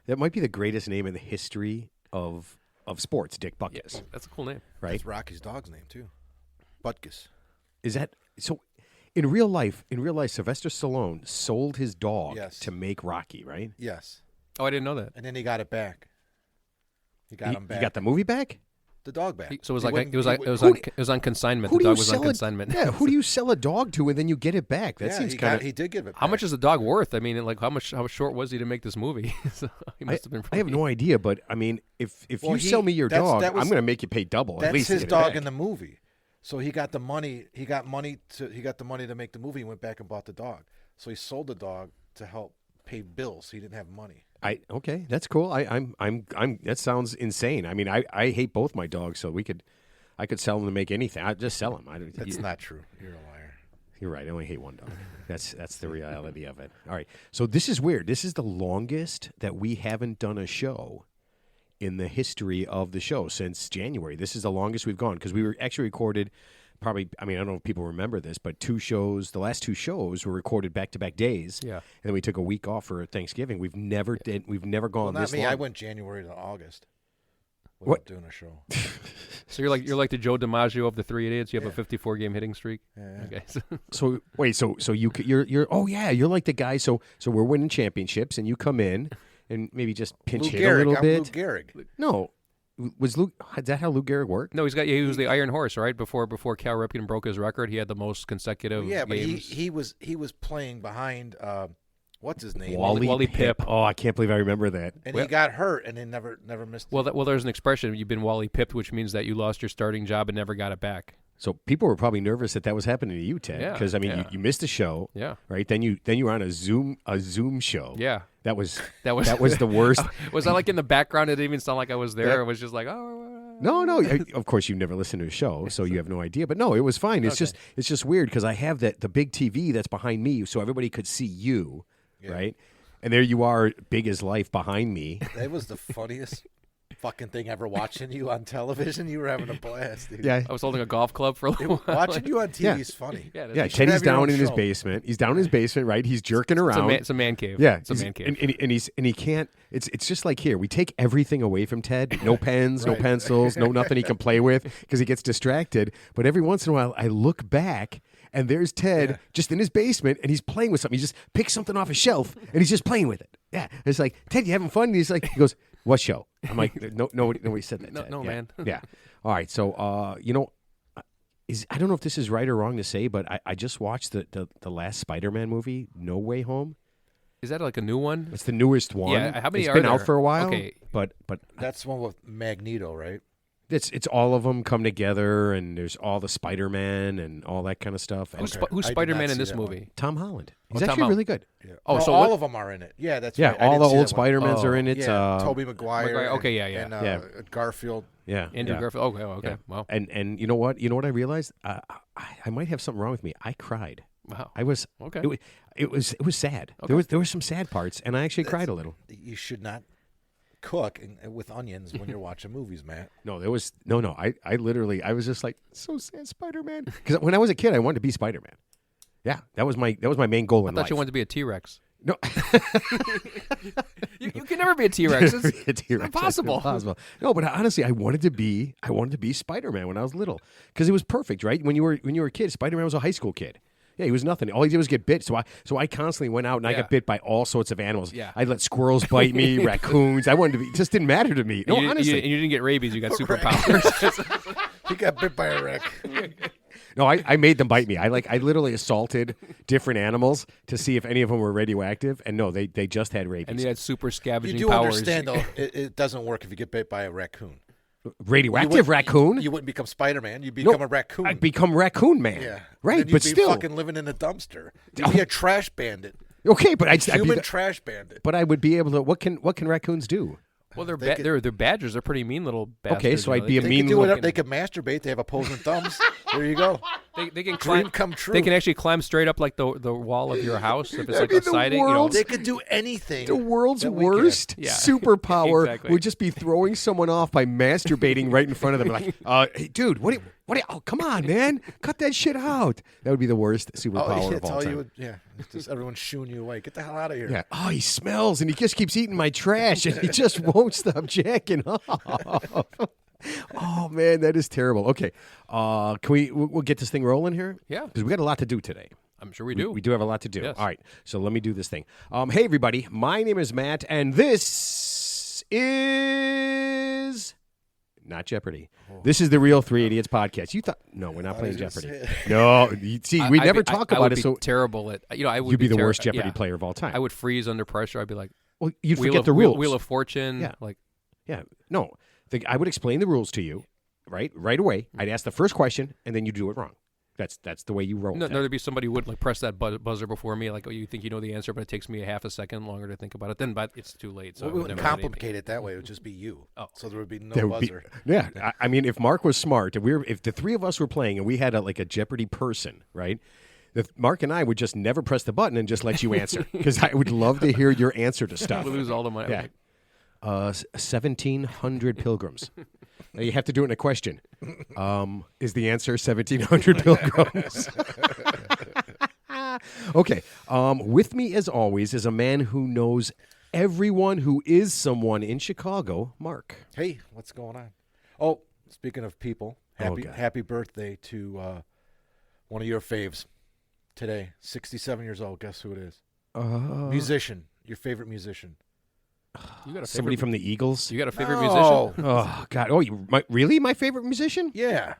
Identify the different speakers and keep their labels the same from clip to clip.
Speaker 1: That might be the greatest name in the history of sports, Dick Butkus.
Speaker 2: Yeah, that's a cool name.
Speaker 1: Right?
Speaker 3: That's Rocky's dog's name, too. Butkus.
Speaker 1: Is that so? In real life, Sylvester Stallone sold his dog to make Rocky, right?
Speaker 3: Yes.
Speaker 2: Oh, I didn't know that.
Speaker 3: And then he got it back. He got him back.
Speaker 1: He got the movie back?
Speaker 3: The dog back.
Speaker 2: So it was on consignment. The dog was on consignment.
Speaker 1: Yeah, who do you sell a dog to and then you get it back? That seems kind of.
Speaker 3: He did give it back.
Speaker 2: How much is the dog worth? I mean, like how short was he to make this movie? So he must have been.
Speaker 1: I have no idea, but I mean, if you sell me your dog, I'm going to make you pay double.
Speaker 3: That's
Speaker 1: at least
Speaker 3: his dog in the movie. So he got the money. He got money to make the movie and went back and bought the dog. So he sold the dog to help pay bills. He didn't have money.
Speaker 1: Okay, that's cool. I'm that sounds insane. I mean, I hate both my dogs, so I could sell them to make anything. I'd just sell them.
Speaker 3: That's not true. You're a liar.
Speaker 1: You're right. I only hate one dog. That's the reality of it. All right. So this is weird. This is the longest that we haven't done a show in the history of the show since January. This is the longest we've gone because we were actually recorded probably, I mean, I don't know if people remember this, but the last two shows were recorded back-to-back days.
Speaker 2: Yeah.
Speaker 1: And then we took a week off for Thanksgiving. We've never gone this long.
Speaker 3: I went January to August without
Speaker 1: What?
Speaker 3: doing a show.
Speaker 2: So you're like the Joe DiMaggio of the Three Idiots. You have a 54-game hitting streak.
Speaker 3: Yeah.
Speaker 2: Okay.
Speaker 1: So wait, so you're oh yeah, you're like the guy. So we're winning championships, and you come in and maybe just pinch hit a little bit.
Speaker 3: Lou Gehrig.
Speaker 1: No, is that how Lou Gehrig worked?
Speaker 2: No, he was the Iron Horse, right? Before Cal Ripken broke his record, he had the most consecutive.
Speaker 3: Yeah, but
Speaker 2: games.
Speaker 3: he was playing behind what's his name?
Speaker 2: Wally Pipp.
Speaker 1: Oh, I can't believe I remember that.
Speaker 3: And he got hurt and then never missed.
Speaker 2: Well, there's an expression: you've been Wally Pipped, which means that you lost your starting job and never got it back.
Speaker 1: So people were probably nervous that was happening to you, Ted, because I mean, you missed a show, right? Then you were on a Zoom show, That was the worst.
Speaker 2: Was I like in the background? It didn't even sound like I was there. It was just like, oh.
Speaker 1: No. Of course, you've never listened to a show, so you have no idea. But no, it was fine. It's just weird because I have the big TV that's behind me, so everybody could see you, right? And there you are, big as life behind me.
Speaker 3: That was the funniest fucking thing ever watching you on television. You were having a blast, dude.
Speaker 1: Yeah.
Speaker 2: I was holding a golf club for a little while.
Speaker 3: Watching you on TV is funny.
Speaker 1: Yeah, Teddy's down in his basement. He's down in his basement, right? He's jerking around.
Speaker 2: It's a man cave.
Speaker 1: Yeah.
Speaker 2: It's a man cave.
Speaker 1: And he can't it's just like here. We take everything away from Ted. No pens, no pencils, no nothing he can play with because he gets distracted. But every once in a while I look back and there's Ted just in his basement, and he's playing with something. He just picks something off a shelf, and he's just playing with it. Yeah, and it's like, Ted, you having fun? And he goes, what show? I'm like, nobody said that, Ted.
Speaker 2: No, man.
Speaker 1: Yeah. All right, so, I don't know if this is right or wrong to say, but I just watched the last Spider-Man movie, No Way Home.
Speaker 2: Is that like a new one?
Speaker 1: It's the newest one.
Speaker 2: Yeah, how many
Speaker 1: it's
Speaker 2: are
Speaker 1: been
Speaker 2: there?
Speaker 1: out for a while.
Speaker 2: Okay.
Speaker 1: But
Speaker 3: that's one with Magneto, right?
Speaker 1: It's all of them come together, and there's all the Spider-Man and all that kind of stuff.
Speaker 2: Who's Spider-Man in this movie?
Speaker 1: Tom Holland. He's
Speaker 2: Tom
Speaker 1: actually
Speaker 2: Holland.
Speaker 1: really good.
Speaker 3: Yeah.
Speaker 2: Oh, so
Speaker 3: all of them are in it. Yeah, that's right.
Speaker 1: all the old Spider-Mans are in it.
Speaker 3: Yeah, Tobey Maguire.
Speaker 2: Okay,
Speaker 3: and Garfield.
Speaker 1: Yeah,
Speaker 2: Andrew Garfield. Okay.
Speaker 1: Yeah.
Speaker 2: Wow.
Speaker 1: And you know what? You know what I realized? I might have something wrong with me. I cried.
Speaker 2: Wow.
Speaker 1: I was
Speaker 2: okay.
Speaker 1: It was sad.
Speaker 2: Okay.
Speaker 1: There were some sad parts, and I actually cried a little.
Speaker 3: You should not cook with onions when you're watching movies, Matt.
Speaker 1: No, there was no. I literally was just like, so sad, Spider-Man. Because when I was a kid, I wanted to be Spider-Man. Yeah, that was my main goal in life.
Speaker 2: I thought you wanted to be a T-Rex.
Speaker 1: No,
Speaker 2: you can never be a T-Rex. It's impossible.
Speaker 1: No, but honestly, I wanted to be Spider-Man when I was little because it was perfect, right? When you were a kid, Spider-Man was a high school kid. Yeah, he was nothing. All he did was get bit. So I constantly went out and I got bit by all sorts of animals.
Speaker 2: Yeah.
Speaker 1: I let squirrels bite me, raccoons. I wanted to be. It just didn't matter to me. No, honestly.
Speaker 2: And you didn't get rabies. You got superpowers.
Speaker 3: He got bit by a raccoon.
Speaker 1: No, I made them bite me. I literally assaulted different animals to see if any of them were radioactive, and no, they just had rabies.
Speaker 2: And they had super scavenging powers.
Speaker 3: You do understand, though, it doesn't work if you get bit by a raccoon.
Speaker 1: Radioactive raccoon?
Speaker 3: You wouldn't become Spider-Man. You'd become a raccoon.
Speaker 1: I'd become Raccoon Man.
Speaker 3: Yeah.
Speaker 1: Right,
Speaker 3: but
Speaker 1: still.
Speaker 3: You'd be fucking living in a dumpster. You'd be a trash bandit.
Speaker 1: Okay, but I'd
Speaker 3: be trash bandit.
Speaker 1: But I would be able to. What can raccoons do?
Speaker 2: Well, they're badgers. They're pretty mean little bastards.
Speaker 1: Okay, so I'd be a mean
Speaker 3: little. They could masturbate. They have opposing thumbs. There you go.
Speaker 2: They can
Speaker 3: Dream
Speaker 2: climb.
Speaker 3: come true.
Speaker 2: They can actually climb straight up like the wall of your house if it's
Speaker 1: That'd
Speaker 2: like
Speaker 1: be
Speaker 2: a
Speaker 1: the
Speaker 2: siding.
Speaker 1: world's-
Speaker 3: They could do anything.
Speaker 1: The world's
Speaker 3: that we can.
Speaker 1: worst
Speaker 2: Yeah.
Speaker 1: superpower
Speaker 2: Exactly.
Speaker 1: would just be throwing someone off by masturbating right in front of them. Like, hey, dude, oh, come on, man. Cut that shit out. That would be the worst superpower of
Speaker 3: it's
Speaker 1: all time.
Speaker 3: you would, it's just everyone's shooing you away. Get the hell out of here.
Speaker 1: Yeah. Oh, he smells and he just keeps eating my trash and he just won't stop jacking off. Oh man, that is terrible. Okay, can we'll get this thing rolling here?
Speaker 2: Yeah.
Speaker 1: Because we got a lot to do today.
Speaker 2: I'm sure we do.
Speaker 1: We do have a lot to do.
Speaker 2: Yes.
Speaker 1: All right, so let me do this thing. Hey everybody, my name is Matt, and this is not Jeopardy. This is the Real Three Idiots podcast. You thought no, we're not playing
Speaker 3: he was
Speaker 1: Jeopardy.
Speaker 3: gonna
Speaker 1: No, you see, we never talk
Speaker 2: I
Speaker 1: about
Speaker 2: would
Speaker 1: it.
Speaker 2: be
Speaker 1: So
Speaker 2: terrible at. I would
Speaker 1: you'd be the worst
Speaker 2: terri-
Speaker 1: Jeopardy
Speaker 2: yeah.
Speaker 1: player of all time.
Speaker 2: I would freeze under pressure. I'd be like,
Speaker 1: Well, you'd
Speaker 2: Wheel
Speaker 1: forget
Speaker 2: of,
Speaker 1: the rules.
Speaker 2: Wheel of Fortune.
Speaker 1: Yeah.
Speaker 2: Like,
Speaker 1: Yeah, no. I would explain the rules to you, right away. I'd ask the first question, and then you do it wrong. That's the way you roll.
Speaker 2: no,
Speaker 1: Ted.
Speaker 2: there'd be somebody who would like press that buzzer before me. Like, oh, you think you know the answer, but it takes me a half a second longer to think about it. Then, but it's too late. So
Speaker 3: Well,
Speaker 2: it
Speaker 3: we
Speaker 2: would
Speaker 3: wouldn't
Speaker 2: never be me.
Speaker 3: complicate it that way. It would just be you.
Speaker 2: Oh.
Speaker 3: So there would be no
Speaker 1: There would be-
Speaker 3: buzzer.
Speaker 1: yeah, I mean, if Mark was smart, if the three of us were playing and we had a Jeopardy person, right? Mark and I would just never press the button and just let you answer because I would love to hear your answer to stuff.
Speaker 2: We lose all the money.
Speaker 1: Yeah. 1,700 pilgrims. Now you have to do it in a question. Is the answer 1,700 pilgrims? Okay. With me, as always, is a man who knows everyone who is someone in Chicago, Mark.
Speaker 3: Hey, what's going on? Oh, speaking of people,
Speaker 1: God.
Speaker 3: happy birthday to one of your faves today. 67 years old. Guess who it is? Musician. Your favorite musician.
Speaker 2: You got a
Speaker 1: Somebody
Speaker 2: favorite,
Speaker 1: from the Eagles.
Speaker 2: You got a favorite
Speaker 3: No.
Speaker 2: musician?
Speaker 1: Oh God! Oh, really? My favorite musician?
Speaker 3: Yeah.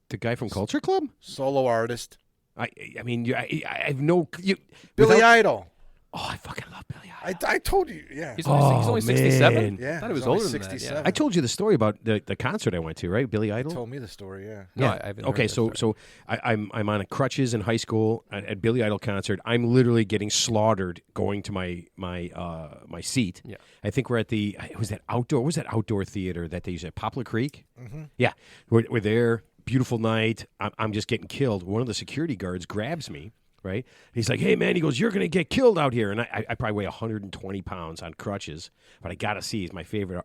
Speaker 1: The guy from Culture Club?
Speaker 3: Solo artist.
Speaker 1: I mean, I have no.
Speaker 3: Billy
Speaker 1: without-
Speaker 3: Idol.
Speaker 1: Oh, I fucking love Billy Idol.
Speaker 3: I told you. Yeah.
Speaker 2: He's only 67.
Speaker 1: man.
Speaker 3: Yeah,
Speaker 2: I thought he was
Speaker 3: he's only
Speaker 2: older than that.
Speaker 3: 67.
Speaker 2: Yeah.
Speaker 1: I told you the story about the concert I went to, right? Billy Idol.
Speaker 3: told me the story, yeah.
Speaker 2: No,
Speaker 1: Yeah.
Speaker 2: I haven't.
Speaker 1: Okay,
Speaker 2: heard that
Speaker 1: so
Speaker 2: story.
Speaker 1: I'm on crutches in high school at Billy Idol concert. I'm literally getting slaughtered going to my seat.
Speaker 2: Yeah.
Speaker 1: I think we're at was that outdoor theater that they use at Poplar Creek?
Speaker 3: Mm-hmm.
Speaker 1: Yeah, we're there. Beautiful night. I'm just getting killed. One of the security guards grabs me. Right? He's like, hey, man, he goes, you're going to get killed out here. And I probably weigh 120 pounds on crutches, but I got to see. He's my favorite,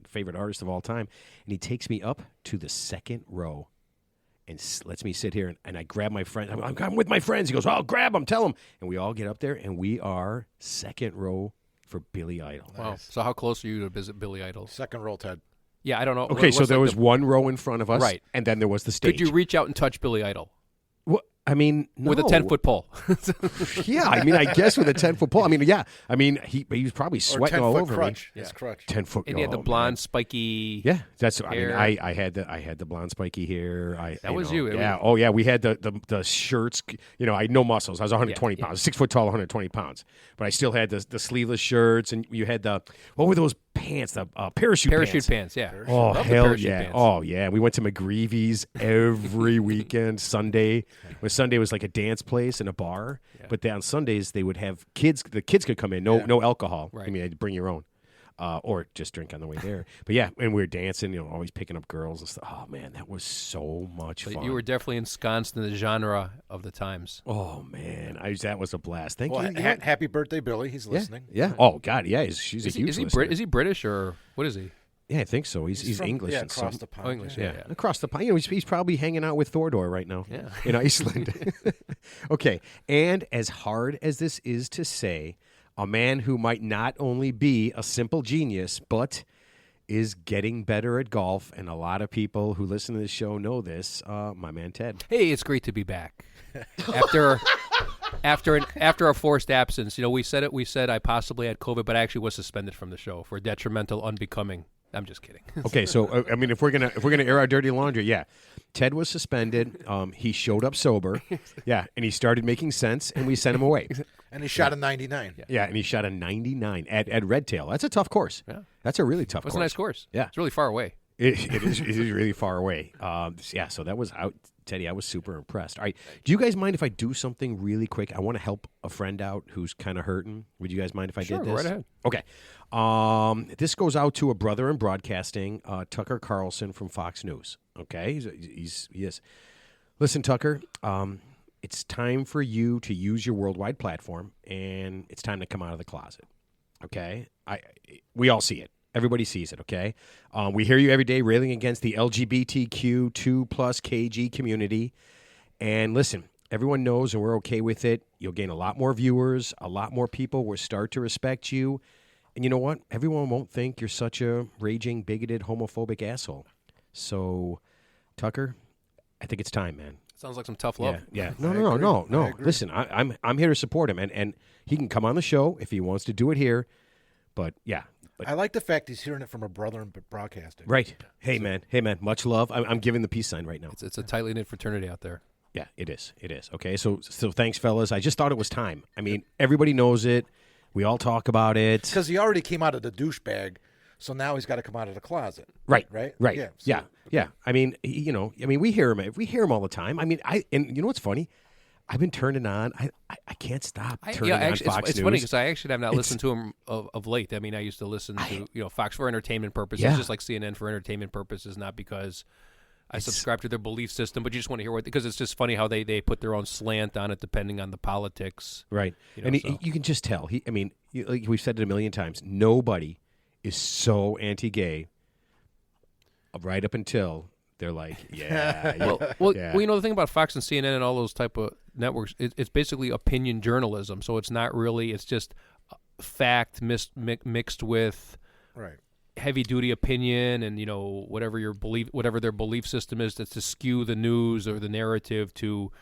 Speaker 1: favorite artist of all time. And he takes me up to the second row and lets me sit here. And I grab my friend. I'm with my friends. He goes, well, grab him, tell him. And we all get up there, and we are second row for Billy Idol.
Speaker 2: Wow. So how close are you to visit Billy Idol?
Speaker 3: Second roll, Ted.
Speaker 2: Yeah, I don't know.
Speaker 1: Okay, so
Speaker 2: What's
Speaker 1: there
Speaker 2: like
Speaker 1: was one row in front of us,
Speaker 2: Right.
Speaker 1: and then there was the stage.
Speaker 2: Could you reach out and touch Billy Idol
Speaker 1: I mean, no.
Speaker 2: with a 10-foot pole?
Speaker 1: Yeah, I mean, I guess with a 10-foot pole. I mean, yeah. I mean, he was probably
Speaker 3: Or
Speaker 1: sweating all
Speaker 3: 10-foot
Speaker 1: over
Speaker 3: crutch.
Speaker 2: me.
Speaker 3: His crutch.
Speaker 1: 10-foot.
Speaker 2: And he had the
Speaker 1: oh,
Speaker 2: blonde,
Speaker 1: man.
Speaker 2: spiky.
Speaker 1: Yeah, that's.
Speaker 2: hair.
Speaker 1: I mean, I had the blonde spiky hair.
Speaker 2: That was you.
Speaker 1: Yeah. Oh yeah. We had the shirts. I had no muscles. I was 120
Speaker 2: Yeah,
Speaker 1: pounds, 6 foot tall, 120 pounds. But I still had the sleeveless shirts, and you had what were those pants? The parachute
Speaker 2: pants. Yeah.
Speaker 1: Oh
Speaker 2: Love the
Speaker 1: hell
Speaker 2: parachute
Speaker 1: yeah!
Speaker 2: pants.
Speaker 1: Oh yeah! We went to McGreevy's every weekend. Sunday, when Sunday was like a dance place and a bar, but then on Sundays they would have kids. The kids could come in, no alcohol.
Speaker 2: Right.
Speaker 1: I mean, I'd bring your own, or just drink on the way there. But yeah, and we were dancing. Always picking up girls and stuff. Oh man, that was so much
Speaker 2: So
Speaker 1: fun.
Speaker 2: you were definitely ensconced in the genre of the times.
Speaker 1: Oh man, that was a blast. Thank
Speaker 3: Well,
Speaker 1: you.
Speaker 3: happy birthday, Billy. He's listening.
Speaker 1: Yeah. Oh God, yeah. She's a huge
Speaker 2: Is he
Speaker 1: listener.
Speaker 2: Is he British or what is he?
Speaker 1: Yeah, I think so. He's
Speaker 3: from,
Speaker 1: English.
Speaker 3: Yeah,
Speaker 1: and
Speaker 3: across
Speaker 1: some-
Speaker 3: the pond.
Speaker 2: Oh, English,
Speaker 1: Yeah,
Speaker 2: yeah.
Speaker 1: across the pond. He's probably hanging out with Thordor right now.
Speaker 2: Yeah.
Speaker 1: In Iceland. Okay, and as hard as this is to say, a man who might not only be a simple genius, but is getting better at golf, and a lot of people who listen to this show know this. My man Ted.
Speaker 2: Hey, it's great to be back. After a forced absence, we said it. We said I possibly had COVID, but I actually was suspended from the show for detrimental, unbecoming. I'm just kidding.
Speaker 1: Okay, so I mean, if we're gonna air our dirty laundry, yeah, Ted was suspended. He showed up sober, yeah, and he started making sense, and we sent him away.
Speaker 3: And he shot a 99.
Speaker 1: Yeah, and he shot a 99 at Red Tail. That's a tough course.
Speaker 2: Yeah.
Speaker 1: That's a really tough
Speaker 2: It's
Speaker 1: course.
Speaker 2: a nice course.
Speaker 1: Yeah.
Speaker 2: It's really far away.
Speaker 1: It is really far away. Yeah, so that was out. Teddy, I was super impressed. All right, do you guys mind if I do something really quick? I want to help a friend out who's kind of hurting. Would you guys mind if I
Speaker 2: Sure,
Speaker 1: did
Speaker 2: go
Speaker 1: this?
Speaker 2: right ahead.
Speaker 1: Okay. This goes out to a brother in broadcasting, Tucker Carlson from Fox News. Okay, he is. Listen, Tucker, it's time for you to use your worldwide platform, and it's time to come out of the closet. Okay? We all see it. Everybody sees it, okay? We hear you every day railing against the LGBTQ 2+ KG community. And listen, everyone knows and we're okay with it. You'll gain a lot more viewers. A lot more people will start to respect you. And you know what? Everyone won't think you're such a raging, bigoted, homophobic asshole. So, Tucker, I think it's time, man.
Speaker 2: Sounds like some tough love.
Speaker 1: Yeah.
Speaker 3: I
Speaker 1: No.
Speaker 3: agree.
Speaker 1: Listen, I'm here to support him, and he can come on the show if he wants to do it here. But yeah,
Speaker 3: I like the fact he's hearing it from a brother in broadcasting.
Speaker 1: right. Hey man, much love. I'm giving the peace sign right now.
Speaker 2: It's a tightly knit fraternity out there.
Speaker 1: Yeah, it is. Okay, so thanks, fellas. I just thought it was time. I mean, everybody knows it. We all talk about it.
Speaker 3: Because he already came out of the douchebag, so now he's got to come out of the closet.
Speaker 1: Right.
Speaker 3: Right.
Speaker 1: Yeah.
Speaker 3: so-
Speaker 1: Yeah. I mean, we hear him. We hear him all the time. I mean, and you know what's funny? I've been turning on. I can't stop turning on Fox
Speaker 2: it's
Speaker 1: News.
Speaker 2: funny because I actually have not listened to him of late. I mean, I used to listen to Fox for entertainment purposes,
Speaker 1: Yeah.
Speaker 2: just like CNN for entertainment purposes, not because I subscribe to their belief system, but you just want to hear because it's just funny how they put their own slant on it depending on the politics.
Speaker 1: Right.
Speaker 2: You know,
Speaker 1: And
Speaker 2: so.
Speaker 1: you can just tell. Like we've said it a million times, nobody is so anti-gay right up until they're like, yeah.
Speaker 2: Well,
Speaker 1: yeah.
Speaker 2: the thing about Fox and CNN and all those type of networks, it's basically opinion journalism. So it's not really, it's just fact mixed with
Speaker 3: Right.
Speaker 2: heavy duty opinion and whatever their belief system is, that's to skew the news or the narrative to,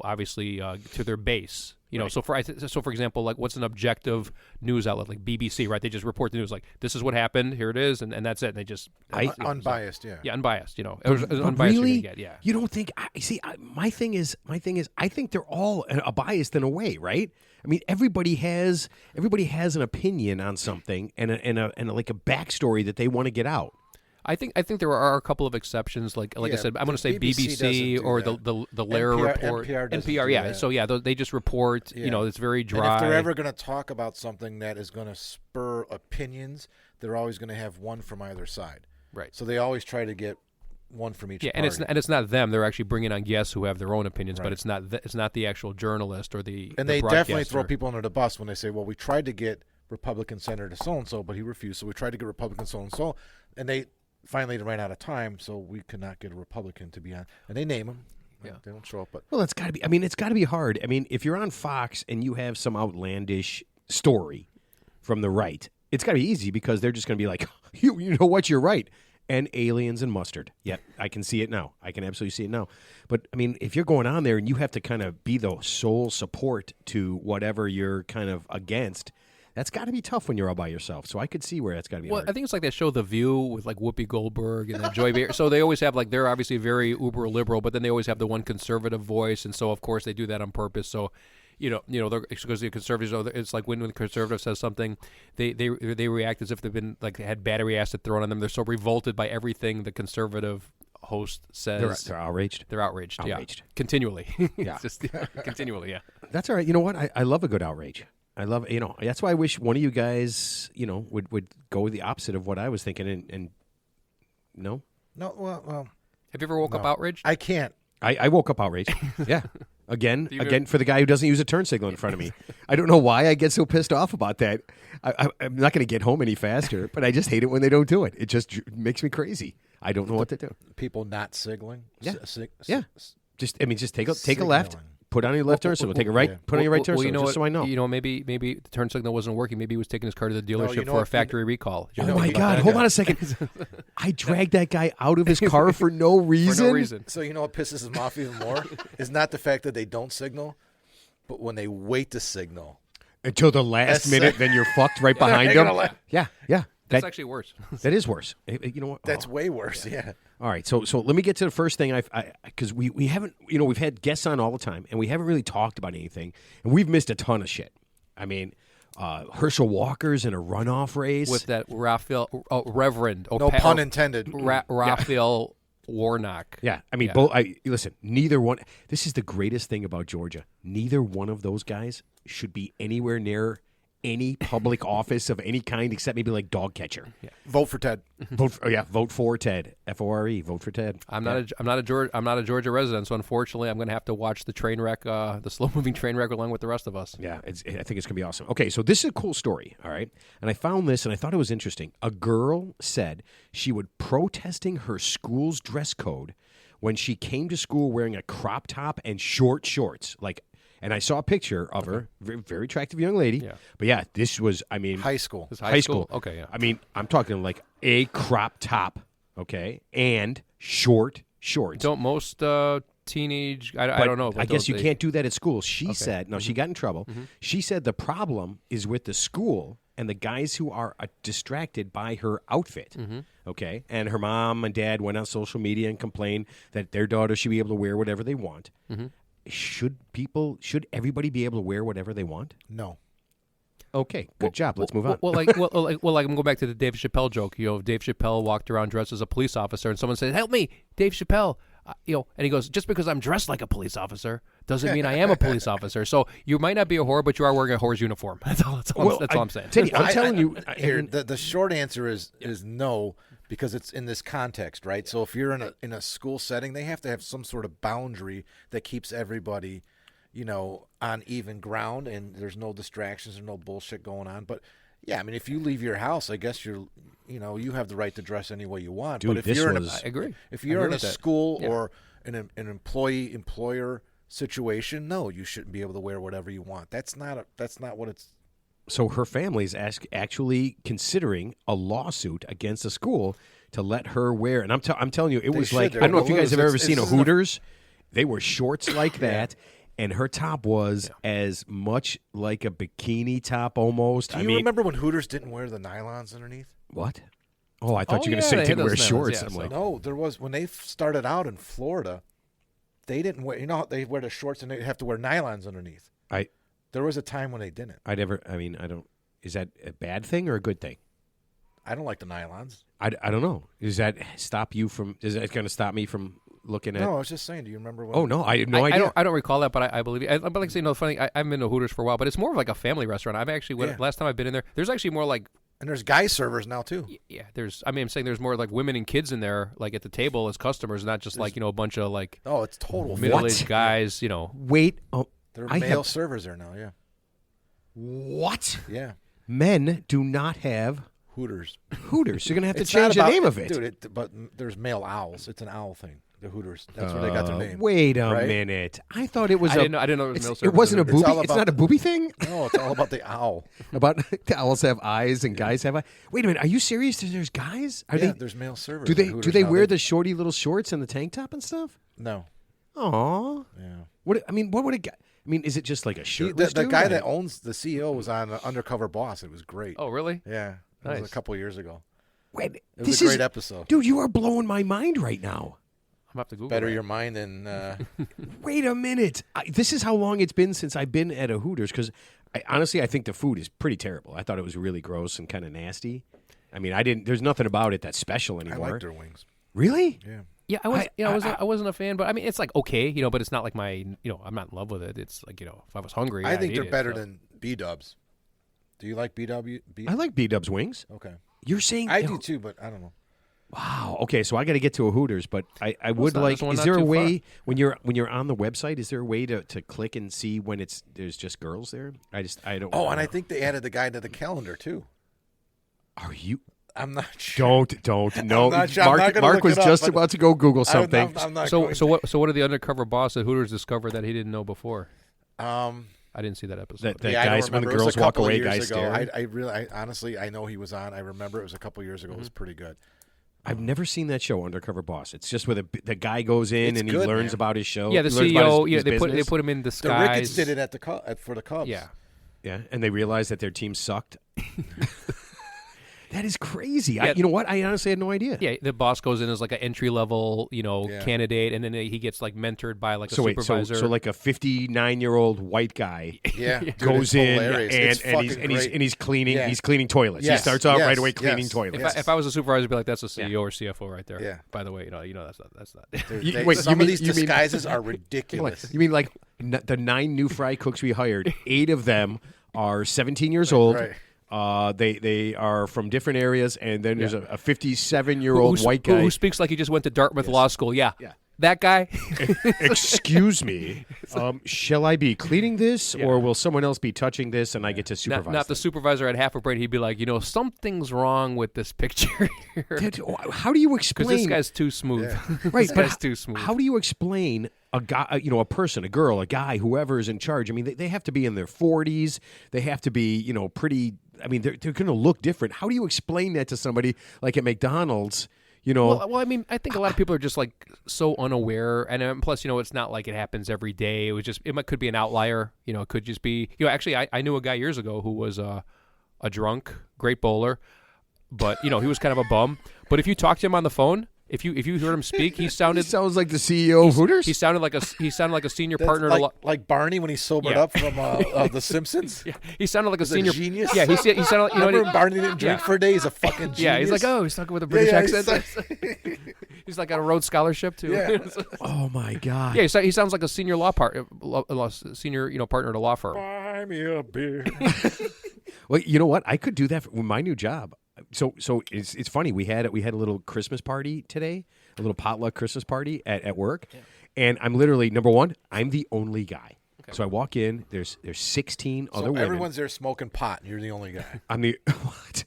Speaker 2: obviously to their base.
Speaker 1: Right.
Speaker 2: So for example, like what's an objective news outlet like BBC, right? They just report the news like this is what happened, here it is, and that's it. And they just
Speaker 3: Unbiased, yeah.
Speaker 2: yeah, unbiased. As
Speaker 1: But
Speaker 2: unbiased you're gonna
Speaker 1: really,
Speaker 2: get, yeah.
Speaker 1: you don't think? My thing is, I think they're all a biased in a way, right? I mean, everybody has an opinion on something and like a backstory that they want to get out.
Speaker 2: I think there are a couple of exceptions. Like I
Speaker 3: Yeah,
Speaker 2: said, I'm going to say
Speaker 3: BBC doesn't
Speaker 2: BBC
Speaker 3: do
Speaker 2: or
Speaker 3: that.
Speaker 2: the Lehrer report.
Speaker 3: NPR doesn't do
Speaker 2: yeah.
Speaker 3: that.
Speaker 2: So yeah, they just report.
Speaker 3: Yeah.
Speaker 2: It's very
Speaker 3: And
Speaker 2: dry.
Speaker 3: if they're ever going to talk about something that is going to spur opinions, they're always going to have one from either side.
Speaker 2: right.
Speaker 3: So they always try to get one from each
Speaker 2: Yeah,
Speaker 3: party.
Speaker 2: and it's not them. They're actually bringing on guests who have their own opinions,
Speaker 3: Right.
Speaker 2: but it's not the actual journalist or the
Speaker 3: And
Speaker 2: the
Speaker 3: they definitely
Speaker 2: broadcaster.
Speaker 3: throw people under the bus when they say, well, we tried to get Republican Senator so-and-so, but he refused. So we tried to get Republican so-and-so. And they finally ran out of time, so we could not get a Republican to be on. And they name them.
Speaker 2: Yeah.
Speaker 3: They don't show up. But
Speaker 1: Well, it's got to be. I mean, it's got to be hard. I mean, if you're on Fox and you have some outlandish story from the right, it's got to be easy because they're just going to be like, you know what, you're right. And aliens and mustard. Yep, I can see it now. I can absolutely see it now. But, I mean, if you're going on there and you have to kind of be the sole support to whatever you're kind of against, that's got to be tough when you're all by yourself. So I could see where that's got to be
Speaker 2: Well,
Speaker 1: hard.
Speaker 2: I think it's like that show The View with like Whoopi Goldberg and then Joy Behar. So they always have like they're obviously very uber liberal, but then they always have the one conservative voice, and so of course they do that on purpose. So because the conservatives, it's like when the conservative says something, they react as if they've been like had battery acid thrown on them. They're so revolted by everything the conservative host says.
Speaker 1: They're outraged.
Speaker 2: They're outraged.
Speaker 1: Outraged.
Speaker 2: Yeah, continually.
Speaker 1: Yeah.
Speaker 2: Just, continually. Yeah.
Speaker 1: That's all right. You know what? I love a good outrage. I love, that's why I wish one of you guys, would go the opposite of what I was thinking and no?
Speaker 3: no, well,
Speaker 2: Have you ever woke up
Speaker 3: No.
Speaker 2: outraged?
Speaker 3: I can't.
Speaker 1: I woke up outraged. Yeah. Again,
Speaker 2: You do?
Speaker 1: for the guy who doesn't use a turn signal in front of me. I don't know why I get so pissed off about that. I'm not going to get home any faster, but I just hate it when they don't do it. It just makes me crazy. I don't know what to do.
Speaker 3: People not signaling.
Speaker 1: Yeah. Yeah. Just take a left,
Speaker 3: Signaling.
Speaker 1: put on your left turn signal, take a right,
Speaker 3: yeah.
Speaker 1: put on your right turn
Speaker 2: Well,
Speaker 1: signal, just so I know.
Speaker 2: Maybe the turn signal wasn't working. Maybe he was taking his car to the dealership
Speaker 3: you know
Speaker 2: for a
Speaker 3: what?
Speaker 2: factory recall.
Speaker 1: Oh my God! Hold on a second. I dragged that guy out of his car for no reason.
Speaker 2: For no reason.
Speaker 3: So you know what pisses him off even more is not the fact that they don't signal, but when they wait to signal.
Speaker 1: Until the last
Speaker 3: That's-
Speaker 1: minute, then you're fucked right behind
Speaker 3: They're
Speaker 1: him.
Speaker 3: gonna let-
Speaker 1: Yeah.
Speaker 2: That's actually worse.
Speaker 1: That is worse. You know what?
Speaker 3: That's
Speaker 1: Oh.
Speaker 3: way worse. Yeah.
Speaker 1: All right. So let me get to the first thing. Because we haven't, we've had guests on all the time, and we haven't really talked about anything, and we've missed a ton of shit. I mean, Herschel Walker's in a runoff race.
Speaker 2: With that Reverend.
Speaker 3: No pun intended.
Speaker 2: Raphael Warnock.
Speaker 1: Yeah, I mean,
Speaker 2: Yeah.
Speaker 1: listen, neither one. This is the greatest thing about Georgia. Neither one of those guys should be anywhere near any public office of any kind except maybe like dog catcher.
Speaker 2: Yeah.
Speaker 3: Vote for Ted.
Speaker 1: Vote for Ted. FORE. Vote for Ted.
Speaker 2: I'm not a Georgia resident, so unfortunately, I'm going to have to watch the train wreck, the slow moving train wreck, along with the rest of us.
Speaker 1: Yeah, I think it's gonna be awesome. Okay, so this is a cool story. All right, and I found this and I thought it was interesting. A girl said she would protesting her school's dress code when she came to school wearing a crop top and short shorts, like. And I saw a picture of her, very, very attractive young lady.
Speaker 2: Yeah.
Speaker 1: But yeah, this was, I mean,
Speaker 3: High school.
Speaker 2: This
Speaker 1: high school.
Speaker 2: Okay, yeah.
Speaker 1: I mean, I'm talking like a crop top, okay, and short shorts.
Speaker 2: Don't most teenage? I don't know.
Speaker 1: I guess you can't do that at school. She said, no,
Speaker 2: Mm-hmm.
Speaker 1: she got in trouble. She said the problem is with the school and the guys who are distracted by her outfit.
Speaker 2: Mm-hmm.
Speaker 1: Okay, and her mom and dad went on social media and complained that their daughter should be able to wear whatever they want.
Speaker 2: Mm-hmm.
Speaker 1: Should everybody be able to wear whatever they want?
Speaker 3: No.
Speaker 1: Okay, good job. Let's move on.
Speaker 2: Like I'm going back to the Dave Chappelle joke. You know, Dave Chappelle walked around dressed as a police officer, and someone said, "Help me, Dave Chappelle." And he goes, "Just because I'm dressed like a police officer doesn't mean I am a police officer." So you might not be a whore, but you are wearing a whore's uniform. That's all I'm saying.
Speaker 1: Teddy, I'm telling you.
Speaker 3: Here, the short answer is no, because it's in this context, right? So if you're in a school setting, they have to have some sort of boundary that keeps everybody, on even ground, and there's no distractions or no bullshit going on. But yeah, I mean, if you leave your house, I guess you have the right to dress any way you want.
Speaker 1: Dude,
Speaker 3: but if you're
Speaker 2: I agree.
Speaker 3: if you're in a school
Speaker 2: Yeah.
Speaker 3: or an employer situation, no, you shouldn't be able to wear whatever you want. That's not what it's.
Speaker 1: So her family's actually considering a lawsuit against the school to let her wear. And I'm telling you, it was like, I don't know if you guys have ever seen a Hooters. They were shorts like that, and her top was as much like a bikini top almost.
Speaker 3: Do you remember when Hooters didn't wear the nylons underneath?
Speaker 1: What? Oh, I thought you were going to
Speaker 2: yeah,
Speaker 1: say
Speaker 2: they had
Speaker 1: didn't wear
Speaker 2: those nylons,
Speaker 1: shorts.
Speaker 2: yeah,
Speaker 1: I'm
Speaker 2: so-
Speaker 1: like,
Speaker 3: No, there was when they started out in Florida. They didn't wear. They wear the shorts and they have to wear nylons underneath. There was a time when they didn't.
Speaker 1: I don't. Is that a bad thing or a good thing?
Speaker 3: I don't like the nylons.
Speaker 1: I don't know. Does that stop you from? Is that going to stop me from looking at?
Speaker 3: No, I was just saying. Do you remember when?
Speaker 1: Oh no, I had no idea.
Speaker 2: I don't recall that, but I believe it. But like I say, funny. I've been to Hooters for a while, but it's more of like a family restaurant. I've actually last time I've been in there. There's actually more like.
Speaker 3: And there's guy servers now too.
Speaker 2: Yeah, I'm saying there's more like women and kids in there, like at the table as customers, not just like a bunch of like
Speaker 3: Oh, it's total
Speaker 2: middle-aged guys.
Speaker 1: Wait,
Speaker 3: There are
Speaker 1: I
Speaker 3: male
Speaker 1: have-
Speaker 3: servers there now. Yeah,
Speaker 1: what?
Speaker 3: yeah.
Speaker 1: Men do not have
Speaker 3: Hooters.
Speaker 1: Hooters. You're going to have to
Speaker 3: It's
Speaker 1: change
Speaker 3: not
Speaker 1: the
Speaker 3: about-
Speaker 1: name of it.
Speaker 3: dude. But there's male owls. It's an owl thing. The Hooters. That's where they got their name.
Speaker 1: Wait a
Speaker 3: right?
Speaker 1: minute. I thought it was.
Speaker 2: I didn't know it was male
Speaker 1: It
Speaker 2: service
Speaker 1: wasn't a
Speaker 2: in
Speaker 3: It's
Speaker 1: booby.
Speaker 3: all
Speaker 1: It's
Speaker 3: about
Speaker 1: not a booby thing.
Speaker 3: No, it's all about the owl.
Speaker 1: About the owls have eyes and guys have eyes. Wait a minute. Are you serious? There's guys? Are
Speaker 3: Yeah,
Speaker 1: they?
Speaker 3: there's male servers.
Speaker 1: Do
Speaker 3: at
Speaker 1: they?
Speaker 3: Hooters
Speaker 1: Do they
Speaker 3: now.
Speaker 1: wear the shorty little shorts and the tank top and stuff?
Speaker 3: No.
Speaker 1: Aw.
Speaker 3: Yeah.
Speaker 1: What? I mean, what would a guy? I mean, is it just like a shirtless
Speaker 3: The
Speaker 1: dude?
Speaker 3: guy that owns the CEO was on Undercover Boss. It was great.
Speaker 2: Oh, really?
Speaker 3: Yeah. It was
Speaker 2: Nice.
Speaker 3: a couple years ago.
Speaker 1: Wait,
Speaker 3: It was
Speaker 1: this
Speaker 3: a great
Speaker 1: is
Speaker 3: episode.
Speaker 1: dude. You are blowing my mind right now.
Speaker 2: I'm gonna have to Google
Speaker 3: Better
Speaker 2: that.
Speaker 3: your mind than.
Speaker 1: Wait a minute. This is how long it's been since I've been at a Hooters because honestly, I think the food is pretty terrible. I thought it was really gross and kind of nasty. I mean, I didn't. There's nothing about it that's special
Speaker 3: I
Speaker 1: anymore.
Speaker 3: like their wings.
Speaker 1: Really?
Speaker 3: Yeah.
Speaker 2: Yeah, I wasn't a fan, but I mean, it's like okay, but it's not like I'm not in love with it. It's like if I was hungry,
Speaker 3: I
Speaker 2: I'd
Speaker 3: think
Speaker 2: eat
Speaker 3: they're
Speaker 2: it,
Speaker 3: better
Speaker 2: so.
Speaker 3: than B-dubs. Do you like B-dub?
Speaker 1: I like B-Dub's wings.
Speaker 3: Okay.
Speaker 1: You're saying
Speaker 3: I do too, but I don't know.
Speaker 1: Wow. Okay, so I got to get to a Hooters, but I would
Speaker 2: not-
Speaker 1: like.
Speaker 2: this one
Speaker 1: Is
Speaker 2: not
Speaker 1: there a
Speaker 2: too
Speaker 1: way when you're on the website? Is there a way to click and see when there's just girls there? I don't.
Speaker 3: Oh, and I think they added the guy to the calendar too.
Speaker 1: Are you?
Speaker 3: I'm not sure.
Speaker 1: Don't. No.
Speaker 3: not sure. I'm not gonna
Speaker 1: Mark
Speaker 3: look
Speaker 1: was
Speaker 3: it up,
Speaker 1: just
Speaker 3: but
Speaker 1: about to go Google something.
Speaker 3: I'm not
Speaker 2: So
Speaker 3: going
Speaker 2: what did the undercover boss at Hooters discover that he didn't know before?
Speaker 3: to.
Speaker 2: I didn't see that episode.
Speaker 1: That
Speaker 3: Yeah, I
Speaker 1: guys
Speaker 3: don't
Speaker 1: when the
Speaker 3: remember. It was
Speaker 1: girls
Speaker 3: a
Speaker 1: walk
Speaker 3: couple of
Speaker 1: away,
Speaker 3: years
Speaker 1: guys
Speaker 3: ago.
Speaker 1: stare.
Speaker 3: I honestly, I know he was on. I remember it was a couple years ago. It was pretty good.
Speaker 1: I've never seen that show, Undercover Boss. It's just where the guy goes in
Speaker 3: It's
Speaker 1: and he
Speaker 3: good,
Speaker 1: learns
Speaker 3: man.
Speaker 1: about his show.
Speaker 2: yeah, the
Speaker 1: He learns about
Speaker 2: CEO.
Speaker 1: his
Speaker 2: They
Speaker 1: business.
Speaker 2: put him in
Speaker 3: The
Speaker 2: disguise.
Speaker 3: Ricketts did it at for the Cubs.
Speaker 2: Yeah.
Speaker 1: Yeah, and they realized that their team sucked. That is crazy.
Speaker 2: Yeah.
Speaker 1: You know what? I honestly had no idea.
Speaker 2: Yeah, the boss goes in as like an entry level,
Speaker 3: Yeah.
Speaker 2: candidate, and then he gets like mentored by like a
Speaker 1: So wait,
Speaker 2: supervisor.
Speaker 1: so like a 59-year-old white guy
Speaker 3: Yeah, dude,
Speaker 1: goes
Speaker 3: it's
Speaker 1: in
Speaker 3: hilarious.
Speaker 1: and he's cleaning
Speaker 3: Yeah.
Speaker 1: he's cleaning toilets.
Speaker 3: Yes,
Speaker 1: He starts out
Speaker 3: yes,
Speaker 1: right away cleaning
Speaker 3: yes.
Speaker 1: toilets.
Speaker 2: if I was a supervisor, I'd be like, "That's a CEO or CFO right there."
Speaker 3: Yeah.
Speaker 2: By the way, that's not.
Speaker 1: You- wait,
Speaker 3: some
Speaker 1: you
Speaker 3: of
Speaker 1: mean-
Speaker 3: these
Speaker 1: you mean-
Speaker 3: disguises are ridiculous.
Speaker 1: You mean like the 9 new fry cooks we hired? 8 of them are 17 years old.
Speaker 3: Right.
Speaker 1: They are from different areas, and then there's a 57-year-old white guy
Speaker 2: who speaks like he just went to Dartmouth Law School. Yeah. That guy.
Speaker 1: Excuse me, shall I be cleaning this, or will someone else be touching this, and I get to supervise?
Speaker 2: Not the supervisor at half a brain. He'd be like, something's wrong with this picture here.
Speaker 1: How do you explain?
Speaker 2: Because this guy's too smooth.
Speaker 1: Right,
Speaker 2: this guy's too smooth.
Speaker 1: How do you explain a guy, a person, a girl, a guy, whoever is in charge? I mean, they have to be in their 40s. They have to be, pretty. I mean, they're going to look different. How do you explain that to somebody like at McDonald's?
Speaker 2: Well, I mean, I think a lot of people are just like so unaware, and plus, it's not like it happens every day. It could be an outlier. It could just be. Actually, I knew a guy years ago who was a drunk, great bowler, but he was kind of a bum. But if you talk to him on the phone, if you heard him speak, he sounded.
Speaker 1: He sounds like the CEO of Hooters.
Speaker 2: He sounded like a senior partner.
Speaker 3: Like Barney when he sobered up from The Simpsons.
Speaker 2: Yeah, he sounded like a senior
Speaker 3: genius.
Speaker 2: Yeah, he sounded like
Speaker 3: Remember when Barney didn't drink for a day? He's a fucking genius.
Speaker 2: Yeah, he's like, he's talking with a British accent. He's like got a Rhodes Scholarship too.
Speaker 3: Yeah.
Speaker 1: Oh my God.
Speaker 2: Yeah, he sounds like a senior senior partner at a law firm.
Speaker 3: Buy me a beer.
Speaker 1: Well, you know what? I could do that with my new job. So it's funny. We had a little Christmas party today, a little potluck Christmas party at work, and I'm literally number one. I'm the only guy. Okay. So I walk in. There's 16 other women.
Speaker 3: Everyone's there smoking pot, and you're the only guy.
Speaker 1: I'm the what?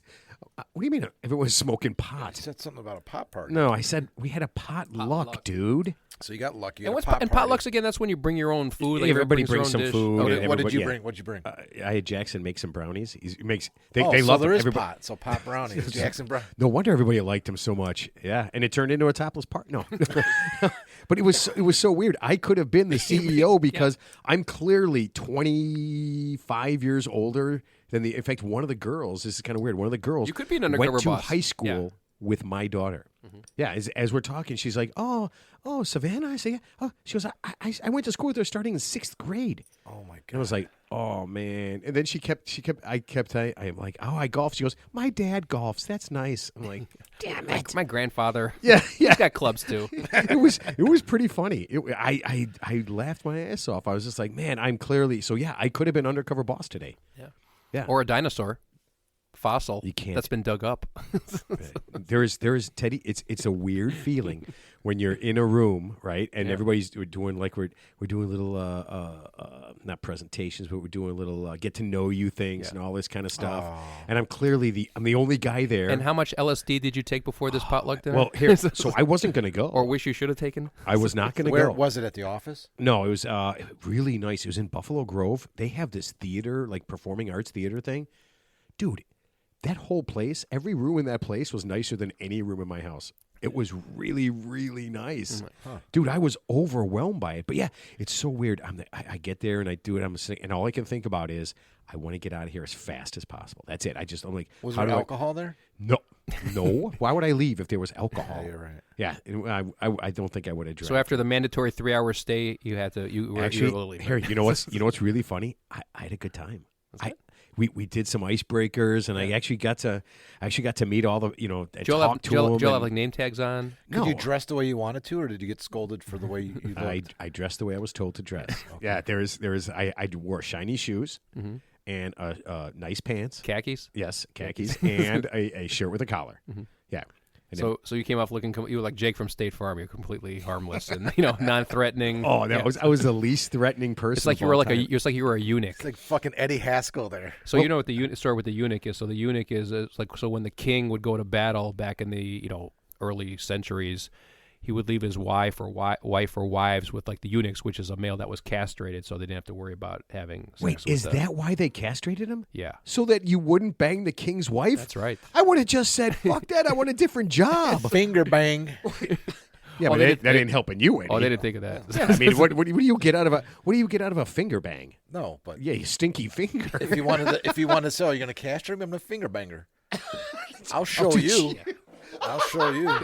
Speaker 1: What do you mean? Everyone's smoking pot?
Speaker 3: You said something about a pot party.
Speaker 1: No, I said we had a potluck, dude.
Speaker 3: So you got lucky.
Speaker 2: And potlucks again? That's when you bring your own food. Like
Speaker 1: everybody brings some food.
Speaker 3: What did you bring? What'd you bring?
Speaker 1: I had Jackson make some brownies. He makes.
Speaker 3: They
Speaker 1: love
Speaker 3: so there
Speaker 1: them.
Speaker 3: is pot. So pot brownies. Jackson brownies.
Speaker 1: No wonder everybody liked him so much. Yeah, and it turned into a topless party. No, but it was so weird. I could have been the CEO because I'm clearly 25 years older than the. In fact, one of the girls. This is kind of weird. One of the girls.
Speaker 2: You could be an undercover
Speaker 1: went to
Speaker 2: boss.
Speaker 1: high school with my daughter. Mm-hmm. Yeah, as we're talking, she's like, "Oh, Savannah." I say, "Yeah." Oh, she goes, "I went to school with her starting in 6th grade."
Speaker 3: Oh my God!
Speaker 1: And I was like, "Oh man!" And then I'm like, "Oh, I golf." She goes, "My dad golfs. That's nice." I'm like, "Damn it!"
Speaker 2: My grandfather.
Speaker 1: Yeah.
Speaker 2: He's got clubs too.
Speaker 1: It was pretty funny. I laughed my ass off. I was just like, "Man, I'm clearly." So yeah, I could have been undercover boss today. Yeah.
Speaker 2: Or a dinosaur. Fossil.
Speaker 1: You can't.
Speaker 2: That's been dug up.
Speaker 1: There is Teddy. It's a weird feeling when you're in a room, right? And everybody's doing like we're doing little not presentations, but we're doing little get to know you things and all this kind of stuff. Oh. And I'm the only guy there.
Speaker 2: And how much LSD did you take before this potluck dinner?
Speaker 1: Well, here, so I wasn't going to go.
Speaker 2: Or wish you should have taken.
Speaker 1: I was not going to go.
Speaker 3: Where was it? At the office?
Speaker 1: No, it was really nice. It was in Buffalo Grove. They have this theater, like performing arts theater thing, dude. That whole place, every room in that place was nicer than any room in my house. It was really, really nice. Dude, I was overwhelmed by it. But yeah, it's so weird. I get there and I do it. And all I can think about is I want to get out of here as fast as possible. That's it. I'm like,
Speaker 3: was there alcohol there?
Speaker 1: No. Why would I leave if there was alcohol?
Speaker 3: Yeah, you're right.
Speaker 1: Yeah, I don't think I would have drank.
Speaker 2: So after the mandatory 3-hour stay, you had to. You were able to leave.
Speaker 1: Harry, you know what's really funny? I had a good time. We did some icebreakers, and I actually got to meet all the talk to them.
Speaker 2: Did you have like name tags on?
Speaker 3: Could you dress the way you wanted to, or did you get scolded for the way you looked?
Speaker 1: I dressed the way I was told to dress. Okay. Yeah, there is. I wore shiny shoes and nice pants,
Speaker 2: khakis.
Speaker 1: Yes, khakis, and a shirt with a collar. Mm-hmm. Yeah.
Speaker 2: So you came off looking. You were like Jake from State Farm. You're completely harmless and non-threatening.
Speaker 1: Oh, I was the least threatening person.
Speaker 2: It's like you were you were a eunuch.
Speaker 3: It's like fucking Eddie Haskell there.
Speaker 2: So you know what the story with the eunuch is. So the eunuch is it's like when the king would go to battle back in the early centuries, he would leave his wife or wives with like the eunuchs, which is a male that was castrated, so they didn't have to worry about having sex.
Speaker 1: Wait, is that why they castrated him?
Speaker 2: Yeah.
Speaker 1: So that you wouldn't bang the king's wife?
Speaker 2: That's right.
Speaker 1: I would have just said, fuck that, I want a different job.
Speaker 3: Finger bang.
Speaker 1: Yeah, but that ain't helping you any.
Speaker 2: Oh, they didn't think of that.
Speaker 1: Yeah, I mean, what do you get out of a finger bang?
Speaker 3: No, but
Speaker 1: yeah, you stinky finger.
Speaker 3: If you wanted to say, you're gonna castrate me, I'm a finger banger. I'll show you. I'll show you.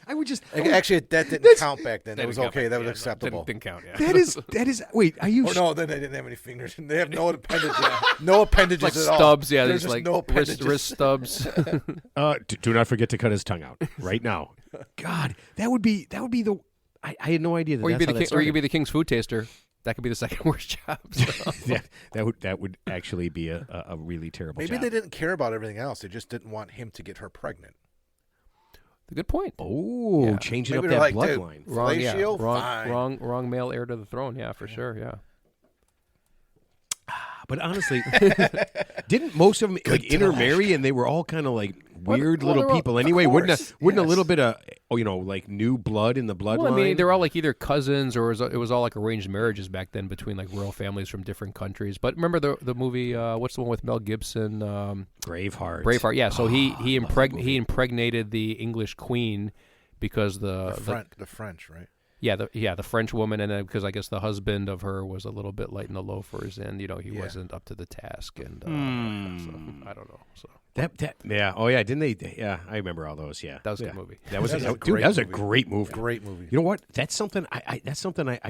Speaker 1: I would just
Speaker 3: actually that didn't count back then. That was okay. That was acceptable.
Speaker 2: Didn't count. Yeah.
Speaker 1: That is. Wait, are you?
Speaker 3: Or no, then they didn't have any fingers. They have no appendages. No appendiges
Speaker 2: like
Speaker 3: at all.
Speaker 2: Stubs. Yeah,
Speaker 3: there's
Speaker 2: like
Speaker 3: no appendages.
Speaker 2: wrist stubs.
Speaker 1: Do not forget to cut his tongue out right now. God, that would be the. I had no idea that.
Speaker 2: Or you'd be the king's food taster. That could be the second worst job. So.
Speaker 1: that would actually be a really terrible
Speaker 3: Maybe
Speaker 1: job.
Speaker 3: they didn't care about everything else. They just didn't want him to get her pregnant.
Speaker 2: Good point.
Speaker 1: Oh,
Speaker 2: Yeah.
Speaker 1: changing
Speaker 3: Maybe
Speaker 1: up
Speaker 3: they're
Speaker 1: that
Speaker 3: like,
Speaker 1: bloodline.
Speaker 3: dude, Fellatio? Fine.
Speaker 2: Wrong male heir to the throne. Yeah, for sure. Yeah.
Speaker 1: But honestly, didn't most of them like intermarry and they were all kind of like weird little people anyway? Wouldn't a little bit of like new blood in the bloodline?
Speaker 2: Well, I mean, they're all like either cousins or it was all like arranged marriages back then between like royal families from different countries. But remember the movie? What's the one with Mel Gibson?
Speaker 1: Braveheart.
Speaker 2: Braveheart. Yeah. So he impregnated the English queen because
Speaker 3: the French, right?
Speaker 2: Yeah, the French woman, and then because I guess the husband of her was a little bit light in the loafers, and he wasn't up to the task, and so I don't know. So
Speaker 1: didn't they? Yeah, I remember all those. Yeah,
Speaker 2: that was a good movie.
Speaker 1: That was a great movie.
Speaker 3: Great movie.
Speaker 1: You know what? That's something I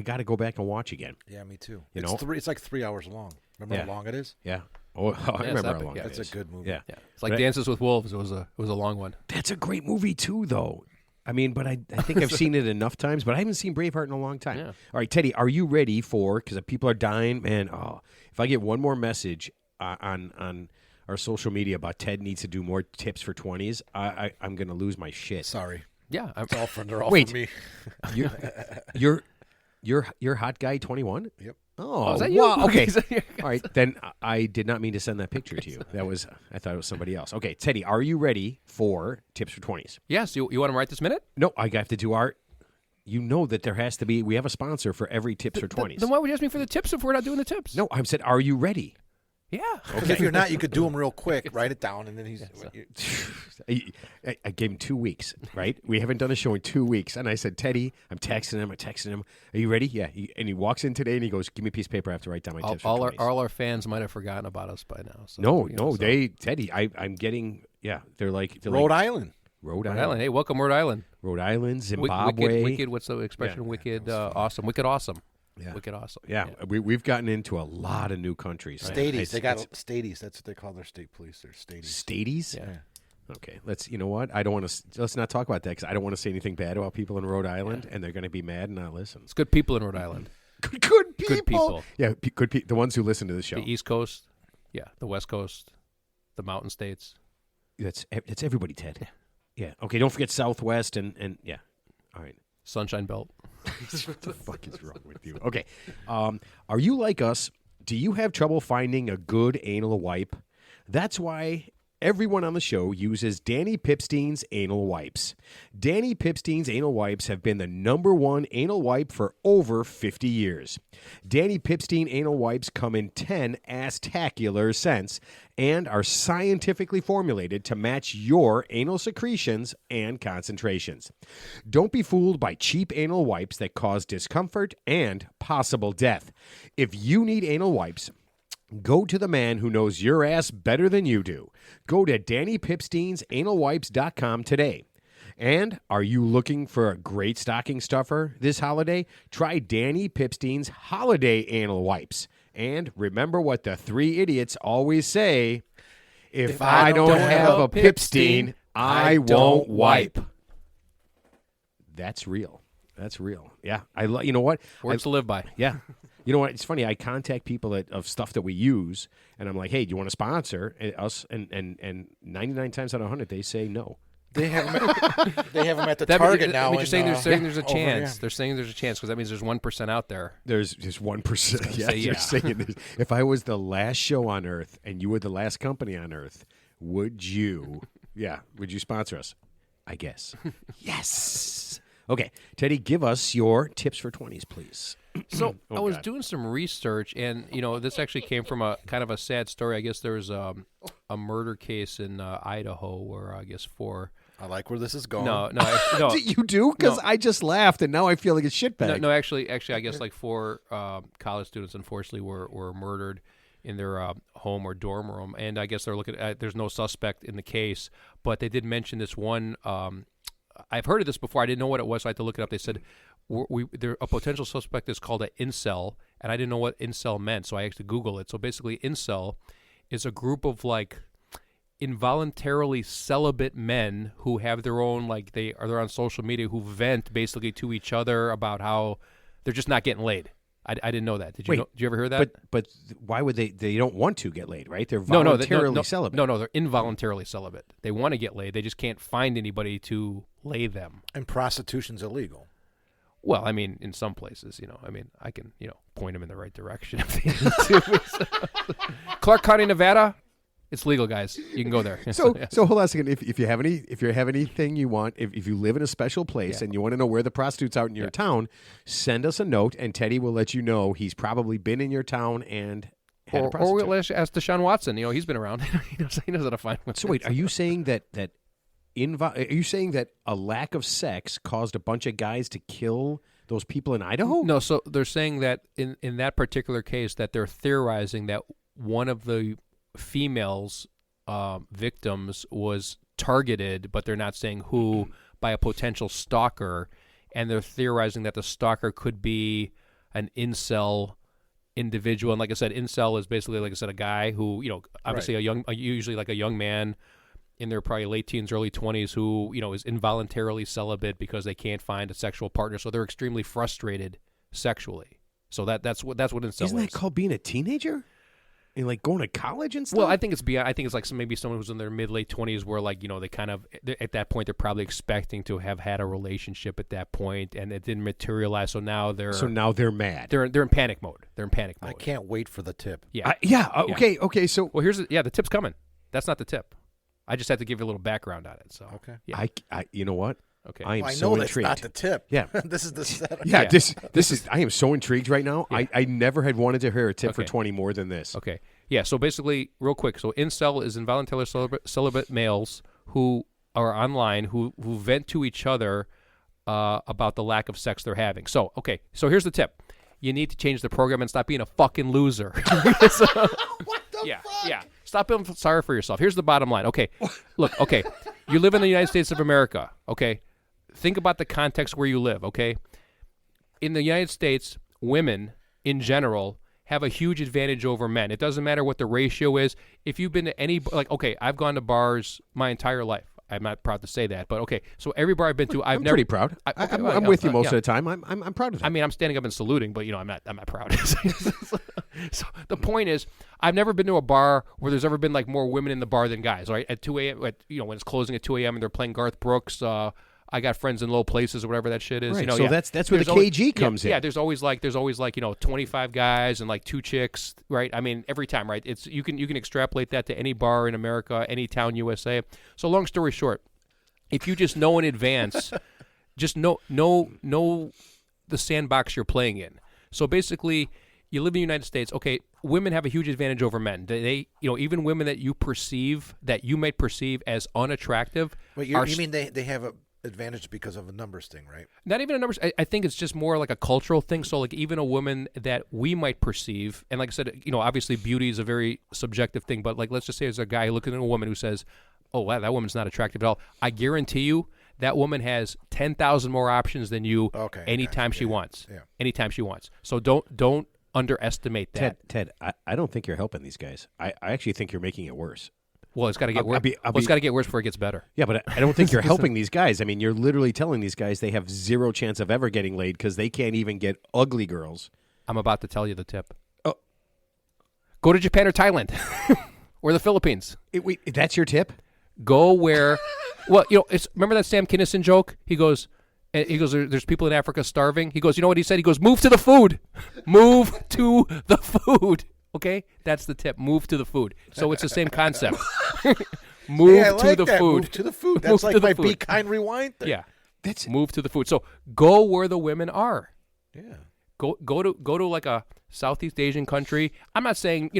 Speaker 1: got to go back and watch again.
Speaker 3: Yeah, me too.
Speaker 1: It's
Speaker 3: it's like 3 hours long. Remember how long it is?
Speaker 1: Yeah. Oh, I remember how long it is.
Speaker 3: It's a good movie.
Speaker 1: Yeah,
Speaker 2: it's like Dances with Wolves. It was a long one.
Speaker 1: That's a great movie too, though. I mean, but I think I've seen it enough times, but I haven't seen Braveheart in a long time.
Speaker 2: Yeah.
Speaker 1: All right, Teddy, are you ready because people are dying? Man, if I get one more message on our social media about Ted needs to do more tips for 20s, I'm going to lose my shit.
Speaker 3: Sorry.
Speaker 2: Yeah.
Speaker 3: They're all from me.
Speaker 1: You're hot guy 21?
Speaker 3: Yep.
Speaker 1: Oh,
Speaker 2: is that you?
Speaker 1: Wow. Okay. All right, then I did not mean to send that picture to you. I thought it was somebody else. Okay, Teddy, are you ready for tips for 20s?
Speaker 2: Yes. You want them right this minute?
Speaker 1: No, I have to do our. You know that there has to be. We have a sponsor for every tips for 20s.
Speaker 2: Then why would you ask me for the tips if we're not doing the tips?
Speaker 1: No, I said, are you ready?
Speaker 2: Yeah.
Speaker 3: Because if you're not, you could do them real quick. Write it down, and then he's.
Speaker 1: I gave him 2 weeks, right? We haven't done a show in 2 weeks. And I said, Teddy, I'm texting him. Are you ready? Yeah. And he walks in today and he goes, give me a piece of paper. I have to write down my tips.
Speaker 2: All our fans might have forgotten about us by now. So,
Speaker 1: No, Teddy, I'm getting, they're like.
Speaker 3: Rhode Island.
Speaker 1: Rhode Island.
Speaker 2: Hey, welcome, Rhode Island.
Speaker 1: Rhode Island, Zimbabwe.
Speaker 2: Wicked, what's the expression? Wicked, awesome. Wicked awesome.
Speaker 1: Yeah.
Speaker 2: Wicked awesome.
Speaker 1: Yeah. We've gotten into a lot of new countries.
Speaker 3: Stadies. They got stadies. That's what they call their state police. They're stadies.
Speaker 1: Stadies?
Speaker 2: Yeah.
Speaker 1: Okay, you know what? I don't want to. Let's not talk about that because I don't want to say anything bad about people in Rhode Island, and they're going to be mad and not listen.
Speaker 2: It's good people in Rhode Island.
Speaker 1: Good people.
Speaker 2: Good people.
Speaker 1: Yeah, good people. The ones who listen to the show.
Speaker 2: The East Coast, the West Coast, the Mountain States.
Speaker 1: That's everybody, Ted. Yeah. Okay. Don't forget Southwest and yeah. All right.
Speaker 2: Sunshine Belt.
Speaker 1: What the fuck is wrong with you? Okay. Are you like us? Do you have trouble finding a good anal wipe? That's why everyone on the show uses Danny Pipstein's anal wipes. Danny Pipstein's anal wipes have been the #1 anal wipe for over 50 years. Danny Pipstein anal wipes come in 10 ass-tacular scents and are scientifically formulated to match your anal secretions and concentrations. Don't be fooled by cheap anal wipes that cause discomfort and possible death. If you need anal wipes, go to the man who knows your ass better than you do. Go to DannyPipstein'sAnalWipes.com today. And are you looking for a great stocking stuffer this holiday? Try Danny Pipstein's Holiday Anal Wipes. And remember what the 3 idiots always say, if I don't have a Pipstein, I won't wipe. That's real. That's real. Yeah. You know what?
Speaker 2: Words to live by.
Speaker 1: Yeah. You know what? It's funny. I contact people of stuff that we use, and I'm like, "Hey, do you want to sponsor us?" And 99 times out of 100, they say no.
Speaker 3: They have them at the Target now.
Speaker 2: They're saying there's a chance. They're saying there's a chance because that means there's 1% out there.
Speaker 1: There's just 1%. Yeah, they're saying if I was the last show on Earth and you were the last company on Earth, would you? Yeah, would you sponsor us? I guess. Yes. Okay, Teddy, give us your tips for 20s, please.
Speaker 2: So I was doing some research, and this actually came from a kind of a sad story. I guess there was a murder case in Idaho where I guess 4.
Speaker 3: I like where this is going.
Speaker 2: No.
Speaker 1: You do? Because I just laughed, and now I feel like a shitbag.
Speaker 2: No, actually, I guess like 4 college students, unfortunately, were murdered in their home or dorm room, and I guess they're looking at. There's no suspect in the case, but they did mention this one. I've heard of this before. I didn't know what it was, so I had to look it up. They said a potential suspect is called an incel, and I didn't know what incel meant, so I actually Googled it. So basically, incel is a group of like involuntarily celibate men who have their own they're on social media who vent basically to each other about how they're just not getting laid. I didn't know that. Did you
Speaker 1: Wait,
Speaker 2: know? Did you ever hear that?
Speaker 1: But why would they? They don't want to get laid, right? They're
Speaker 2: No,
Speaker 1: voluntarily celibate.
Speaker 2: No, they're involuntarily celibate. They want to get laid. They just can't find anybody to lay them.
Speaker 3: And prostitution's illegal.
Speaker 2: Well, I mean, in some places, I mean, I can, point them in the right direction if they need to. Clark County, Nevada, it's legal, guys. You can go there.
Speaker 1: So hold on a second. If you have anything you want, if you live in a special place and you want to know where the prostitutes out in your town, send us a note, and Teddy will let you know he's probably been in your town and had a prostitute.
Speaker 2: Or we'll ask Deshaun Watson. He's been around. he knows how to find one.
Speaker 1: So wait, are you saying that are you saying that a lack of sex caused a bunch of guys to kill those people in Idaho?
Speaker 2: No, so they're saying that in that particular case that they're theorizing that one of the females victims was targeted, but they're not saying who, by a potential stalker, and they're theorizing that the stalker could be an incel individual. And like I said, incel is basically, like I said, a guy who, obviously usually like a young man in their probably late teens, early 20s who, is involuntarily celibate because they can't find a sexual partner. So they're extremely frustrated sexually. So that's what incel is.
Speaker 1: Isn't that called being a teenager? And like going to college and stuff?
Speaker 2: Well, I think it's beyond. I think it's like maybe someone who's in their mid-late 20s where they kind of, at that point, they're probably expecting to have had a relationship at that point, and it didn't materialize. So now they're
Speaker 1: mad.
Speaker 2: They're in panic mode.
Speaker 3: I can't wait for the tip.
Speaker 2: Yeah.
Speaker 1: Okay. So
Speaker 2: well, the tip's coming. That's not the tip. I just had to give you a little background on it. So
Speaker 3: okay.
Speaker 2: Yeah.
Speaker 1: I you know what?
Speaker 2: Okay.
Speaker 1: I am
Speaker 3: I
Speaker 1: so
Speaker 3: know
Speaker 1: intrigued.
Speaker 3: that's not the tip.
Speaker 1: Yeah.
Speaker 3: This is the setup.
Speaker 1: Yeah, this is. I am so intrigued right now.
Speaker 2: Yeah.
Speaker 1: I never had wanted to hear a tip for
Speaker 2: Okay.
Speaker 1: 20 more than this.
Speaker 2: Okay. Yeah. So basically, real quick. So incel is involuntarily celibate males who are online who vent to each other about the lack of sex they're having. So okay. So here's the tip. You need to change the program and stop being a fucking loser.
Speaker 3: What the fuck?
Speaker 2: Yeah. Stop feeling sorry for yourself. Here's the bottom line. Okay. Look, okay. You live in the United States of America. Okay. Think about the context where you live. Okay. In the United States, women in general have a huge advantage over men. It doesn't matter what the ratio is. If you've been to any, okay, I've gone to bars my entire life. I'm not proud to say that, but okay. So every bar I've been to,
Speaker 1: I'm pretty proud. I'm with you most of the time. I'm proud of that.
Speaker 2: I mean, I'm standing up and saluting, but I'm not proud. So the point is, I've never been to a bar where there's ever been like more women in the bar than guys. Right at 2 a.m. When it's closing at 2 a.m. and they're playing Garth Brooks. I got friends in low places or whatever that shit is.
Speaker 1: Right. So that's where the KG comes in.
Speaker 2: Yeah, there's always like 25 guys and like 2 chicks, right? I mean, every time, right? It's you can extrapolate that to any bar in America, any town USA. So long story short, if you just know in advance, just know the sandbox you're playing in. So basically, you live in the United States. Okay, women have a huge advantage over men. They even women that you might perceive as unattractive.
Speaker 3: Wait, you mean they have a advantage because of a numbers thing, right?
Speaker 2: Not even a numbers. I think it's just more like a cultural thing. So like even a woman that we might perceive, and like I said, obviously beauty is a very subjective thing, but like let's just say there's a guy looking at a woman who says, oh, wow, that woman's not attractive at all. I guarantee you that woman has 10,000 more options than you anytime she wants. Yeah. Anytime she wants. So don't underestimate that.
Speaker 1: Ted, I don't think you're helping these guys. I actually think you're making it worse.
Speaker 2: Well, it's got to get worse. It's got to get worse before it gets better.
Speaker 1: Yeah, but I don't think you're helping these guys. I mean, you're literally telling these guys they have zero chance of ever getting laid because they can't even get ugly girls.
Speaker 2: I'm about to tell you the tip.
Speaker 1: Oh.
Speaker 2: Go to Japan or Thailand or the Philippines.
Speaker 1: Wait, that's your tip?
Speaker 2: Go where, well, remember that Sam Kinison joke? He goes, there's people in Africa starving. He goes, you know what he said? He goes, move to the food. Move to the food. Okay? That's the tip. Move to the food. So it's the same concept. Move to the food.
Speaker 3: Move to the food. That's like my Be Kind Rewind thing.
Speaker 2: Yeah. Move to the food. So go where the women are.
Speaker 3: Yeah.
Speaker 2: Go to like a Southeast Asian country. I'm not saying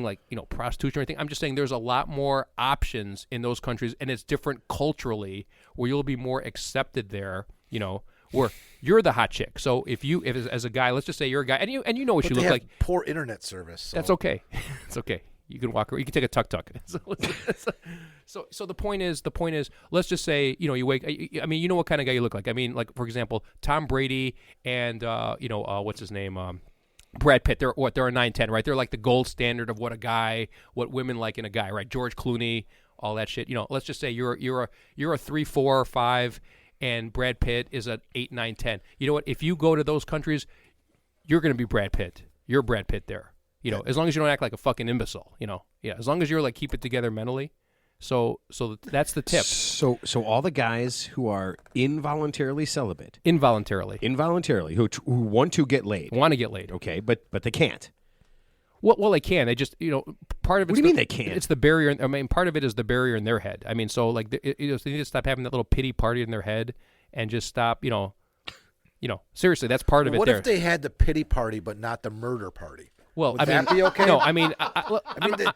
Speaker 2: like, prostitution or anything. I'm just saying there's a lot more options in those countries, and it's different culturally where you'll be more accepted there, where you're the hot chick. So if as a guy, let's just say you're a guy and you know what you look like.
Speaker 3: Poor internet service. So.
Speaker 2: That's okay. It's okay. You can walk. You can take a tuk-tuk. So the point is, let's just say, you wake. I mean, you know what kind of guy you look like. I mean, like for example, Tom Brady and what's his name, Brad Pitt. They're a 9-10, right? They're like the gold standard of what women like in a guy, right? George Clooney, all that shit. Let's just say you're a 3, 4, or 5, and Brad Pitt is a 8, 9, 10. You know what? If you go to those countries, you're going to be Brad Pitt. You're Brad Pitt there. As long as you don't act like a fucking imbecile. Yeah. As long as you're like keep it together mentally. So that's the tip.
Speaker 1: So all the guys who are involuntarily celibate,
Speaker 2: Involuntarily
Speaker 1: who want to get laid,
Speaker 2: want to get laid.
Speaker 1: okay, but they can't.
Speaker 2: Well, they can. They just, part of it's
Speaker 1: What do you mean they can't?
Speaker 2: It's the barrier. I mean, part of it is the barrier in their head. I mean, so like, they need to stop having that little pity party in their head and just stop. Seriously, that's part of it.
Speaker 3: What
Speaker 2: there.
Speaker 3: if they had the pity party but not the murder party?
Speaker 2: Well,
Speaker 3: Would
Speaker 2: I mean,
Speaker 3: that be okay?
Speaker 2: No, I mean,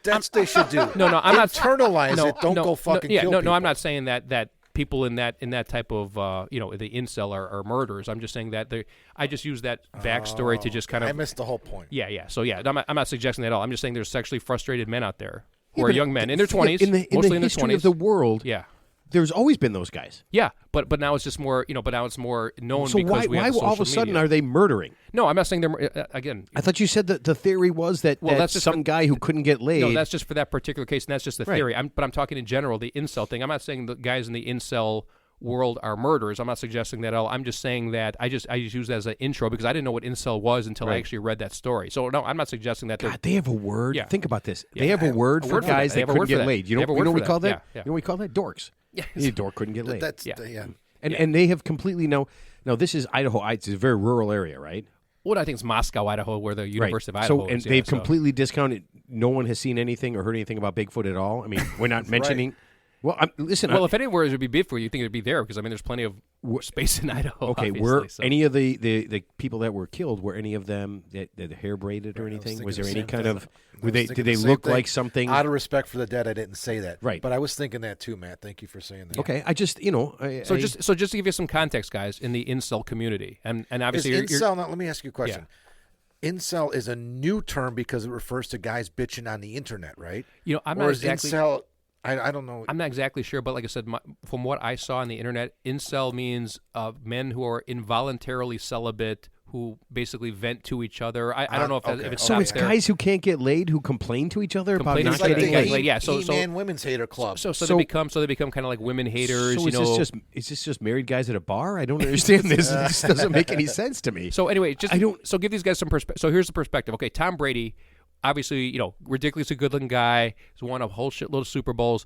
Speaker 3: That's what they should do.
Speaker 2: No, I'm not
Speaker 3: internalize it. Don't go fucking kill people.
Speaker 2: No, I'm not saying that people in that type of the incel are murderers. I'm just saying that I just use that backstory to just kind of.
Speaker 3: I missed the whole point.
Speaker 2: Yeah. So yeah, I'm not suggesting that at all. I'm just saying there's sexually frustrated men out there who
Speaker 1: Yeah,
Speaker 2: are
Speaker 1: but
Speaker 2: young men in their 20s,
Speaker 1: in the
Speaker 2: mostly in their
Speaker 1: history
Speaker 2: 20s.
Speaker 1: of the world.
Speaker 2: Yeah.
Speaker 1: There's always been those guys.
Speaker 2: Yeah, but now it's just more, but now it's more known
Speaker 1: So
Speaker 2: because we
Speaker 1: why
Speaker 2: have
Speaker 1: all of a
Speaker 2: social
Speaker 1: sudden
Speaker 2: media.
Speaker 1: are they murdering?
Speaker 2: No, I'm not saying they're again.
Speaker 1: I thought you said that the theory was that,
Speaker 2: Well,
Speaker 1: that
Speaker 2: that's just
Speaker 1: some guy who couldn't get laid.
Speaker 2: No, that's just for that particular case, and that's just the
Speaker 1: Right.
Speaker 2: theory. But I'm talking in general, the incel thing. I'm not saying the guys in the incel world are murderers. I'm not suggesting that at all. I'm just saying that I just use that as an intro because I didn't know what incel was until I
Speaker 1: Right.
Speaker 2: actually read that story. So no, I'm not suggesting that.
Speaker 1: God, they have a word.
Speaker 2: Yeah.
Speaker 1: Think about this.
Speaker 2: Yeah.
Speaker 1: They have a word
Speaker 2: a
Speaker 1: for
Speaker 2: word for
Speaker 1: guys
Speaker 2: that. They
Speaker 1: that
Speaker 2: have a word
Speaker 1: couldn't
Speaker 2: for
Speaker 1: get
Speaker 2: that.
Speaker 1: laid. You
Speaker 2: They
Speaker 1: know,
Speaker 2: have a
Speaker 1: you
Speaker 2: word
Speaker 1: know what
Speaker 2: for
Speaker 1: we call
Speaker 2: that.
Speaker 1: that?
Speaker 2: Yeah.
Speaker 1: You know what we call that? Dorks.
Speaker 2: Yes.
Speaker 1: A dork couldn't get laid.
Speaker 3: That's
Speaker 2: Yeah.
Speaker 3: yeah.
Speaker 1: And they have completely now this is Idaho. It's a very rural area, right?
Speaker 2: What I think is Moscow, Idaho, where the University of
Speaker 1: Right.
Speaker 2: Idaho
Speaker 1: So
Speaker 2: is.
Speaker 1: and
Speaker 2: yeah,
Speaker 1: they've
Speaker 2: so-
Speaker 1: completely discounted. No one has seen anything or heard anything about Bigfoot at all. I mean, we're not mentioning. Well, listen.
Speaker 2: Well, if anywhere it would be Bigfoot, you think it would be there because I mean, there's plenty of space in Idaho.
Speaker 1: okay,
Speaker 2: obviously,
Speaker 1: were
Speaker 2: so.
Speaker 1: any of the people that were killed? Were any of them that hair braided or anything? Was there any kind of? Did they look like something?
Speaker 3: Out of respect for the dead, I didn't say that.
Speaker 1: Right.
Speaker 3: But I was thinking that too, Matt. Thank you for saying that.
Speaker 1: Okay, I just
Speaker 2: So just to give you some context, guys, in the incel community, and
Speaker 3: Is
Speaker 2: obviously
Speaker 3: incel? Now, let me ask you a question. Incel is a new term because it refers to guys bitching on the internet, right?
Speaker 2: I'm
Speaker 3: Or
Speaker 2: not
Speaker 3: is
Speaker 2: exactly.
Speaker 3: incel? I don't know.
Speaker 2: I'm not exactly sure, but like I said, from what I saw on the internet, incel means men who are involuntarily celibate, who basically vent to each other. I don't know if,
Speaker 3: okay.
Speaker 2: if it's
Speaker 1: so
Speaker 2: stops
Speaker 1: it's
Speaker 2: there.
Speaker 1: guys who can't get laid who complain to each other about
Speaker 2: Complain
Speaker 1: not
Speaker 2: to
Speaker 3: It's like
Speaker 1: getting
Speaker 3: the
Speaker 2: guys
Speaker 1: laid.
Speaker 2: like- yeah, so-
Speaker 3: E-Man Women's Hater Club.
Speaker 2: So
Speaker 1: So-
Speaker 2: they become kind of like women haters.
Speaker 1: So is this just married guys at a bar? I don't understand this. This doesn't make any sense to me.
Speaker 2: So anyway, just
Speaker 1: I don't-
Speaker 2: So give these guys some perspective. So here's the perspective. Okay, Tom Brady, obviously, ridiculously good-looking guy. He's won a whole shitload of Super Bowls.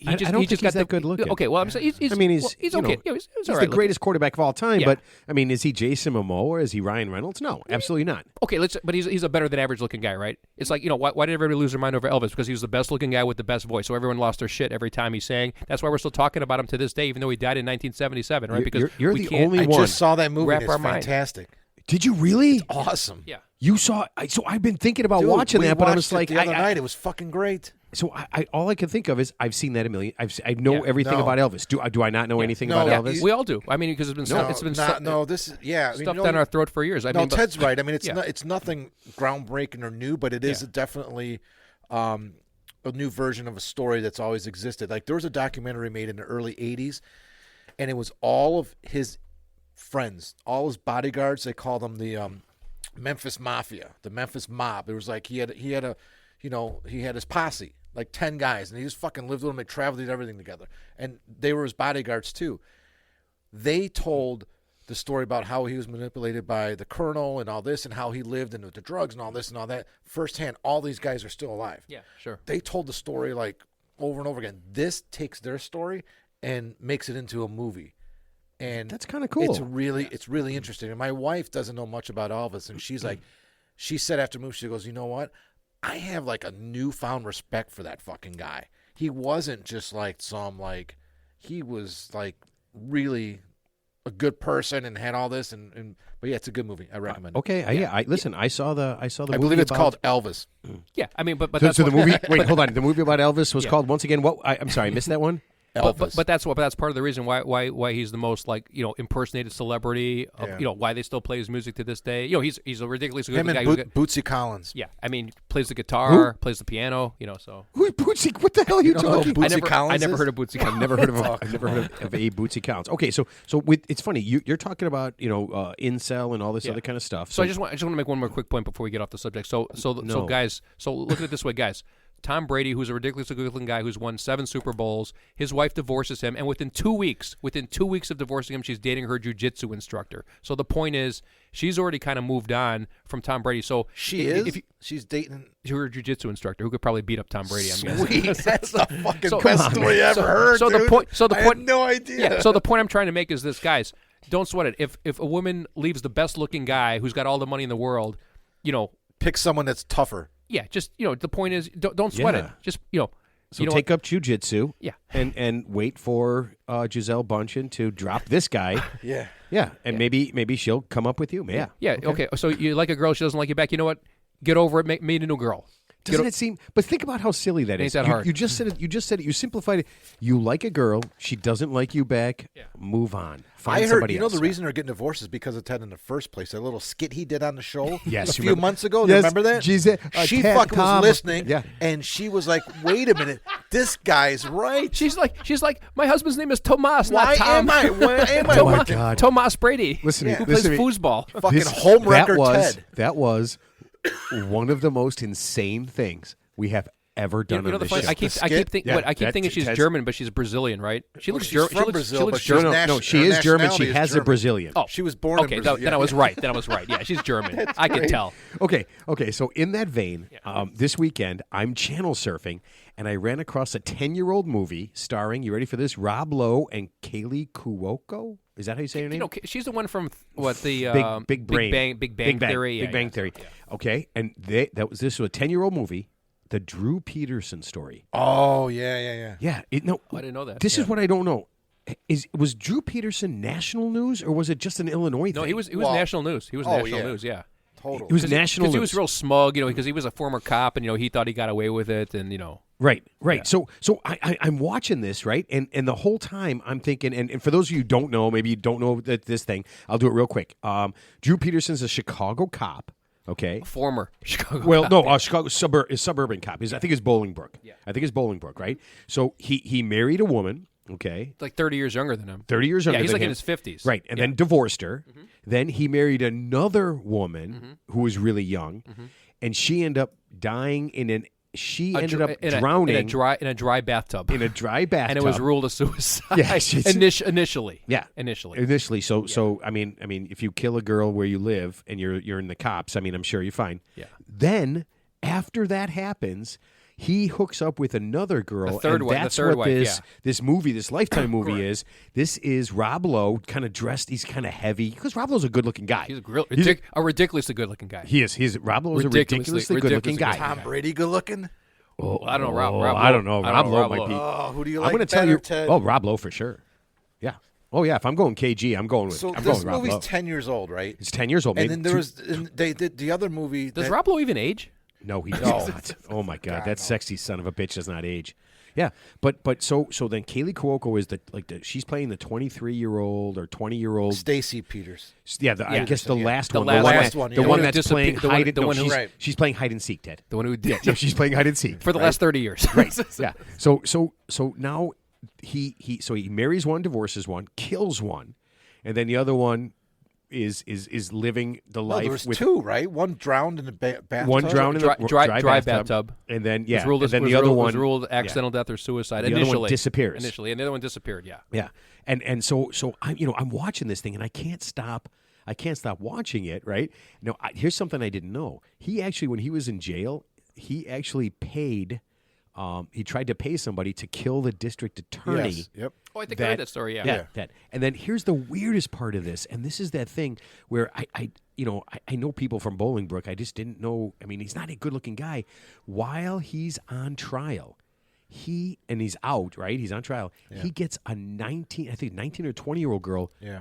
Speaker 1: I don't think he's that good looking.
Speaker 2: Okay, well, I'm saying he's
Speaker 1: I mean, he's
Speaker 2: he's
Speaker 1: you
Speaker 2: okay.
Speaker 1: know,
Speaker 2: Yeah, he's
Speaker 1: he's
Speaker 2: all
Speaker 1: the
Speaker 2: right
Speaker 1: greatest quarterback of all time.
Speaker 2: Yeah.
Speaker 1: But I mean, is he Jason Momoa or is he Ryan Reynolds? No, absolutely not.
Speaker 2: Okay, but he's a better than average looking guy, right? It's like, why did everybody lose their mind over Elvis? Because he was the best looking guy with the best voice. So everyone lost their shit every time he sang. That's why we're still talking about him to this day, even though he died in 1977, right? Because
Speaker 1: You're
Speaker 2: we
Speaker 1: the
Speaker 2: can't-
Speaker 1: only
Speaker 3: I
Speaker 1: one.
Speaker 3: just saw that movie.
Speaker 2: Wrap
Speaker 3: And it's
Speaker 2: our mind.
Speaker 3: fantastic.
Speaker 1: Did you really?
Speaker 3: Awesome.
Speaker 2: Yeah.
Speaker 1: You saw? So I've been thinking about
Speaker 3: Dude,
Speaker 1: watching
Speaker 3: we
Speaker 1: that, but I
Speaker 3: watched
Speaker 1: was
Speaker 3: it
Speaker 1: like,
Speaker 3: the other night. It was fucking great.
Speaker 1: So all I can think of is I've seen that a million. I know
Speaker 2: Yeah.
Speaker 1: everything
Speaker 3: No.
Speaker 1: about Elvis. Do I not know anything
Speaker 3: No.
Speaker 1: about
Speaker 3: Yeah,
Speaker 1: Elvis?
Speaker 2: We all do. I mean, because it's been
Speaker 3: No,
Speaker 2: it's been
Speaker 3: this is I mean,
Speaker 2: stuffed down our throat for years. I
Speaker 3: No,
Speaker 2: mean, but-
Speaker 3: Ted's right. I mean, it's
Speaker 2: Yeah.
Speaker 3: it's nothing groundbreaking or new, but it is
Speaker 2: Yeah.
Speaker 3: definitely a new version of a story that's always existed. Like there was a documentary made in the early '80s, and it was all of his friends, all his bodyguards. They called them the Memphis Mafia, the Memphis Mob. It was like he had his posse, like 10 guys, and he just fucking lived with them. They traveled, did everything together, and they were his bodyguards too. They told the story about how he was manipulated by the colonel and all this, and how he lived and with the drugs and all this and all that firsthand. All these guys are still alive.
Speaker 2: Yeah, sure.
Speaker 3: They told the story like over and over again. This takes their story and makes it into a movie. And
Speaker 1: That's kinda cool.
Speaker 3: It's really interesting. And my wife doesn't know much about Elvis, and she's like, she said after the movie, she goes, you know what? I have like a newfound respect for that fucking guy. He wasn't just like he was like really a good person and had all this, but yeah, it's a good movie. I recommend it.
Speaker 1: Okay, listen. I saw the
Speaker 3: I
Speaker 1: movie
Speaker 3: believe it's
Speaker 1: about-
Speaker 3: called Elvis.
Speaker 2: Yeah, I mean, but
Speaker 1: So,
Speaker 2: that's
Speaker 1: so the
Speaker 2: what-
Speaker 1: movie. Wait, hold on. The movie about Elvis was
Speaker 2: Yeah.
Speaker 1: called once again. What? I'm sorry, I missed that one.
Speaker 3: Elvis.
Speaker 2: But that's part of the reason why he's the most impersonated celebrity of,
Speaker 3: Yeah.
Speaker 2: why they still play his music to this day. He's a ridiculously good
Speaker 3: him
Speaker 2: guy.
Speaker 3: and Bootsy Collins.
Speaker 2: Yeah, I mean, plays the guitar, plays the piano. So
Speaker 1: Who's Bootsy? What the hell are you
Speaker 3: don't know
Speaker 1: talking?
Speaker 3: who
Speaker 2: I
Speaker 3: Bootsy
Speaker 2: never
Speaker 3: Collins is?
Speaker 2: heard of Bootsy.
Speaker 1: I've never heard of a Bootsy Collins. Okay, so it's funny you're talking about incel and all this
Speaker 2: Yeah.
Speaker 1: other kind of stuff.
Speaker 2: So I just want to make one more quick point before we get off the subject. So
Speaker 1: No.
Speaker 2: guys, so look at it this way, guys. Tom Brady, who's a ridiculously good-looking guy who's won 7 Super Bowls. His wife divorces him, and within 2 weeks of divorcing him, she's dating her jiu-jitsu instructor. So the point is, she's already kind of moved on from Tom Brady. So
Speaker 3: she's dating
Speaker 2: her jiu-jitsu instructor who could probably beat up Tom Brady. I'm guessing.
Speaker 3: Sweet, that's the fucking best story I ever heard.
Speaker 2: So
Speaker 3: dude.
Speaker 2: the point.
Speaker 3: I had no idea.
Speaker 2: Yeah. So the point I'm trying to make is this, guys. Don't sweat it. If a woman leaves the best-looking guy who's got all the money in the world,
Speaker 3: pick someone that's tougher.
Speaker 2: Yeah, just the point is, don't sweat it. Just
Speaker 1: So take up jiu-jitsu.
Speaker 2: Yeah.
Speaker 1: and wait for Giselle Bundchen to drop this guy.
Speaker 3: Yeah.
Speaker 1: Yeah, and maybe she'll come up with you. Yeah.
Speaker 2: Yeah. Okay. So you like a girl, she doesn't like you back. You know what? Get over it. Meet a new girl.
Speaker 1: Doesn't it seem? But think about how silly that
Speaker 2: Ain't
Speaker 1: is.
Speaker 2: that hard.
Speaker 1: You just said it. You just said it. You simplified it. You like a girl. She doesn't like you back.
Speaker 2: Yeah.
Speaker 1: Move on. Find
Speaker 3: I heard,
Speaker 1: somebody else.
Speaker 3: the reason they're getting divorced is because of Ted in the first place. That little skit he did on the show
Speaker 1: Yes,
Speaker 3: a
Speaker 1: you
Speaker 3: few
Speaker 1: remember-
Speaker 3: months ago.
Speaker 1: Yes,
Speaker 3: Remember that?
Speaker 1: she
Speaker 3: She fucking was listening,
Speaker 1: Yeah.
Speaker 3: and she was like, wait a minute, this guy's right.
Speaker 2: She's like, my husband's name is Tomas,
Speaker 3: Why
Speaker 2: not Tom.
Speaker 3: am I? Why am I?
Speaker 1: Oh, my God.
Speaker 2: Tomas Brady.
Speaker 1: Listen to me.
Speaker 2: who
Speaker 1: Listen
Speaker 2: plays
Speaker 1: to me.
Speaker 2: foosball.
Speaker 3: Fucking home record Ted.
Speaker 1: That was one of the most insane things we have ever done
Speaker 2: You know
Speaker 1: on
Speaker 2: the
Speaker 1: this
Speaker 2: funny,
Speaker 1: show.
Speaker 2: I keep
Speaker 3: skit?
Speaker 2: thinking
Speaker 1: Yeah,
Speaker 2: thinking she's
Speaker 1: Ted's-
Speaker 2: German, but she's Brazilian, right? She looks
Speaker 3: she's
Speaker 2: German.
Speaker 3: from Brazil, but she's
Speaker 1: No,
Speaker 3: nation-
Speaker 1: she
Speaker 3: her
Speaker 1: is German. She
Speaker 3: nationality is
Speaker 1: has a
Speaker 3: German.
Speaker 1: Brazilian.
Speaker 2: Oh,
Speaker 3: She was born
Speaker 2: okay.
Speaker 3: in Brazil.
Speaker 2: Then I was right. Yeah, she's German. I could tell.
Speaker 1: Okay. So in that vein, this weekend I'm channel surfing, and I ran across a 10-year-old movie starring. You ready for this? Rob Lowe and Kaylee Cuoco. Is that how you say her name?
Speaker 2: She's the one from what the
Speaker 1: Big Brain,
Speaker 2: Big Bang Theory.
Speaker 1: Big Bang Theory. Okay, and this was a 10-year-old movie, the Drew Peterson story.
Speaker 3: Oh, yeah.
Speaker 1: Yeah,
Speaker 2: I didn't know that.
Speaker 1: This is what I don't know. Was Drew Peterson national news, or was it just an Illinois thing?
Speaker 2: No, he was
Speaker 3: Well,
Speaker 2: national news. He was
Speaker 3: oh,
Speaker 2: national
Speaker 3: yeah.
Speaker 2: news. Yeah.
Speaker 3: Totally.
Speaker 1: It was national news.
Speaker 2: Because he was real smug, because he was a former cop, and he thought he got away with it, and
Speaker 1: Right. So I'm watching this, right? And the whole time I'm thinking, and for those of you who don't know, maybe you don't know this thing, I'll do it real quick. Drew Peterson's a Chicago cop, okay?
Speaker 2: former Chicago.
Speaker 1: Well,
Speaker 2: cop.
Speaker 1: no, Chicago suburban cop. I think it's Bolingbrook.
Speaker 2: Yeah.
Speaker 1: I think it's Bolingbrook, right? So he married a woman, okay?
Speaker 2: Like 30 years younger than him.
Speaker 1: 30 years younger
Speaker 2: Yeah, he's
Speaker 1: than
Speaker 2: like in
Speaker 1: him.
Speaker 2: his 50s.
Speaker 1: Right, and then divorced her. Then he married another woman who was really young, and she ended up dying drowning
Speaker 2: in a dry bathtub.
Speaker 1: in a dry bathtub.
Speaker 2: and it was ruled a suicide.
Speaker 1: Yeah, she's-
Speaker 2: initially.
Speaker 1: Yeah,
Speaker 2: Initially.
Speaker 1: So I mean, if you kill a girl where you live and you're in the cops, I mean, I'm sure you're fine.
Speaker 2: Yeah.
Speaker 1: Then after that happens, he hooks up with another girl,
Speaker 2: The third
Speaker 1: and
Speaker 2: wife- the
Speaker 1: that's
Speaker 2: third
Speaker 1: what
Speaker 2: wife,
Speaker 1: this movie, this Lifetime movie is. This is Rob Lowe, kind of dressed. He's kind of heavy because Rob Lowe's a good-looking guy.
Speaker 2: He's a ridiculously good-looking guy.
Speaker 1: He is. Rob Lowe's a ridiculously good-looking guy.
Speaker 3: Tom Brady good looking?
Speaker 1: Oh,
Speaker 2: I don't know. Rob
Speaker 1: I don't know.
Speaker 2: Lowe.
Speaker 1: Rob Lowe might be.
Speaker 3: Oh, who do you
Speaker 1: I'm
Speaker 3: like
Speaker 1: going to
Speaker 3: better,
Speaker 1: tell you.
Speaker 3: Ted?
Speaker 1: Oh, Rob Lowe for sure. Yeah. Oh yeah. If I'm going KG, I'm going with.
Speaker 3: So
Speaker 1: I'm
Speaker 3: this
Speaker 1: going Rob
Speaker 3: movie's
Speaker 1: Lowe.
Speaker 3: 10 years old, right?
Speaker 1: It's 10 years old.
Speaker 3: And
Speaker 1: maybe
Speaker 3: then there was they did the other movie.
Speaker 2: Does
Speaker 3: that-
Speaker 2: Rob Lowe even age?
Speaker 1: No, he does not. Oh my God, that sexy son of a bitch does not age. Yeah, but so then Kaylee Cuoco is she's playing the 23-year-old or 20-year-old.
Speaker 3: Stacy Peters.
Speaker 1: Yeah, I guess the last one,
Speaker 3: last one,
Speaker 1: the
Speaker 3: yeah.
Speaker 1: one
Speaker 3: The one
Speaker 1: that's playing
Speaker 2: the one-
Speaker 1: hide.
Speaker 2: the
Speaker 1: No,
Speaker 2: one who-
Speaker 3: Right.
Speaker 1: she's playing hide and seek, Ted.
Speaker 2: The one who did
Speaker 1: No, she's playing hide and seek
Speaker 2: for the last 30 years.
Speaker 1: Right. Yeah. So now he marries one, divorces one, kills one, and then the other one is living the
Speaker 3: No,
Speaker 1: life
Speaker 3: there was
Speaker 1: with
Speaker 3: two, right? One drowned in the bathtub.
Speaker 1: one drowned in the
Speaker 2: Dry bathtub.
Speaker 1: and then
Speaker 2: Was ruled
Speaker 1: and then
Speaker 2: was
Speaker 1: the other
Speaker 2: ruled-
Speaker 1: one
Speaker 2: was ruled accidental death or suicide.
Speaker 1: The other
Speaker 2: initially,
Speaker 1: one disappears.
Speaker 2: Initially, and the other one disappeared. Yeah.
Speaker 1: Yeah, and so I'm watching this thing and I can't stop watching it. Right now, here's something I didn't know. He actually, when he was in jail, he actually paid. He tried to pay somebody to kill the district attorney.
Speaker 3: Yes. Yep.
Speaker 2: Oh, I think I heard that story. Yeah.
Speaker 1: That. And then here's the weirdest part of this, and this is that thing where I know people from Bolingbrook. I just didn't know. I mean, he's not a good-looking guy. While he's on trial, he's out, right? He's on trial.
Speaker 3: Yeah.
Speaker 1: He gets a 19 or 20-year-old girl
Speaker 3: Yeah.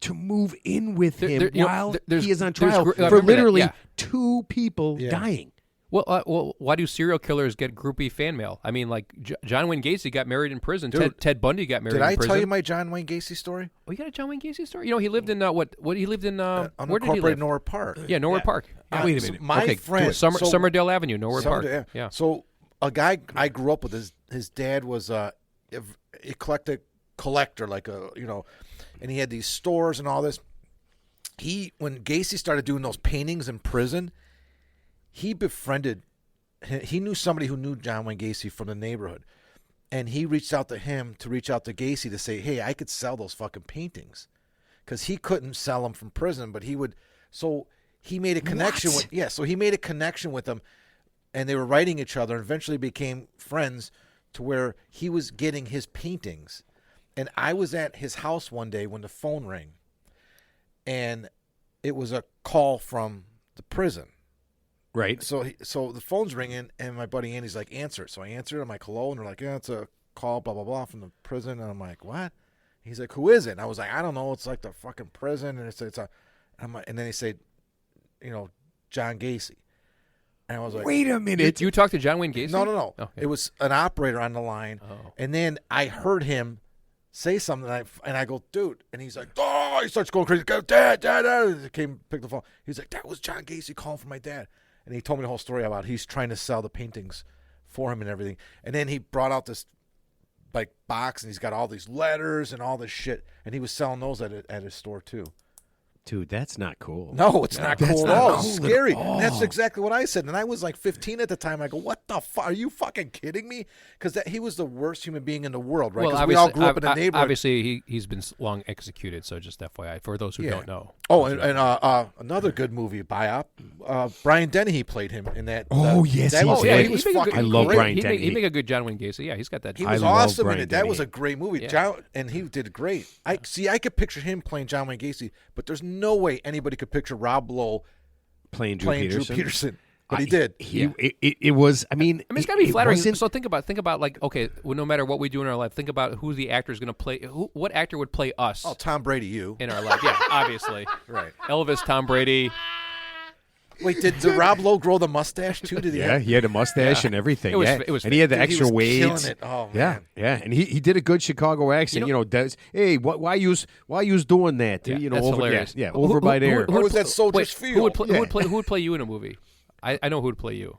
Speaker 1: to move in with him
Speaker 2: there- you know,
Speaker 1: while
Speaker 2: there's-
Speaker 1: he is on
Speaker 2: there's
Speaker 1: trial
Speaker 2: gr- I
Speaker 1: for
Speaker 2: remember that,
Speaker 1: literally
Speaker 2: yeah.
Speaker 1: 2 people
Speaker 3: Yeah.
Speaker 1: dying.
Speaker 2: Well, why do serial killers get groupie fan mail? I mean, like John Wayne Gacy got married in prison.
Speaker 3: Dude,
Speaker 2: Ted Bundy got married
Speaker 3: Did
Speaker 2: in
Speaker 3: I
Speaker 2: prison.
Speaker 3: tell you my John Wayne Gacy story?
Speaker 2: Oh, you got a John Wayne Gacy story? He lived in what he lived in? Where did he
Speaker 3: Unincorporated
Speaker 2: live?
Speaker 3: Norwood Park.
Speaker 2: Yeah, Norwood Park. Yeah.
Speaker 1: Wait a
Speaker 3: So
Speaker 1: minute.
Speaker 3: my
Speaker 1: Okay,
Speaker 3: friend,
Speaker 2: Summerdale Avenue, Norwood Park.
Speaker 3: Someday,
Speaker 2: Yeah.
Speaker 3: So a guy I grew up with, his dad was a eclectic collector, and he had these stores and all this. When Gacy started doing those paintings in prison, he befriended he knew somebody who knew John Wayne Gacy from the neighborhood, and he reached out to him to reach out to Gacy to say, hey, I could sell those fucking paintings, because he couldn't sell them from prison, but he would. So he made a connection with So he made a connection with them, and they were writing each other, and eventually became friends to where he was getting his paintings. And I was at his house one day when the phone rang, and it was a call from the prison.
Speaker 1: Right.
Speaker 3: So the phone's ringing, and my buddy Andy's like, answer it. So I answered. I'm like, hello, and they're like, yeah, it's a call, blah blah blah, from the prison. And I'm like, what? He's like, who is it? And I was like, I don't know. It's like the fucking prison, and it's a. I'm like, and then he said, John Gacy. And I was like,
Speaker 1: wait a minute.
Speaker 2: You talked to John Wayne Gacy?
Speaker 3: No.
Speaker 2: Oh, yeah.
Speaker 3: It was an operator on the line, and then I heard him say something, and I go, dude, and he's like, oh, he starts going crazy. Go, dad. He came, picked the phone. He's like, that was John Gacy calling for my dad. And he told me the whole story about he's trying to sell the paintings for him and everything. And then he brought out this like box, and he's got all these letters and all this shit, and he was selling those at his store too.
Speaker 1: Dude, that's not cool.
Speaker 3: No, it's not cool at all. It's scary.
Speaker 1: all.
Speaker 3: That's exactly what I said. And I was like 15 at the time. I go, what the fuck? Are you fucking kidding me? Because he was the worst human being in the world, right? Because we all grew up in a neighborhood.
Speaker 2: Obviously, he's been long executed, so just FYI, for those who don't know.
Speaker 3: Oh, and another good movie, Biop. Brian Dennehy played him in that.
Speaker 1: Oh, yes, he did.
Speaker 3: He was
Speaker 2: I
Speaker 3: fucking
Speaker 1: love
Speaker 3: great.
Speaker 1: Brian
Speaker 2: He
Speaker 1: Dennehy.
Speaker 2: make a good John Wayne Gacy. Yeah, he's got that.
Speaker 3: He was
Speaker 1: I love
Speaker 3: awesome in
Speaker 1: Brian
Speaker 3: it. That was a
Speaker 1: Dennehy.
Speaker 3: great movie.
Speaker 2: Yeah.
Speaker 3: And he did great. I could picture him playing John Wayne Gacy, but there's no way anybody could picture Rob Lowe
Speaker 1: playing Drew Peterson.
Speaker 3: But he did.
Speaker 1: It was. I mean,
Speaker 2: it's got to be
Speaker 1: it
Speaker 2: flattering.
Speaker 1: wasn't-
Speaker 2: So think about like, okay, well, no matter what we do in our life, think about who the actor is going to play. What actor would play us
Speaker 3: Oh, Tom Brady, you.
Speaker 2: in our life? Yeah, obviously.
Speaker 3: Right.
Speaker 2: Elvis, Tom Brady.
Speaker 3: Wait, did Rob Lowe grow the mustache too? Did he?
Speaker 1: Yeah, he had a mustache and everything.
Speaker 2: It was-
Speaker 1: yeah.
Speaker 2: it was
Speaker 1: and he had the
Speaker 3: Dude, he
Speaker 1: extra
Speaker 3: was
Speaker 1: weight.
Speaker 3: killing it. Oh,
Speaker 1: yeah,
Speaker 3: man.
Speaker 1: yeah, and he did a good Chicago accent. Hey, why yous doing that?
Speaker 2: Yeah, that's
Speaker 1: over
Speaker 2: hilarious.
Speaker 1: Yeah, over by there.
Speaker 3: Where was that Soldier's
Speaker 2: Wait,
Speaker 3: Field?
Speaker 2: Who would play you in a movie? I know who would play you.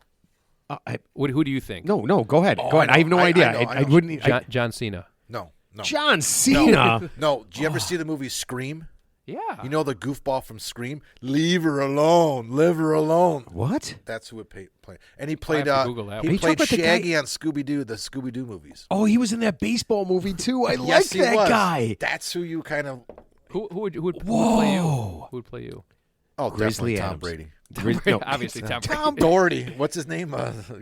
Speaker 2: Who do you think?
Speaker 1: No, go ahead.
Speaker 3: Oh,
Speaker 1: Go ahead.
Speaker 3: I
Speaker 1: I have no
Speaker 3: know.
Speaker 1: idea.
Speaker 3: I know.
Speaker 1: I wouldn't.
Speaker 2: John Cena.
Speaker 3: No.
Speaker 1: John Cena.
Speaker 3: No. Did you ever see the movie Scream?
Speaker 2: Yeah.
Speaker 3: You know the goofball from Scream? Leave her alone. Leave her alone.
Speaker 1: What?
Speaker 3: That's who would play. And he played.
Speaker 2: have to Google that
Speaker 3: He
Speaker 2: one.
Speaker 1: Are you talking
Speaker 3: played
Speaker 1: about the guy-
Speaker 3: Shaggy on Scooby Doo, the Scooby Doo movies.
Speaker 1: Oh, he was in that baseball movie too. I like
Speaker 3: Yes, he
Speaker 1: that
Speaker 3: was.
Speaker 1: guy.
Speaker 3: That's who you kind of.
Speaker 2: Who would play you?
Speaker 1: Whoa.
Speaker 2: Who would play you?
Speaker 3: Oh,
Speaker 1: Grizzly
Speaker 3: definitely Tom
Speaker 1: Adams.
Speaker 3: Brady.
Speaker 1: No.
Speaker 2: Obviously, Tom Brady.
Speaker 3: Tom Doherty. What's his name?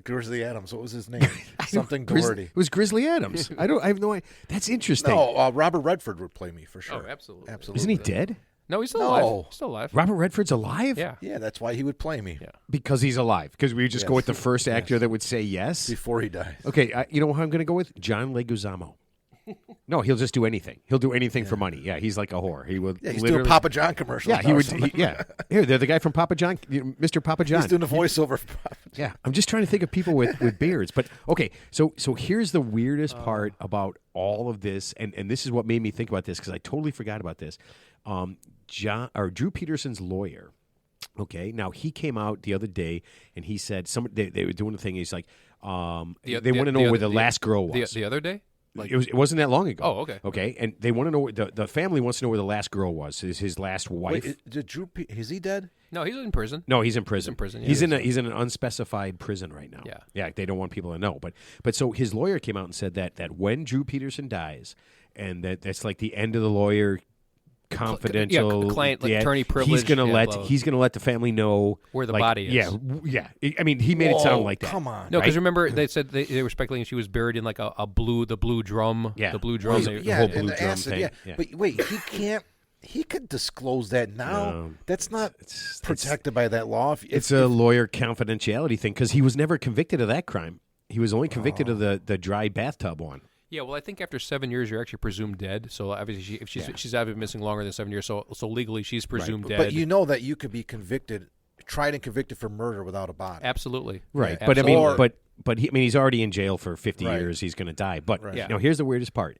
Speaker 3: Grizzly Adams. What was his name? Something Doherty.
Speaker 1: It was Grizzly Adams. I have no idea. That's interesting.
Speaker 3: No, Robert Redford would play me for sure.
Speaker 2: Oh, absolutely.
Speaker 3: Absolutely.
Speaker 1: Isn't he dead?
Speaker 2: No, he's still
Speaker 3: No.
Speaker 2: alive. He's still alive.
Speaker 1: Robert Redford's alive?
Speaker 2: Yeah.
Speaker 3: Yeah, that's why he would play me
Speaker 1: Because he's alive. Because we would just go
Speaker 3: Yes.
Speaker 1: with the first actor that would say yes.
Speaker 3: before he dies.
Speaker 1: Okay, you know who I'm going to go with? John Leguizamo. No, he'll just do anything. He'll do anything for money. Yeah, he's like a whore. He would.
Speaker 3: Yeah, he's
Speaker 1: literally,
Speaker 3: doing Papa John commercials.
Speaker 1: Yeah, he
Speaker 3: now or
Speaker 1: would.
Speaker 3: something.
Speaker 1: Yeah, here they're the guy from Papa John, Mr. Papa John.
Speaker 3: He's doing the voiceover for Papa John.
Speaker 1: Yeah, I'm just trying to think of people with beards. But okay, so here's the weirdest part about all of this, and this is what made me think about this because I totally forgot about this. Drew Peterson's lawyer. Okay, now he came out the other day and he said they were doing the thing. He's like, they want to know where the last girl was.
Speaker 2: The other day?
Speaker 1: It wasn't that long ago.
Speaker 2: Oh, okay.
Speaker 1: Okay, and they want to know the family wants to know where the last girl was. His last wife.
Speaker 3: Wait, is he dead?
Speaker 2: No, he's in prison.
Speaker 1: No, he's in prison.
Speaker 2: He's in prison, yeah.
Speaker 1: He's in an unspecified prison right now.
Speaker 2: Yeah.
Speaker 1: Yeah. They don't want people to know. But so his lawyer came out and said that when Drew Peterson dies, and that's like the end of the lawyer confidential
Speaker 2: client, like attorney privilege.
Speaker 1: He's gonna
Speaker 2: blah, blah.
Speaker 1: he's gonna let the family know
Speaker 2: Where the
Speaker 1: like,
Speaker 2: body is.
Speaker 1: Yeah. I mean, he made it sound like that.
Speaker 3: Come on.
Speaker 2: No, because
Speaker 1: right?
Speaker 2: remember they said they were speculating she was buried in like the blue drum.
Speaker 1: Yeah.
Speaker 2: The blue drum.
Speaker 1: Well,
Speaker 2: They-
Speaker 1: the whole
Speaker 3: and
Speaker 1: blue
Speaker 3: the
Speaker 1: drum
Speaker 3: acid,
Speaker 1: thing.
Speaker 3: Yeah.
Speaker 1: Yeah.
Speaker 3: But wait, he can't. He could disclose that now.
Speaker 1: No.
Speaker 3: That's not
Speaker 1: It's-
Speaker 3: protected by that law.
Speaker 1: It's a lawyer confidentiality thing because he was never convicted of that crime. He was only convicted of the dry bathtub one.
Speaker 2: Yeah, well, I think after 7 years, you're actually presumed dead. So obviously, if she's been missing longer than 7 years, so legally she's presumed dead.
Speaker 3: But you know that you could be tried and convicted for murder without a body.
Speaker 2: Absolutely,
Speaker 1: Right.
Speaker 2: Yeah,
Speaker 1: But I mean,
Speaker 2: absolutely.
Speaker 1: but he's already in jail for 50
Speaker 3: Right.
Speaker 1: years. He's going to die. But
Speaker 3: Right.
Speaker 2: Yeah.
Speaker 1: now here's the weirdest part.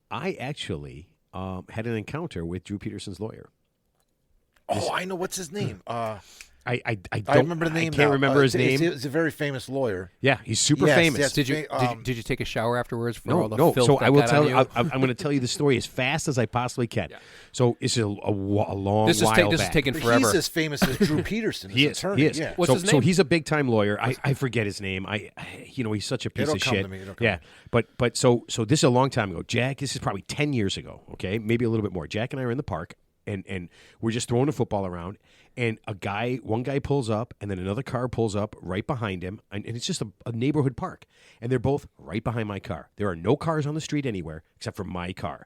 Speaker 1: I actually had an encounter with Drew Peterson's lawyer.
Speaker 3: Oh, I know what's his name.
Speaker 1: I don't.
Speaker 3: I remember the name.
Speaker 1: I can't
Speaker 3: now.
Speaker 1: remember his name.
Speaker 3: He's a very famous lawyer.
Speaker 1: Yeah, he's super
Speaker 3: Yes,
Speaker 1: famous.
Speaker 3: yes.
Speaker 2: Did you take a shower afterwards for all the
Speaker 1: No.
Speaker 2: filth
Speaker 1: So
Speaker 2: that
Speaker 1: I will
Speaker 2: got
Speaker 1: tell
Speaker 2: on
Speaker 1: you. I'm going to tell you the story as fast as I possibly can.
Speaker 2: Yeah.
Speaker 1: So it's a long
Speaker 2: This is
Speaker 1: while
Speaker 2: this is
Speaker 1: back.
Speaker 2: taking
Speaker 3: But
Speaker 2: forever.
Speaker 3: he's as famous as Drew Peterson.
Speaker 1: He
Speaker 3: his
Speaker 1: is.
Speaker 3: attorney.
Speaker 1: He is.
Speaker 3: Yeah.
Speaker 2: What's
Speaker 1: so,
Speaker 2: his
Speaker 1: so
Speaker 2: name?
Speaker 1: he's a big time lawyer. I forget his name. He's such a piece
Speaker 3: It'll
Speaker 1: of
Speaker 3: come
Speaker 1: shit.
Speaker 3: to me. It'll come
Speaker 1: Yeah,
Speaker 3: to me.
Speaker 1: but so this is a long time ago. Jack, this is probably 10 years ago. Okay, maybe a little bit more. Jack and I are in the park, and we're just throwing the football around. And one guy pulls up, and then another car pulls up right behind him, and it's just a neighborhood park, and they're both right behind my car. There are no cars on the street anywhere except for my car.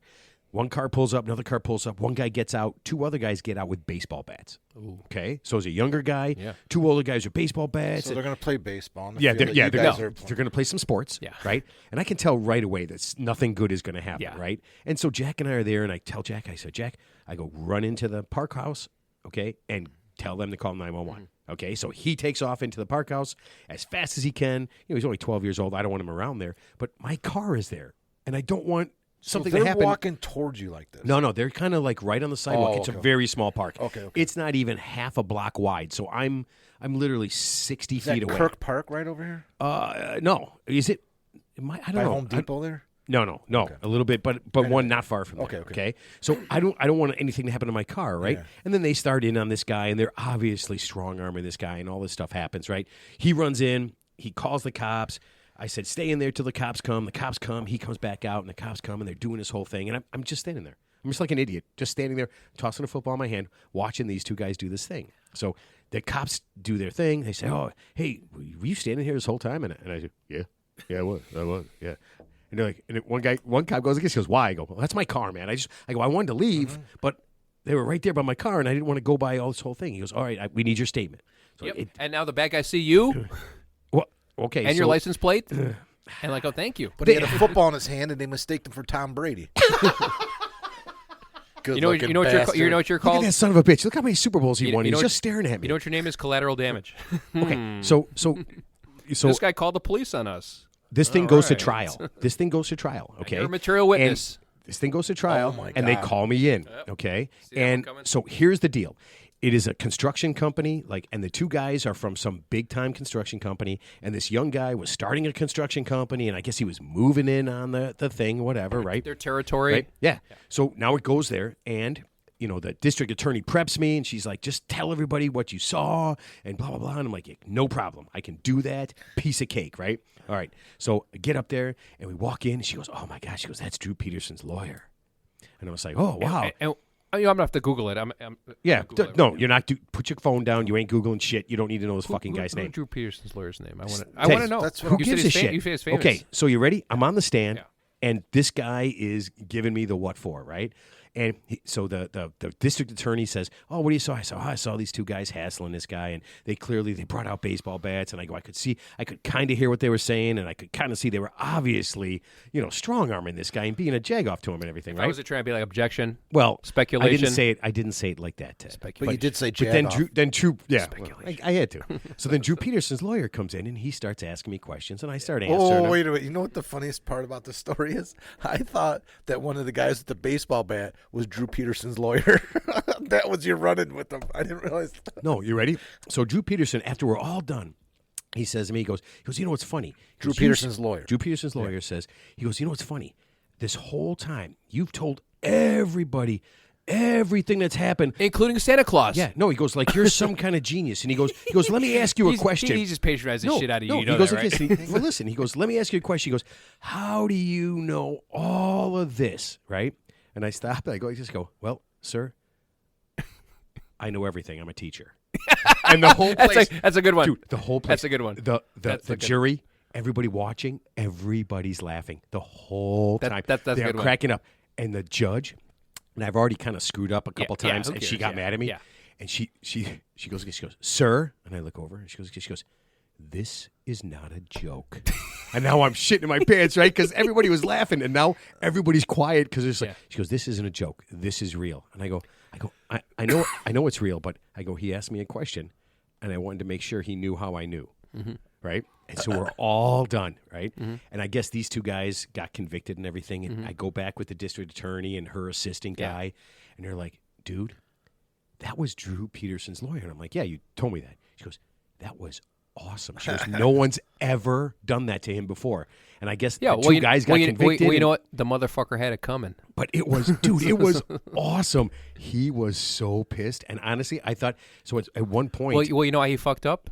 Speaker 1: One car pulls up, another car pulls up. One guy gets out. Two other guys get out with baseball bats.
Speaker 2: Ooh.
Speaker 1: Okay, so it's a younger guy.
Speaker 2: Yeah.
Speaker 1: Two older guys with baseball bats.
Speaker 3: So they're going to play baseball. On the
Speaker 1: Yeah,
Speaker 3: field
Speaker 1: they're,
Speaker 3: that
Speaker 1: yeah,
Speaker 3: you
Speaker 1: they're,
Speaker 3: guys
Speaker 1: no,
Speaker 3: are
Speaker 1: they're
Speaker 3: playing.
Speaker 1: going to play some sports,
Speaker 2: Yeah.
Speaker 1: right? And I can tell right away that nothing good is going to happen,
Speaker 2: Yeah.
Speaker 1: right? And so Jack and I are there, and I tell Jack, I said, Jack, I go run into the park house, okay, and tell them to call 911. Okay, so he takes off into the park house as fast as he can. He's only 12 years old. I don't want him around there, but my car is there, and I don't want something
Speaker 3: so
Speaker 1: to
Speaker 3: they're
Speaker 1: happen.
Speaker 3: walking towards you like this.
Speaker 1: No, they're kind of like right on the sidewalk.
Speaker 3: Oh,
Speaker 1: It's a
Speaker 3: okay.
Speaker 1: very small park.
Speaker 3: Okay.
Speaker 1: It's not even half a block wide, so I'm literally 60
Speaker 3: Is that
Speaker 1: feet away.
Speaker 3: Kirk Park right over here?
Speaker 1: No, is it? I don't
Speaker 3: By
Speaker 1: know.
Speaker 3: Home Depot there?
Speaker 1: No, a little bit, but one not far from there.
Speaker 3: Okay.
Speaker 1: So I don't want anything to happen to my car, right?
Speaker 3: Yeah.
Speaker 1: And then they start in on this guy, and they're obviously strong arming this guy, and all this stuff happens, right? He runs in, he calls the cops. I said, stay in there till the cops come. The cops come, he comes back out, and the cops come, and they're doing this whole thing, and I'm just standing there. I'm just like an idiot, just standing there, tossing a football in my hand, watching these two guys do this thing. So the cops do their thing. They say, oh, hey, were you standing here this whole time? And I said, yeah, I was, yeah. And they're like, and one cop goes, he goes, why? I go, well, that's my car, man. I go, I wanted to leave, but they were right there by my car, and I didn't want to go by all this whole thing. He goes, all right, we need your statement. So
Speaker 2: Yep. And now the bad guys see you
Speaker 1: well, okay,
Speaker 2: and your
Speaker 1: so-
Speaker 2: license plate, and like, oh, thank you.
Speaker 3: But he had a football in his hand, and they mistaked him for Tom Brady. Good
Speaker 2: You know what
Speaker 3: looking
Speaker 2: you're
Speaker 3: bastard.
Speaker 2: you're
Speaker 1: Look at
Speaker 2: called.
Speaker 1: that son of a bitch. Look how many Super Bowls he won.
Speaker 2: you
Speaker 1: He's
Speaker 2: know
Speaker 1: just
Speaker 2: what-
Speaker 1: staring at me.
Speaker 2: You know what your name is? Collateral damage.
Speaker 1: Okay, so
Speaker 2: This guy called the police on us.
Speaker 1: this thing
Speaker 2: All
Speaker 1: goes to
Speaker 2: right.
Speaker 1: trial. This thing goes to trial. Okay,
Speaker 2: You're a material witness.
Speaker 1: And this thing goes to trial,
Speaker 3: Oh, my
Speaker 1: and they
Speaker 3: God.
Speaker 1: call me in. Okay,
Speaker 2: See that one
Speaker 1: and
Speaker 2: coming?
Speaker 1: so here's the deal. It is a construction company, and the two guys are from some big time construction company, and this young guy was starting a construction company, and I guess he was moving in on the thing, whatever, right?
Speaker 2: Their territory.
Speaker 1: Right? Yeah. So now it goes there, and the district attorney preps me, and she's like, just tell everybody what you saw, and blah, blah, blah. And I'm like, no problem. I can do that. Piece of cake, right? All right. So I get up there, and we walk in, and she goes, oh, my gosh. She goes, that's Drew Peterson's lawyer. And I was like, oh, wow.
Speaker 2: And, I'm going to have to Google it. I'm
Speaker 1: Yeah.
Speaker 2: Google it.
Speaker 1: No, you're not. Put your phone down. You ain't Googling shit. You don't need to know this fucking guy's
Speaker 2: Who
Speaker 1: name.
Speaker 2: Drew Peterson's lawyer's name? I
Speaker 1: Hey,
Speaker 2: want to know.
Speaker 3: that's what
Speaker 1: Who
Speaker 3: I'm-
Speaker 2: You said
Speaker 1: gives a
Speaker 2: he's
Speaker 1: shit?
Speaker 2: You said he's famous.
Speaker 1: Okay, so you ready? I'm on the stand,
Speaker 2: Yeah.
Speaker 1: and this guy is giving me the what for, right? And so the district attorney says, "Oh, what do you saw?" I saw these two guys hassling this guy, and they brought out baseball bats, and I could kind of hear what they were saying, and I could kind of see they were obviously, strong arming this guy and being a jagoff to him and everything,
Speaker 2: I
Speaker 1: right?
Speaker 2: was trying to be like objection.
Speaker 1: Well,
Speaker 2: Speculation.
Speaker 1: I didn't say it like that, Ted.
Speaker 3: But you did say
Speaker 1: But then
Speaker 3: jag-off.
Speaker 1: Drew, yeah, well, I had to. So then Drew Peterson's lawyer comes in, and he starts asking me questions, and I start answering.
Speaker 3: Oh,
Speaker 1: them.
Speaker 3: wait a minute. You know what the funniest part about the story is? I thought that one of the guys with the baseball bat was Drew Peterson's lawyer. That was your run-in with him. I didn't realize.
Speaker 1: No, you ready? So Drew Peterson, after we're all done, he says to me, he goes, you know what's funny? He
Speaker 3: Drew
Speaker 1: goes,
Speaker 3: Peterson's lawyer.
Speaker 1: Drew Peterson's lawyer says, he goes, you know what's funny? This whole time, you've told everybody everything that's happened.
Speaker 2: Including Santa Claus.
Speaker 1: Yeah, no, he goes, like, you're some kind of genius. And he goes, let me ask you a question.
Speaker 2: He just patronized the shit out of you.
Speaker 1: No,
Speaker 2: You know
Speaker 1: he goes
Speaker 2: that,
Speaker 1: like
Speaker 2: right?
Speaker 1: this. Well, listen, he goes, let me ask you a question. He goes, how do you know all of this, right? And I stop, and I just go, well, sir, I know everything. I'm a teacher. And the whole place.
Speaker 2: That's a good one.
Speaker 1: Dude, the whole place.
Speaker 2: That's a good one.
Speaker 1: The jury, everybody watching, everybody's laughing the whole time.
Speaker 2: That's a
Speaker 1: They're
Speaker 2: good one.
Speaker 1: cracking up. And the judge, and I've already kind of screwed up a couple
Speaker 2: yeah,
Speaker 1: times,
Speaker 2: who
Speaker 1: and she
Speaker 2: cares?
Speaker 1: got
Speaker 2: Yeah,
Speaker 1: mad at me.
Speaker 2: yeah.
Speaker 1: And she goes, sir, and I look over, and she goes, this is not a joke. And now I'm shitting in my pants, right? Because everybody was laughing, and now everybody's quiet because it's like,
Speaker 2: Yeah.
Speaker 1: she goes, this isn't a joke. This is real. And I go, I know it's real, but I go, he asked me a question, and I wanted to make sure he knew how I knew, right? And so we're all done, right? And I guess these two guys got convicted and everything, and I go back with the district attorney and her assistant guy, and they're like, dude, that was Drew Peterson's lawyer. And I'm like, yeah, you told me that. She goes, that was awesome. She goes, no one's ever done that to him before. And I guess the two guys got convicted.
Speaker 2: Well, you know what? The motherfucker had it coming.
Speaker 1: But it was, dude, it was awesome. He was so pissed. And honestly, I thought, so at one point.
Speaker 2: Well, you know how he fucked up?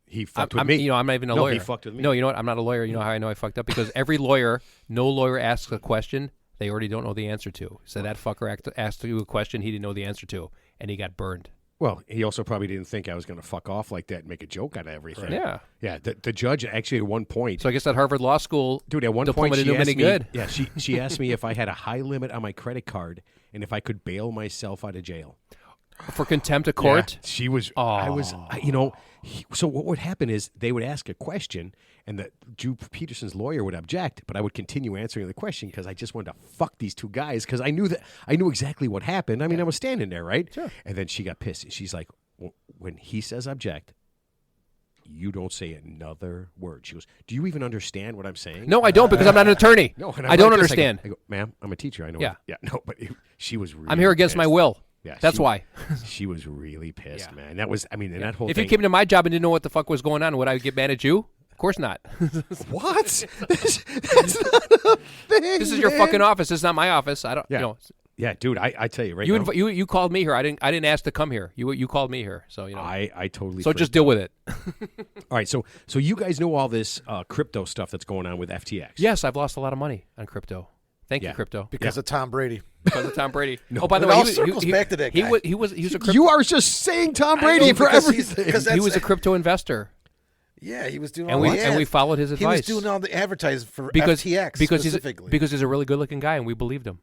Speaker 1: He fucked with me.
Speaker 2: You know, I'm not even a lawyer.
Speaker 1: He fucked with me.
Speaker 2: No, you know what? I'm not a lawyer. You know how I know I fucked up? Because every lawyer, no lawyer asks a question they already don't know the answer to. So that fucker asked you a question he didn't know the answer to, and he got burned.
Speaker 1: Well, he also probably didn't think I was going to fuck off like that and make a joke out of everything.
Speaker 2: Right. Yeah.
Speaker 1: Yeah, the judge actually at one point.
Speaker 2: So I guess that Harvard Law School
Speaker 1: dude, at one
Speaker 2: diploma
Speaker 1: point she
Speaker 2: didn't do
Speaker 1: asked
Speaker 2: any
Speaker 1: me,
Speaker 2: good.
Speaker 1: Yeah, she asked me if I had a high limit on my credit card and if I could bail myself out of jail.
Speaker 2: For contempt of court?
Speaker 1: Yeah, she was, I was, you know, so what would happen is they would ask a question and Drew Peterson's lawyer would object, but I would continue answering the question because I just wanted to fuck these two guys because I knew exactly what happened. I mean, I was standing there, right?
Speaker 2: Sure.
Speaker 1: And then she got pissed. She's like, when he says object, you don't say another word. She goes, do you even understand what I'm saying?
Speaker 2: No, I don't because I'm not an attorney.
Speaker 1: No,
Speaker 2: I don't understand.
Speaker 1: I go, ma'am, I'm a teacher. I know.
Speaker 2: Yeah.
Speaker 1: No, but she was really
Speaker 2: I'm here against my
Speaker 1: pissed.
Speaker 2: will.
Speaker 1: Yeah,
Speaker 2: That's why.
Speaker 1: She was really pissed,
Speaker 2: Yeah.
Speaker 1: man. That was, I mean, and that whole
Speaker 2: If
Speaker 1: thing.
Speaker 2: you came to my job and didn't know what the fuck was going on, would I get mad at you? Of course not.
Speaker 1: What? That's not a thing.
Speaker 2: This is your
Speaker 1: man.
Speaker 2: fucking office. This is not my office. I don't.
Speaker 1: Yeah.
Speaker 2: You know.
Speaker 1: Yeah, dude, I tell you right
Speaker 2: You
Speaker 1: now.
Speaker 2: you called me here. I didn't ask to come here. You called me here. So you know.
Speaker 1: I totally.
Speaker 2: So just deal with it.
Speaker 1: All right, so you guys know all this crypto stuff that's going on with FTX.
Speaker 2: Yes, I've lost a lot of money on crypto. Thank
Speaker 1: Yeah.
Speaker 2: you, crypto.
Speaker 3: Because of Tom Brady.
Speaker 2: Because of Tom Brady. Oh, by the
Speaker 3: It
Speaker 2: way,
Speaker 3: all circles back to that guy.
Speaker 2: He was a crypto.
Speaker 1: You are just saying Tom Brady for
Speaker 3: because
Speaker 1: everything.
Speaker 3: because
Speaker 2: He was a
Speaker 3: that's-
Speaker 2: crypto investor,
Speaker 3: Yeah, he was doing
Speaker 2: and
Speaker 3: all
Speaker 2: we
Speaker 3: the
Speaker 2: and we
Speaker 3: ads.
Speaker 2: followed his
Speaker 3: He
Speaker 2: advice.
Speaker 3: was doing all the advertising for
Speaker 2: because
Speaker 3: FTX
Speaker 2: because
Speaker 3: specifically.
Speaker 2: because he's a really good looking guy, and we believed him.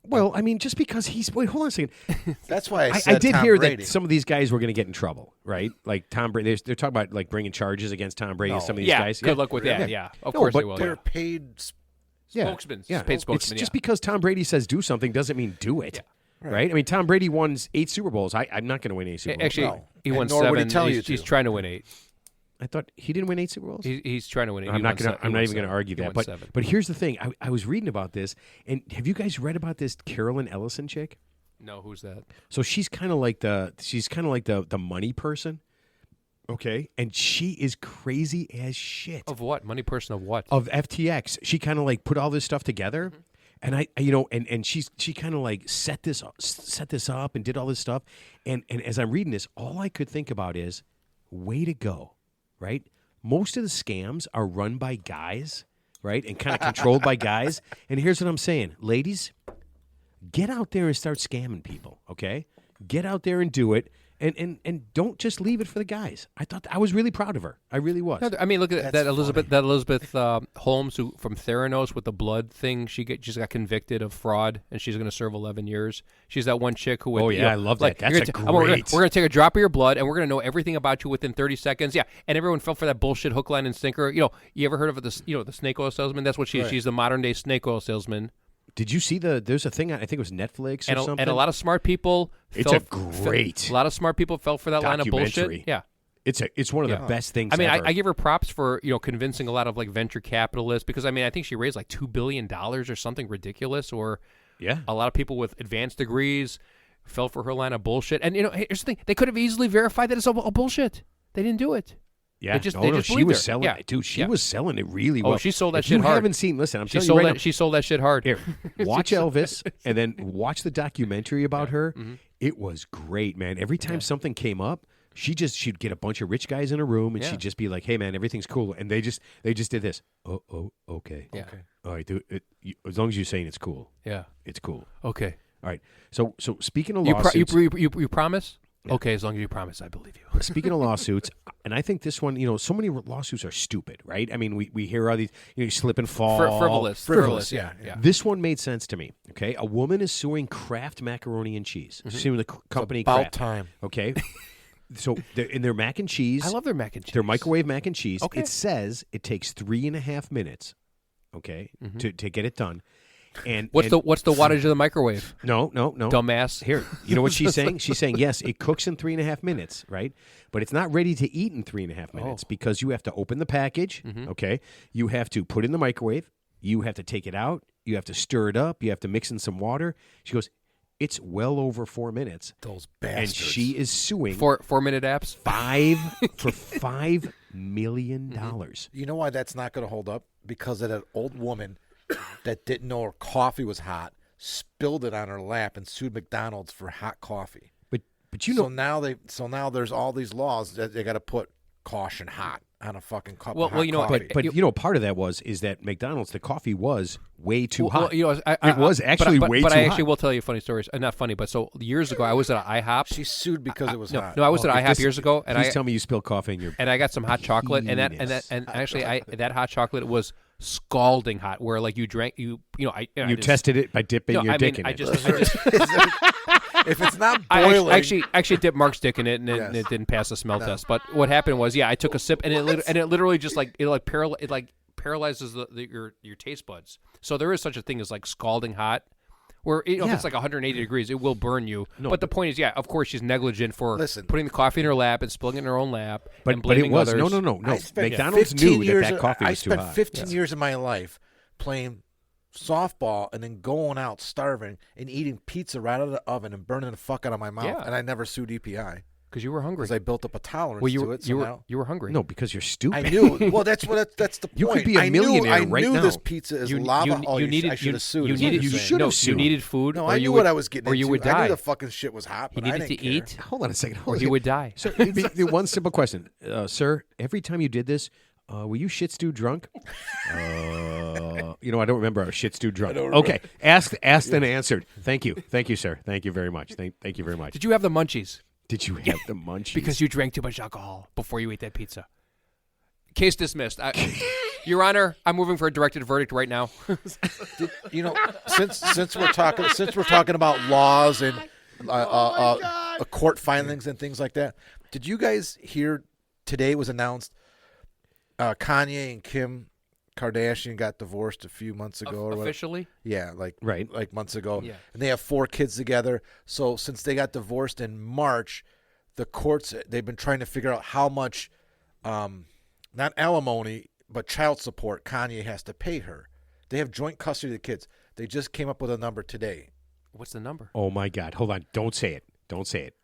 Speaker 1: Well, I mean, just because he's wait, hold on a second.
Speaker 3: That's why I
Speaker 1: I
Speaker 3: said
Speaker 1: did
Speaker 3: Tom
Speaker 1: hear
Speaker 3: Brady.
Speaker 1: that some of these guys were going to get in trouble, right? Like Tom Brady, they're talking about like bringing charges against Tom Brady and some of these
Speaker 2: Yeah,
Speaker 1: guys.
Speaker 2: good luck with that. Yeah, of course
Speaker 1: but
Speaker 2: they will.
Speaker 3: They're
Speaker 2: Yeah.
Speaker 3: paid.
Speaker 2: Spokesmen.
Speaker 1: Yeah,
Speaker 2: Paid
Speaker 1: it's
Speaker 2: spokesmen.
Speaker 1: just
Speaker 2: Yeah.
Speaker 1: because Tom Brady says do something doesn't mean do it, right? I mean, Tom Brady won 8 Super Bowls. I'm not going to win 8 Super Bowls.
Speaker 2: Actually,
Speaker 3: No.
Speaker 2: he
Speaker 3: And
Speaker 2: won
Speaker 3: nor would he
Speaker 2: 7.
Speaker 3: tell you
Speaker 2: He's
Speaker 3: to.
Speaker 2: trying to win 8.
Speaker 1: I thought he didn't win 8 Super Bowls.
Speaker 2: He's trying to win 8.
Speaker 1: I'm not even going to argue that. But
Speaker 2: 7.
Speaker 1: but here's the thing. I was reading about this, and have you guys read about this Carolyn Ellison chick?
Speaker 2: No, who's that?
Speaker 1: So she's kind of like the money person, okay? And she is crazy as shit.
Speaker 2: Of what? Money person of what?
Speaker 1: Of FTX. She kind of like put all this stuff together. And I you know, and she kind of like set this up and did all this stuff. And as I'm reading this, all I could think about is, way to go, right? Most of the scams are run by guys, right? And kind of controlled by guys. And here's what I'm saying. Ladies, get out there and start scamming people, okay? Get out there and do it. And don't just leave it for the guys. I was really proud of her. I really was.
Speaker 2: No, I mean, look at that Elizabeth Holmes who from Theranos with the blood thing. She just got convicted of fraud, and she's going to serve 11 years. She's that one chick who. Would,
Speaker 1: Oh, yeah, I love that. That's
Speaker 2: we're
Speaker 1: great.
Speaker 2: going to take a drop of your blood, and we're going to know everything about you within 30 seconds. Yeah, and everyone fell for that bullshit hook, line, and sinker. You know, you ever heard of the snake oil salesman? That's what she is.
Speaker 3: Right.
Speaker 2: She's the modern day snake oil salesman.
Speaker 1: Did you see there's a thing, I think it was Netflix or something?
Speaker 2: And a lot of smart people.
Speaker 1: It's a great
Speaker 2: a lot of smart people fell for that line of
Speaker 1: documentary.
Speaker 2: bullshit. Yeah.
Speaker 1: It's one of the best things
Speaker 2: I mean,
Speaker 1: ever.
Speaker 2: I give her props for convincing a lot of like venture capitalists because I mean I think she raised like $2 billion or something ridiculous. Or
Speaker 1: yeah.
Speaker 2: a lot of people with advanced degrees fell for her line of bullshit. And here's the thing: they could have easily verified that it's all bullshit. They didn't do it.
Speaker 1: Yeah,
Speaker 2: they just
Speaker 1: she
Speaker 2: believed
Speaker 1: was
Speaker 2: her.
Speaker 1: selling
Speaker 2: Yeah.
Speaker 1: it, dude. She
Speaker 2: Yeah.
Speaker 1: was selling it really
Speaker 2: Oh,
Speaker 1: well.
Speaker 2: she sold that
Speaker 1: if
Speaker 2: shit
Speaker 1: you
Speaker 2: hard.
Speaker 1: haven't seen, listen, I'm
Speaker 2: She
Speaker 1: telling
Speaker 2: sold
Speaker 1: you right
Speaker 2: that. She sold that shit hard.
Speaker 1: Here, watch Elvis, and then watch the documentary about her. It was great, man. Every time something came up, she'd get a bunch of rich guys in a room, and she'd just be like, "Hey, man, everything's cool," and they just did this. Oh, okay,
Speaker 2: Yeah.
Speaker 1: okay, all right, dude. As long as you're saying it's cool,
Speaker 2: Yeah.
Speaker 1: it's cool.
Speaker 2: Okay.
Speaker 1: All right. So speaking of
Speaker 2: You
Speaker 1: lawsuits,
Speaker 2: you promise? Okay, as long as you promise, I believe you.
Speaker 1: speaking of lawsuits, and I think this one, so many lawsuits are stupid, right? I mean, we hear all these, you slip and fall.
Speaker 2: Frivolous. Yeah.
Speaker 1: This one made sense to me, okay? A woman is suing Kraft Macaroni and Cheese. Suing the company
Speaker 3: About
Speaker 1: Kraft.
Speaker 3: time.
Speaker 1: Okay? So in their mac and cheese,
Speaker 2: I love their mac and cheese.
Speaker 1: their microwave mac and cheese,
Speaker 2: Okay.
Speaker 1: it says it takes 3.5 minutes, okay, to get it done. And
Speaker 2: What's the wattage of the microwave?
Speaker 1: No.
Speaker 2: Dumbass.
Speaker 1: Here, you know what she's saying? She's saying, yes, it cooks in 3.5 minutes, right? But it's not ready to eat in 3.5 minutes because you have to open the package, okay? You have to put it in the microwave. You have to take it out. You have to stir it up. You have to mix in some water. She goes, It's well over 4 minutes.
Speaker 3: Those
Speaker 1: And
Speaker 3: bastards.
Speaker 1: she is suing
Speaker 2: 4-minute apps.
Speaker 1: $5 million.
Speaker 3: You know why that's not going to hold up? Because of that old woman that didn't know her coffee was hot, spilled it on her lap, and sued McDonald's for hot coffee.
Speaker 1: But you know,
Speaker 3: So now there's all these laws that they got to put caution hot on a fucking cup
Speaker 2: Well,
Speaker 3: of hot
Speaker 2: you know what,
Speaker 3: coffee.
Speaker 1: but you know, part of that is that McDonald's, the coffee was way too hot.
Speaker 2: Well, you know,
Speaker 1: It was actually way
Speaker 2: but
Speaker 1: too
Speaker 2: I
Speaker 1: hot.
Speaker 2: actually will tell you a funny story. Not funny, but so years ago, I was at IHOP.
Speaker 3: She sued because it was hot.
Speaker 2: No, I was at IHOP
Speaker 1: This-
Speaker 2: years ago, and
Speaker 1: Please
Speaker 2: I
Speaker 1: tell me you spilled coffee in your.
Speaker 2: and I got some hot chocolate, and
Speaker 1: Penis.
Speaker 2: actually, that hot chocolate was scalding hot, where like you drank you
Speaker 1: You tested it by dipping your dick in
Speaker 2: I
Speaker 1: it.
Speaker 2: just
Speaker 3: If it's not
Speaker 2: I
Speaker 3: boiling,
Speaker 2: actually dipped Mark's dick in it, and it didn't pass the smell test. But what happened was, I took a sip, and it literally just like paralyzes your taste buds. So there is such a thing as like scalding hot, where if it's like 180 degrees, it will burn you. But the point is, of course, she's negligent for putting the coffee in her lap and spilling it in her own lap, and
Speaker 1: but it
Speaker 2: blaming
Speaker 1: was
Speaker 2: others.
Speaker 1: no.
Speaker 3: I spent
Speaker 1: McDonald's
Speaker 3: 15
Speaker 1: knew
Speaker 3: years
Speaker 1: that coffee was too
Speaker 3: I spent
Speaker 1: hot.
Speaker 3: 15 years of my life playing softball and then going out starving and eating pizza right out of the oven and burning the fuck out of my mouth.
Speaker 2: Yeah.
Speaker 3: And I never sued EPI
Speaker 2: because you were hungry.
Speaker 3: because I built up a tolerance
Speaker 2: Well,
Speaker 3: to it. So now
Speaker 2: you were hungry.
Speaker 1: No, because you're stupid.
Speaker 3: I knew. Well, that's the point.
Speaker 1: You could be a
Speaker 3: I
Speaker 1: millionaire
Speaker 3: knew,
Speaker 1: right
Speaker 3: I knew
Speaker 1: now.
Speaker 3: this pizza is lava.
Speaker 2: You needed.
Speaker 3: I should have sued.
Speaker 2: You
Speaker 3: is what
Speaker 2: needed.
Speaker 3: you're
Speaker 1: you
Speaker 3: saying.
Speaker 1: should have
Speaker 2: You
Speaker 1: sued.
Speaker 2: needed food.
Speaker 3: No,
Speaker 2: or
Speaker 3: I
Speaker 2: you
Speaker 3: knew
Speaker 2: would,
Speaker 3: what I was getting
Speaker 2: or
Speaker 3: into.
Speaker 2: you would
Speaker 3: I
Speaker 2: die.
Speaker 3: knew the fucking shit was hot,
Speaker 2: He
Speaker 3: but I
Speaker 2: needed
Speaker 3: didn't
Speaker 2: to
Speaker 3: care.
Speaker 2: eat,
Speaker 1: Hold on a second.
Speaker 2: or he would die.
Speaker 1: So, one simple question, sir. Every time you did this, were you shit stew drunk? I don't remember our shit stew drunk. Okay, asked and answered. Thank you, sir. Thank you very much. Thank you very much.
Speaker 2: Did you have the munchies?
Speaker 1: Did you have the munchies?
Speaker 2: Because you drank too much alcohol before you ate that pizza. Case dismissed. Your Honor, I'm moving for a directed verdict right now.
Speaker 3: Since we're talking about laws and court filings and things like that, did you guys hear today was announced Kanye and Kim Kardashian got divorced a few months ago or whatever.
Speaker 2: Officially?
Speaker 3: Yeah, like months ago.
Speaker 2: Yeah.
Speaker 3: And they have 4 kids together. So since they got divorced in March, the courts they've been trying to figure out how much not alimony, but child support Kanye has to pay her. They have joint custody of the kids. They just came up with a number today.
Speaker 2: What's the number?
Speaker 1: Oh my God! Hold on! Don't say it.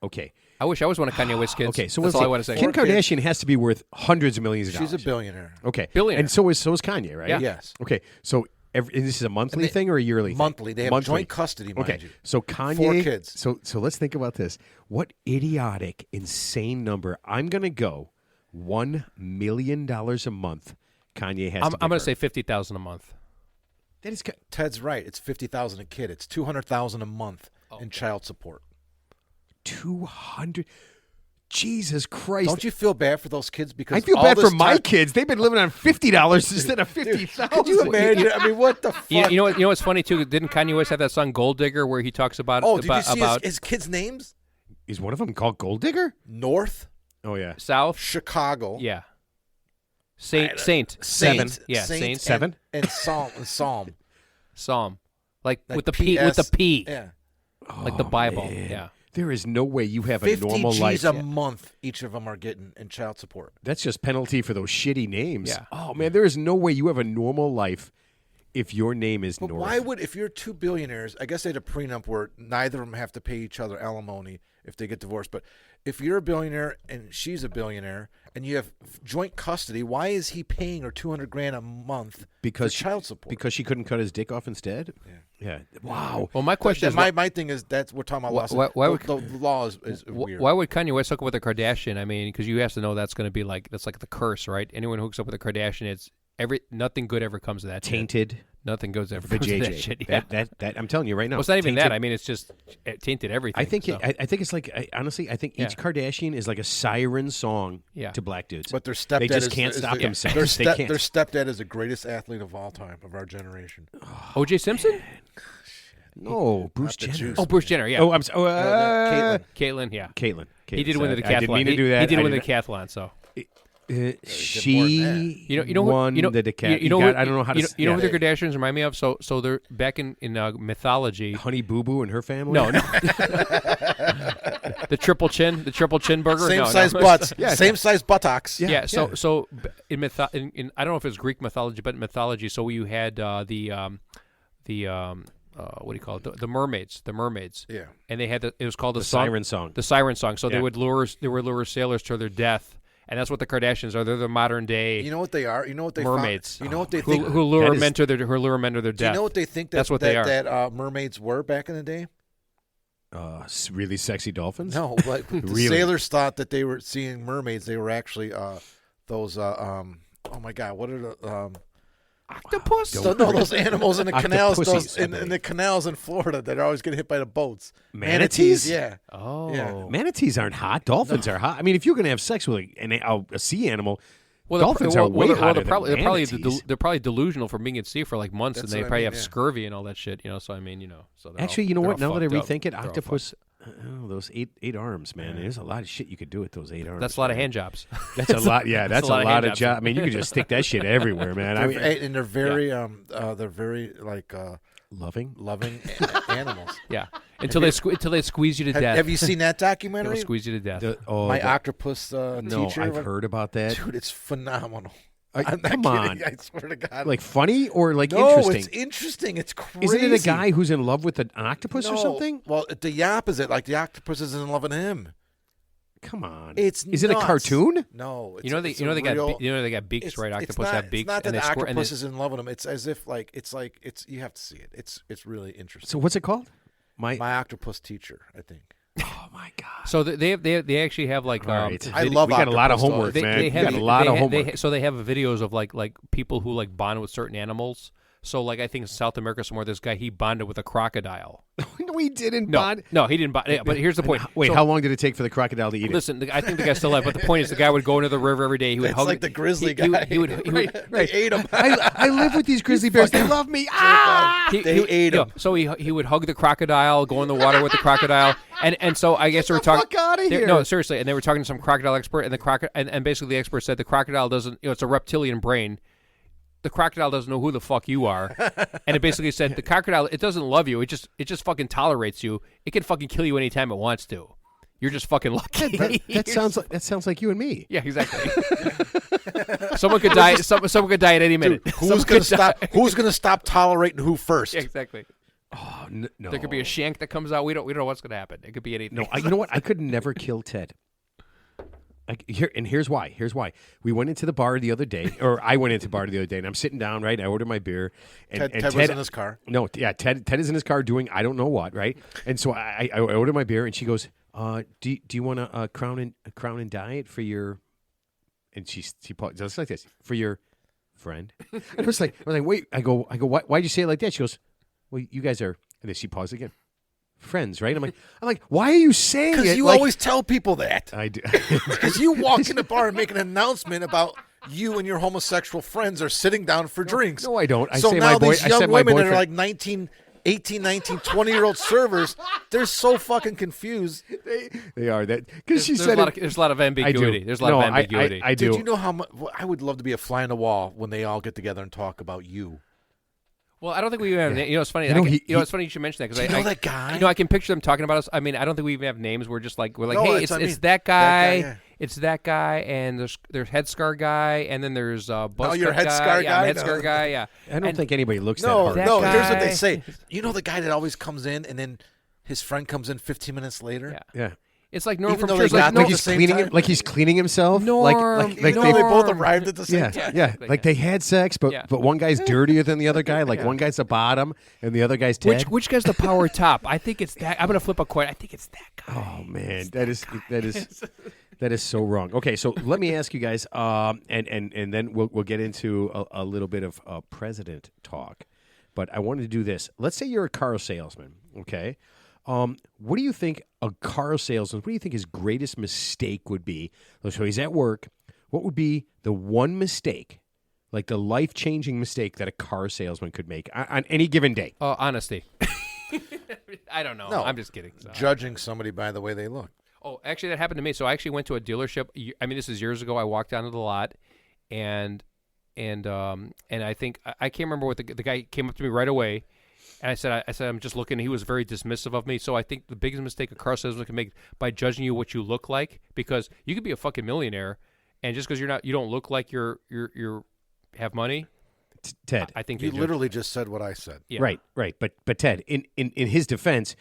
Speaker 1: Okay.
Speaker 2: I wish I was one of Kanye West's kids.
Speaker 1: Okay. So
Speaker 2: that's
Speaker 1: let's
Speaker 2: all
Speaker 1: see.
Speaker 2: I want to say.
Speaker 1: Kim Kardashian has to be worth hundreds of millions of dollars.
Speaker 3: She's a billionaire.
Speaker 1: Okay.
Speaker 2: Billionaire.
Speaker 1: And so is Kanye, right?
Speaker 2: Yeah.
Speaker 3: Yes.
Speaker 1: Okay. So and this is a monthly thing or a yearly thing?
Speaker 3: Monthly. They have
Speaker 1: Monthly.
Speaker 3: joint custody, mind
Speaker 1: Okay,
Speaker 3: you.
Speaker 1: so Kanye,
Speaker 3: 4 kids.
Speaker 1: So let's think about this. What idiotic, insane number? I'm going to go $1 million a month. Kanye has.
Speaker 2: I'm
Speaker 1: to
Speaker 2: going to
Speaker 1: give
Speaker 2: say
Speaker 1: her.
Speaker 2: $50,000 a month.
Speaker 1: That is.
Speaker 3: Ted's right. It's $50,000 a kid. It's $200,000 a month in child support.
Speaker 1: 200. Jesus Christ!
Speaker 3: Don't you feel bad for those kids? Because
Speaker 1: I feel
Speaker 3: all
Speaker 1: bad
Speaker 3: this
Speaker 1: for my
Speaker 3: time-
Speaker 1: kids. They've been living on $50 instead of $50,000.
Speaker 3: Could you imagine? I mean, what the fuck?
Speaker 2: You know what's funny too? Didn't Kanye West have that song Gold Digger where he talks about
Speaker 3: Oh, did you
Speaker 2: about,
Speaker 3: see
Speaker 2: about
Speaker 3: his kids' names?
Speaker 1: Is one of them called Gold Digger?
Speaker 3: North,
Speaker 1: Oh yeah.
Speaker 2: South?
Speaker 3: Chicago,
Speaker 2: Yeah. Saint.
Speaker 1: Seven.
Speaker 2: Yeah,
Speaker 3: Saint,
Speaker 2: Saint.
Speaker 1: Seven?
Speaker 3: and Psalm.
Speaker 2: Psalm. Like with the
Speaker 3: PS,
Speaker 2: P with the P.
Speaker 3: Yeah,
Speaker 2: Like the Bible. Yeah.
Speaker 1: There is no way you have a
Speaker 3: 50
Speaker 1: normal
Speaker 3: G's
Speaker 1: life.
Speaker 3: a month. Each of them are getting in child support.
Speaker 1: That's just penalty for those shitty names.
Speaker 2: Yeah.
Speaker 1: Oh man, there is no way you have a normal life if your name is
Speaker 3: But
Speaker 1: North.
Speaker 3: why would, if you're 2 billionaires, I guess they had a prenup where neither of them have to pay each other alimony if they get divorced. But if you're a billionaire and she's a billionaire and you have joint custody, why is he paying her $200,000 a month for child support?
Speaker 1: Because she couldn't cut his dick off instead? Yeah. Wow.
Speaker 2: Well, my question is
Speaker 3: my thing is that we're talking about laws.
Speaker 2: why would-
Speaker 3: the law is weird.
Speaker 2: why would Kanye West hook up with a Kardashian? I mean, because you have to know that's going to be that's like the curse, right? Anyone who hooks up with a Kardashian, it's nothing good ever comes of that. shit.
Speaker 1: Tainted
Speaker 2: Nothing goes ever
Speaker 1: the
Speaker 2: comes of that
Speaker 1: JJ.
Speaker 2: shit. Yeah.
Speaker 1: That I'm telling you right now.
Speaker 2: Well, it's not even
Speaker 1: tainted-
Speaker 2: that. I mean, it's just it tainted everything.
Speaker 1: I think
Speaker 2: so.
Speaker 1: I think it's like honestly, I think each
Speaker 2: Yeah.
Speaker 1: Kardashian is like a siren song
Speaker 2: Yeah.
Speaker 1: to black dudes.
Speaker 3: But their stepdad
Speaker 1: they just
Speaker 3: is,
Speaker 1: can't
Speaker 3: is
Speaker 1: stop
Speaker 3: the-
Speaker 1: themselves.
Speaker 3: Their,
Speaker 1: They can't.
Speaker 3: their stepdad is the greatest athlete of all time of our generation.
Speaker 2: O.J. Simpson?
Speaker 1: No, Bruce
Speaker 3: the
Speaker 1: Jenner.
Speaker 3: juice.
Speaker 2: Oh, Bruce Jenner. Yeah.
Speaker 1: Oh, I'm sorry.
Speaker 3: Caitlyn.
Speaker 2: Caitlyn. Yeah.
Speaker 1: Caitlyn.
Speaker 2: He did win the decathlon.
Speaker 1: I didn't mean to do that.
Speaker 2: He did
Speaker 1: I
Speaker 2: win the
Speaker 1: didn't-
Speaker 2: decathlon. So
Speaker 1: She
Speaker 2: you know
Speaker 1: won
Speaker 2: you know,
Speaker 1: the decathlon.
Speaker 2: You know who-
Speaker 1: I don't know how to.
Speaker 2: You know who the Kardashians remind me of? So they're back in mythology.
Speaker 1: Honey Boo Boo and her family.
Speaker 2: No. The triple chin burger.
Speaker 3: Same
Speaker 2: No,
Speaker 3: size
Speaker 2: no.
Speaker 3: butts. Same size buttocks.
Speaker 2: Yeah. So in I don't know if it's Greek mythology, but in mythology, so you had the what do you call it? The mermaids. The mermaids.
Speaker 3: Yeah.
Speaker 2: And they had it was called
Speaker 1: The siren song.
Speaker 2: The siren song. So
Speaker 1: Yeah.
Speaker 2: they would lure sailors to their death. And that's what the Kardashians are. They're the modern day
Speaker 3: You know what they are? You know what they
Speaker 2: mermaids.
Speaker 3: You know what they
Speaker 2: who,
Speaker 3: think?
Speaker 2: who lure
Speaker 1: That is-
Speaker 2: men to their death.
Speaker 3: Do you know what they think
Speaker 2: That's what they are.
Speaker 3: that mermaids were back in the day?
Speaker 1: Really sexy dolphins?
Speaker 3: No, but the
Speaker 1: Really?
Speaker 3: sailors thought that they were seeing mermaids. They were actually those. Oh my God, what are the
Speaker 2: Octopus?
Speaker 3: those animals in the canals,
Speaker 1: Octopussies, I
Speaker 3: in
Speaker 1: believe.
Speaker 3: the canals in Florida that are always getting hit by the boats.
Speaker 1: Manatees?
Speaker 3: Yeah.
Speaker 2: Oh.
Speaker 3: Yeah.
Speaker 1: Manatees aren't hot. Dolphins are hot. I mean, if you're going to have sex with a sea animal, dolphins
Speaker 2: they're,
Speaker 1: are way hotter
Speaker 2: they're probably,
Speaker 1: than
Speaker 2: they're probably
Speaker 1: manatees.
Speaker 2: they're probably delusional from being at sea for like months,
Speaker 3: That's
Speaker 2: and they
Speaker 3: what I
Speaker 2: probably
Speaker 3: mean,
Speaker 2: have
Speaker 3: yeah.
Speaker 2: scurvy and all that shit. So I mean, so they're
Speaker 1: Actually,
Speaker 2: all-
Speaker 1: you know
Speaker 2: they're
Speaker 1: what? Now
Speaker 2: all
Speaker 1: that I
Speaker 2: fucked up.
Speaker 1: rethink it,
Speaker 2: They're all
Speaker 1: octopus, those eight arms, man. There's a lot of shit you could do with those 8 arms.
Speaker 2: That's a lot of
Speaker 1: man.
Speaker 2: hand jobs.
Speaker 1: That's a lot. Yeah, that's a lot
Speaker 2: hand
Speaker 1: of
Speaker 2: jobs.
Speaker 1: job. I mean, you could just stick that shit everywhere, man. I mean,
Speaker 3: And they're very like
Speaker 1: loving.
Speaker 3: loving animals.
Speaker 2: Yeah, until they squeeze you to death.
Speaker 3: Have you seen that
Speaker 2: They'll
Speaker 3: documentary?
Speaker 2: squeeze you to death.
Speaker 3: My octopus
Speaker 1: no,
Speaker 3: teacher.
Speaker 1: I've heard about that.
Speaker 3: Dude, it's phenomenal. I'm not
Speaker 1: Come
Speaker 3: kidding.
Speaker 1: on,
Speaker 3: I swear to God.
Speaker 1: like funny or like
Speaker 3: no,
Speaker 1: interesting?
Speaker 3: it's interesting. It's crazy.
Speaker 1: Isn't it a guy who's in love with an octopus or
Speaker 3: No.
Speaker 1: something?
Speaker 3: Well, the opposite. Like the octopus is in love with him.
Speaker 1: Come on,
Speaker 3: It's
Speaker 1: is it a
Speaker 3: nuts.
Speaker 1: cartoon?
Speaker 3: No, it's,
Speaker 2: You know they
Speaker 3: it's a real,
Speaker 2: they got beaks,
Speaker 3: it's,
Speaker 2: right?
Speaker 3: it's
Speaker 2: Octopus
Speaker 3: not,
Speaker 2: have beaks,
Speaker 3: It's not that
Speaker 2: and
Speaker 3: the
Speaker 2: they squirt. And
Speaker 3: octopus is in love with him. It's as if it's you have to see it. It's really interesting.
Speaker 1: So what's it called?
Speaker 3: My octopus teacher, I think.
Speaker 1: Oh my god!
Speaker 2: so they actually have like
Speaker 1: All right.
Speaker 3: I love
Speaker 1: we got a lot of
Speaker 3: octopus, though.
Speaker 1: homework, man.
Speaker 2: they
Speaker 1: We
Speaker 2: have
Speaker 1: got a lot of homework.
Speaker 2: so they have videos of like people who like bond with certain animals. So like I think in South America somewhere, this guy he bonded with a crocodile.
Speaker 1: No, he didn't
Speaker 2: No,
Speaker 1: bond.
Speaker 2: no, he didn't bond. Yeah, but here's the point.
Speaker 1: Wait,
Speaker 2: So-
Speaker 1: how long did it take for the crocodile to eat it?
Speaker 2: Listen, I think the guy still alive. But the point is, the guy would go into the river every day. He would
Speaker 3: It's
Speaker 2: hug
Speaker 3: like the grizzly
Speaker 2: he would-
Speaker 3: guy.
Speaker 2: He would,
Speaker 3: They ate him.
Speaker 1: I live with these grizzly bears. They love me. Ah!
Speaker 3: They ate him.
Speaker 2: So he would hug the crocodile, go in the water with the crocodile, and so I guess they were
Speaker 1: the
Speaker 2: talking.
Speaker 1: fuck outta here.
Speaker 2: No, seriously, and they were talking to some crocodile expert, and and basically the expert said the crocodile doesn't. It's a reptilian brain. The crocodile doesn't know who the fuck you are, and it basically said the crocodile it doesn't love you. It just fucking tolerates you. It can fucking kill you anytime it wants to. You're just fucking lucky.
Speaker 1: That sounds like you and me.
Speaker 2: Yeah, exactly. Someone could die. Someone could die at any minute.
Speaker 3: Who's gonna stop? Who's gonna stop tolerating who first?
Speaker 2: Yeah, exactly.
Speaker 1: Oh, no.
Speaker 2: There could be a shank that comes out. We don't know what's going to happen. It could be anything.
Speaker 1: No, you know what? I could never kill Ted. Here's why. We went into the bar the other day, or I went into the bar the other day, and I'm sitting down, right? I ordered my beer, and
Speaker 3: Ted was in his car.
Speaker 1: No, yeah, Ted is in his car doing I don't know what, right? And so I ordered my beer, and she goes, "Do you want a Crown and Diet for your?" And she paused, just like this, for your friend. And I was like, wait. I go. Why'd you say it like that? She goes, "Well, you guys are." And then she paused again. Friends, right? I'm like, why are you saying it?
Speaker 3: Because you
Speaker 1: like,
Speaker 3: always tell people that.
Speaker 1: I do.
Speaker 3: Because you walk in the bar and make an announcement about you and your homosexual friends are sitting down for drinks.
Speaker 1: No, I don't. I
Speaker 3: so
Speaker 1: say
Speaker 3: now
Speaker 1: my boy.
Speaker 3: these
Speaker 1: I
Speaker 3: young
Speaker 1: said my
Speaker 3: women that
Speaker 1: boyfriend.
Speaker 3: are like 18, 19, 20-year-old servers, they're so fucking confused.
Speaker 1: They are that because she
Speaker 2: There's
Speaker 1: said it.
Speaker 2: there's a lot of
Speaker 1: I
Speaker 2: ambiguity.
Speaker 1: do.
Speaker 2: There's a lot
Speaker 1: No,
Speaker 2: of ambiguity.
Speaker 1: I do.
Speaker 3: Dude, you know how much? I would love to be a fly on the wall when they all get together and talk about you.
Speaker 2: Well, I don't think we even have. You know, it's funny.
Speaker 1: You know,
Speaker 2: It's funny you should mention that
Speaker 3: Do
Speaker 2: because
Speaker 3: you know that guy?
Speaker 2: You know, I can picture them talking about us. I mean, I don't think we even have names. We're like,
Speaker 3: No,
Speaker 2: hey,
Speaker 3: it's- I
Speaker 2: it's
Speaker 3: mean,
Speaker 2: that guy.
Speaker 3: yeah.
Speaker 2: It's that guy, and there's headscar guy, and then there's buzz
Speaker 3: you're a
Speaker 2: cut
Speaker 3: headscar
Speaker 2: Yeah, I'm
Speaker 3: guy?
Speaker 2: a headscar
Speaker 3: No.
Speaker 2: guy. Yeah.
Speaker 1: I don't
Speaker 2: And-
Speaker 1: think anybody looks that
Speaker 3: No,
Speaker 1: hard.
Speaker 2: That
Speaker 3: no. Here's what they
Speaker 2: guy-
Speaker 3: say. You know the guy that always comes in and then his friend comes in 15 minutes later.
Speaker 2: Yeah.
Speaker 1: Yeah.
Speaker 2: It's like Norm
Speaker 3: Even
Speaker 2: from
Speaker 3: though they
Speaker 2: Cheers.
Speaker 3: got
Speaker 2: Like,
Speaker 3: there
Speaker 2: no,
Speaker 3: at the same time?
Speaker 1: Like he's cleaning himself.
Speaker 2: Norm,
Speaker 1: like
Speaker 3: Even though
Speaker 1: they
Speaker 3: they both
Speaker 2: Norm.
Speaker 3: arrived at the same
Speaker 1: Yeah,
Speaker 3: time.
Speaker 1: yeah.
Speaker 2: exactly.
Speaker 1: Like they had sex, but
Speaker 2: Yeah.
Speaker 1: one guy's dirtier than the other guy. Like one guy's the bottom and the other guy's Ted.
Speaker 2: which guy's the power top? I think it's that. I'm gonna flip a coin. I think it's that guy.
Speaker 1: Oh man, that is so wrong. Okay, so let me ask you guys, and then we'll get into a little bit of president talk. But I wanted to do this. Let's say you're a car salesman. Okay, what do you think a car salesman? What do you think his greatest mistake would be? So he's at work. What would be the one mistake, like the life-changing mistake that a car salesman could make on any given day?
Speaker 2: Honesty. I don't know.
Speaker 3: No.
Speaker 2: I'm just kidding. So.
Speaker 3: Judging somebody by the way they look.
Speaker 2: Oh, actually, that happened to me. So I actually went to a dealership. I mean, this is years ago. I walked down to the lot, and I think I can't remember what the guy came up to me right away, and I said I'm just looking. He was very dismissive of me. So I think the biggest mistake a car salesman can make by judging you what you look like, because you could be a fucking millionaire, and just because you don't look like you're have money,
Speaker 1: Ted.
Speaker 2: I think
Speaker 3: You
Speaker 2: they do.
Speaker 3: literally just said what I said.
Speaker 2: Yeah.
Speaker 1: Right. But Ted, in his defense,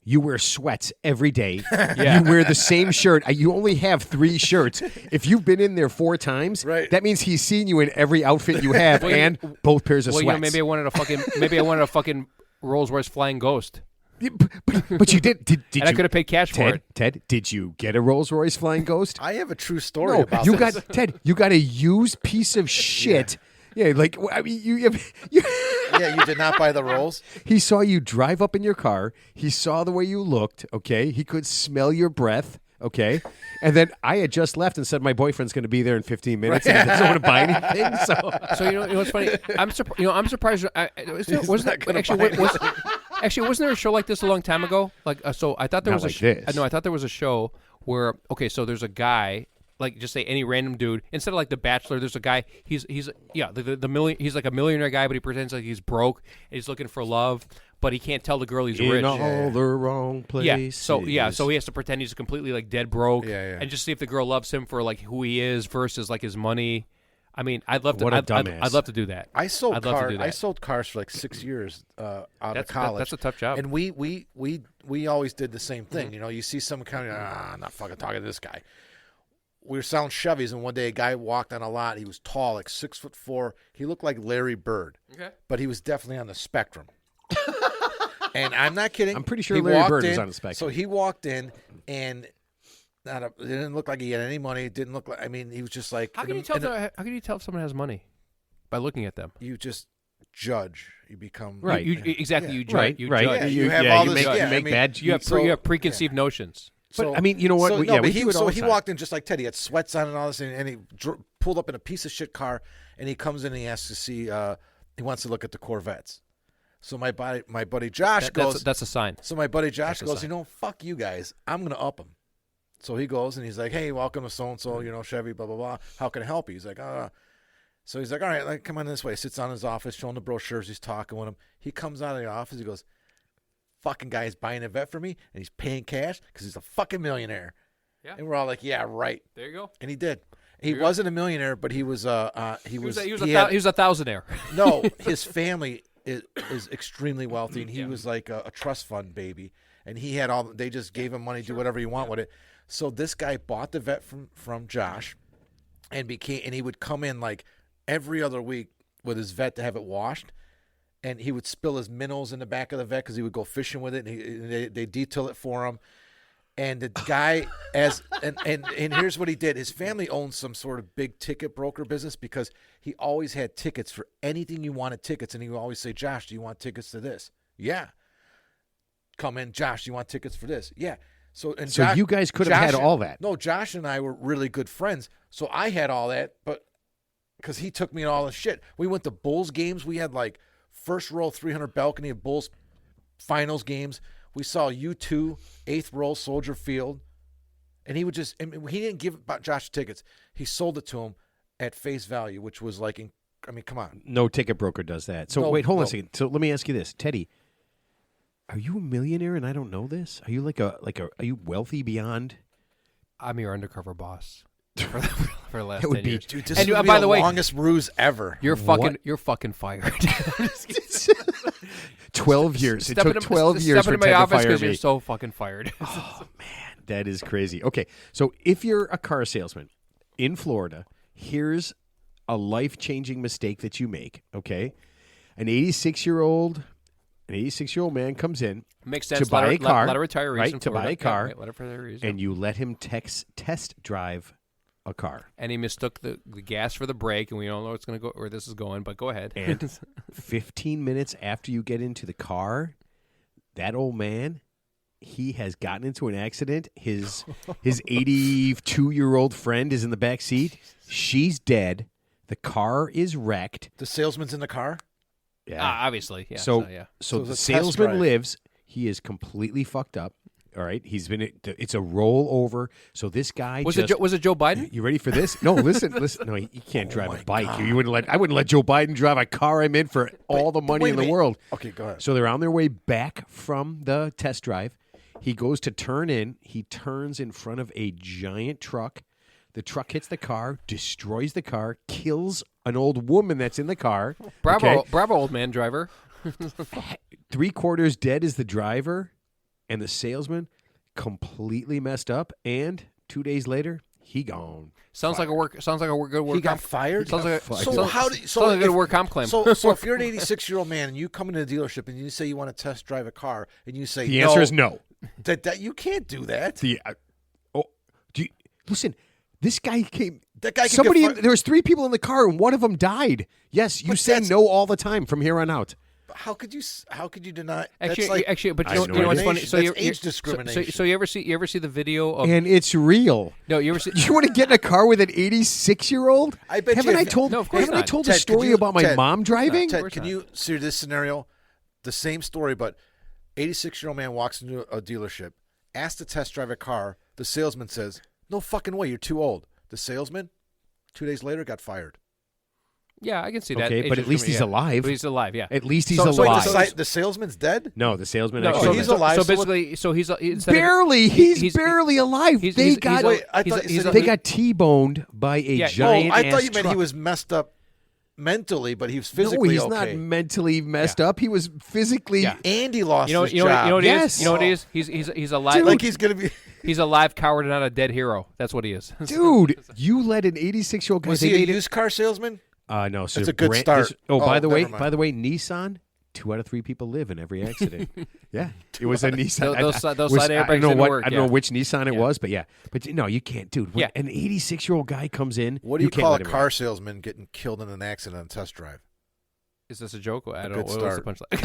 Speaker 1: you wear sweats every day.
Speaker 2: Yeah.
Speaker 1: You wear the same shirt. You only have 3 shirts. If you've been in there 4 times,
Speaker 3: Right.
Speaker 1: that means he's seen you in every outfit you have and both pairs of
Speaker 2: Well,
Speaker 1: sweats.
Speaker 2: maybe I wanted a fucking Rolls Royce Flying Ghost,
Speaker 1: But you did
Speaker 2: and
Speaker 1: you,
Speaker 2: I could have paid cash for it.
Speaker 1: Ted, did you get a Rolls Royce Flying Ghost?
Speaker 3: I have a true story
Speaker 1: No,
Speaker 3: about
Speaker 1: you
Speaker 3: this.
Speaker 1: got Ted. You got a used piece of shit. Yeah, like I mean, you
Speaker 3: Yeah, you did not buy the rolls.
Speaker 1: He saw you drive up in your car. He saw the way you looked. Okay, he could smell your breath. Okay, and then I had just left and said my boyfriend's going to be there in 15 minutes and he doesn't want to buy anything. So
Speaker 2: So you know what's funny? I'm surprised. Wasn't there a show like this a long time ago? Like so, I thought there
Speaker 1: Not
Speaker 2: was
Speaker 1: like this.
Speaker 2: No, I thought there was a show where so there's a guy. Like just say any random dude instead of like The Bachelor. There's a guy. He's the million. He's like a millionaire guy, but he pretends like he's broke. And he's looking for love, but he can't tell the girl he's
Speaker 1: in
Speaker 2: rich.
Speaker 1: all the wrong places.
Speaker 2: So he has to pretend he's completely like dead broke,
Speaker 3: Yeah.
Speaker 2: and just see if the girl loves him for like who he is versus like his money. I mean, I'd love to.
Speaker 1: What a
Speaker 2: I'd
Speaker 1: dumbass.
Speaker 2: love to do that.
Speaker 3: I sold
Speaker 2: I'd love to
Speaker 3: cars.
Speaker 2: do that.
Speaker 3: I sold cars for like 6 years out of college.
Speaker 2: That's a tough job.
Speaker 3: And we always did the same thing. You know, you see some kind of I'm not fucking talking to this guy. We were selling Chevys, and one day a guy walked on a lot. He was tall, like 6'4". He looked like Larry Bird, but he was definitely on the spectrum. And I'm not kidding.
Speaker 1: I'm pretty sure
Speaker 3: He
Speaker 1: Larry
Speaker 3: walked
Speaker 1: Bird was
Speaker 3: in,
Speaker 1: on the spectrum.
Speaker 3: So he walked in, and it didn't look like he had any money. It didn't look like. I mean, he was just like.
Speaker 2: How can you tell? How can you tell if someone has money? By looking at them.
Speaker 3: You just judge. You become
Speaker 1: Right.
Speaker 2: Exactly. You judge.
Speaker 1: right,
Speaker 2: You
Speaker 1: right.
Speaker 2: judge.
Speaker 3: Yeah, you have all
Speaker 1: you
Speaker 3: this-
Speaker 1: make,
Speaker 3: yeah,
Speaker 1: you make
Speaker 3: I mean,
Speaker 1: bad.
Speaker 2: You have preconceived notions.
Speaker 1: But I mean, you know what?
Speaker 3: So,
Speaker 1: we
Speaker 3: no, but
Speaker 1: do it all the
Speaker 3: he
Speaker 1: time.
Speaker 3: walked in just like Ted. He had sweats on and all this, and he pulled up in a piece of shit car, and he comes in and he asks to see. He wants to look at the Corvettes. So my buddy Josh goes.
Speaker 2: That's a sign.
Speaker 3: So my buddy Josh
Speaker 2: That's a
Speaker 3: goes.
Speaker 2: sign.
Speaker 3: You know, fuck you guys. I'm gonna up him. So he goes and he's like, "Hey, welcome to so and so. You know, Chevy. Blah blah blah. How can I help you?" He's like, So he's like, "All right, come on this way." Sits on his office, showing the brochures. He's talking with him. He comes out of the office. He goes, "Fucking guy's buying a vet for me, and he's paying cash because he's a fucking millionaire."
Speaker 2: Yeah.
Speaker 3: And we're all like, "Yeah, right."
Speaker 2: There you go.
Speaker 3: And he did. He wasn't a millionaire, but he was. He was
Speaker 2: a thousandaire.
Speaker 3: No, his family is extremely wealthy, and he was like a trust fund baby, and he had all. They just gave him money, do whatever you want with it. So this guy bought the vet from Josh, and he would come in like every other week with his vet to have it washed, and he would spill his minnows in the back of the vet because he would go fishing with it, and they detail it for him. And the guy and here's what he did. His family owned some sort of big ticket broker business because he always had tickets for anything you wanted tickets. And he would always say, "Josh, do you want tickets to this?" "Yeah." "Come in, Josh, do you want tickets for this?" "Yeah." So Josh,
Speaker 1: you guys could have had all that.
Speaker 3: No, Josh and I were really good friends. So I had all that, but because he took me to all the shit. We went to Bulls games. We had like first row 300 balcony of Bulls finals games. We saw U2, 8th row, Soldier Field. And he would just, he didn't give Josh tickets. He sold it to him at face value, which was like, come on.
Speaker 1: No ticket broker does that. So
Speaker 3: No,
Speaker 1: wait, hold on
Speaker 3: no.
Speaker 1: a second. So let me ask you this, Teddy. Are you a millionaire and I don't know this? Are you are you wealthy beyond?
Speaker 2: I'm your undercover boss for the last
Speaker 1: That would
Speaker 2: 10
Speaker 1: be-
Speaker 2: years.
Speaker 3: Dude, this
Speaker 2: And
Speaker 3: would be
Speaker 2: by
Speaker 3: the
Speaker 2: the way,
Speaker 3: longest ruse ever.
Speaker 2: you're fucking fired.
Speaker 1: 12 years. It
Speaker 2: Step
Speaker 1: took
Speaker 2: into-
Speaker 1: 12 years
Speaker 2: Step
Speaker 1: for
Speaker 2: into
Speaker 1: Ted
Speaker 2: my
Speaker 1: to
Speaker 2: office
Speaker 1: fire
Speaker 2: because
Speaker 1: me.
Speaker 2: you're so fucking fired.
Speaker 1: Oh, man, that is crazy. Okay, so if you're a car salesman in Florida, here's a life-changing mistake that you make, okay? An 86-year-old man comes in
Speaker 2: Makes sense.
Speaker 1: to buy a car,
Speaker 2: lot of retirees
Speaker 1: right?
Speaker 2: in
Speaker 1: To buy
Speaker 2: Florida.
Speaker 1: a car,
Speaker 2: Yeah, right, lot of retirees,
Speaker 1: and you let him test drive a car.
Speaker 2: and he mistook the gas for the brake, and we don't know where it's going to go where this is going. But go ahead.
Speaker 1: And 15 minutes after you get into the car, that old man, he has gotten into an accident. His 82-year-old friend is in the back seat. She's dead. The car is wrecked.
Speaker 3: The salesman's in the car?
Speaker 1: Yeah.
Speaker 2: Obviously, yeah.
Speaker 1: So
Speaker 2: yeah.
Speaker 3: So
Speaker 1: the
Speaker 3: it's a test
Speaker 1: salesman
Speaker 3: drive.
Speaker 1: lives. He is completely fucked up. All right. It's a rollover. So this guy
Speaker 2: Was it Joe Biden?
Speaker 1: You ready for this? No, listen. No, he can't drive a bike. I wouldn't let Joe Biden drive a car I'm in for all the money
Speaker 3: wait
Speaker 1: in
Speaker 3: a
Speaker 1: the
Speaker 3: minute.
Speaker 1: world.
Speaker 3: Okay, go ahead.
Speaker 1: So they're on their way back from the test drive. He goes to turn in. He turns in front of a giant truck. The truck hits the car, destroys the car, kills an old woman that's in the car.
Speaker 2: Bravo,
Speaker 1: okay?
Speaker 2: bravo, old man driver.
Speaker 1: 3/4 dead is the driver, and the salesman completely messed up. And 2 days later, he gone.
Speaker 2: Sounds like a good work.
Speaker 3: He got
Speaker 2: comp.
Speaker 3: fired.
Speaker 2: Sounds like
Speaker 3: So how do
Speaker 2: sounds like a good work comp claim.
Speaker 3: So if you're an 86-year-old man and you come into the dealership and you say you want to test drive a car and you say
Speaker 1: The answer is no.
Speaker 3: That you can't do that.
Speaker 1: Listen, this guy came.
Speaker 3: That guy.
Speaker 1: There was 3 people in the car and one of them died. Yes, you say no all the time from here on out.
Speaker 3: How could you deny?
Speaker 2: Actually, but
Speaker 1: I
Speaker 2: you
Speaker 1: know
Speaker 2: know what's
Speaker 1: it
Speaker 2: funny?
Speaker 3: is.
Speaker 2: So
Speaker 3: That's
Speaker 2: you're,
Speaker 3: age discrimination.
Speaker 2: So you ever see the video of?
Speaker 1: And it's real.
Speaker 2: No, you ever see?
Speaker 1: You want to get in a car with an 86-year-old?
Speaker 3: I bet
Speaker 1: haven't
Speaker 3: you.
Speaker 1: I told?
Speaker 2: No, of course
Speaker 1: haven't I
Speaker 2: not.
Speaker 1: told
Speaker 3: Ted,
Speaker 1: a story about my mom driving?
Speaker 3: Ted, can you see this scenario? The same story, but 86-year-old man walks into a dealership, asks to test drive a car. The salesman says, "No fucking way, you're too old." The salesman, 2 days later, got fired.
Speaker 2: Yeah, I can see that.
Speaker 1: Okay, but at least he's alive.
Speaker 2: But he's alive. Yeah.
Speaker 1: At least he's
Speaker 2: So- so
Speaker 1: alive.
Speaker 3: The salesman's dead?
Speaker 1: No, the salesman
Speaker 2: No,
Speaker 1: actually.
Speaker 3: so he's alive.
Speaker 2: So
Speaker 3: So what-
Speaker 2: basically, instead of-
Speaker 1: barely. He's barely alive.
Speaker 2: he's-
Speaker 1: They
Speaker 2: he's-
Speaker 1: got.
Speaker 2: he's-
Speaker 3: Wait, I
Speaker 2: he's-
Speaker 3: thought you
Speaker 2: he's-
Speaker 3: said
Speaker 1: They got T-boned by a
Speaker 2: Yeah.
Speaker 1: giant.
Speaker 3: I thought
Speaker 1: ass
Speaker 3: you meant
Speaker 1: truck.
Speaker 3: he was messed up mentally, but he was
Speaker 1: No,
Speaker 3: physically
Speaker 1: he's
Speaker 3: okay.
Speaker 1: not mentally messed up. He was physically.
Speaker 2: Yeah.
Speaker 3: Andy lost
Speaker 2: You know,
Speaker 3: his
Speaker 2: you know,
Speaker 3: job.
Speaker 2: you know what it is.
Speaker 1: Yes.
Speaker 2: You know what it is. He's alive.
Speaker 1: Dude.
Speaker 3: Like he's gonna be.
Speaker 2: He's a live coward and not a dead hero. That's what he is.
Speaker 1: Dude, you let an 86-year-old guy.
Speaker 3: Was
Speaker 1: they
Speaker 3: he a
Speaker 1: made it-
Speaker 3: used car salesman?
Speaker 1: No, so
Speaker 3: That's a good start.
Speaker 1: by
Speaker 3: Oh,
Speaker 1: the way,
Speaker 3: never mind.
Speaker 1: Nissan. 2 out of 3 people live in every accident. Yeah, it was a Nissan.
Speaker 2: Those side airbags
Speaker 1: I don't know
Speaker 2: didn't
Speaker 1: what.
Speaker 2: work,
Speaker 1: I don't know
Speaker 2: yeah.
Speaker 1: which Nissan it
Speaker 2: Yeah.
Speaker 1: was, but yeah. But no, you can't, dude. When
Speaker 2: Yeah.
Speaker 1: an 86-year-old guy comes in.
Speaker 3: What do you
Speaker 1: can't
Speaker 3: call
Speaker 1: let
Speaker 3: a
Speaker 1: him
Speaker 3: car
Speaker 1: in.
Speaker 3: salesman getting killed in an accident on test drive?
Speaker 2: Is this a joke? I don't know.
Speaker 3: good
Speaker 2: What was
Speaker 3: start.
Speaker 2: the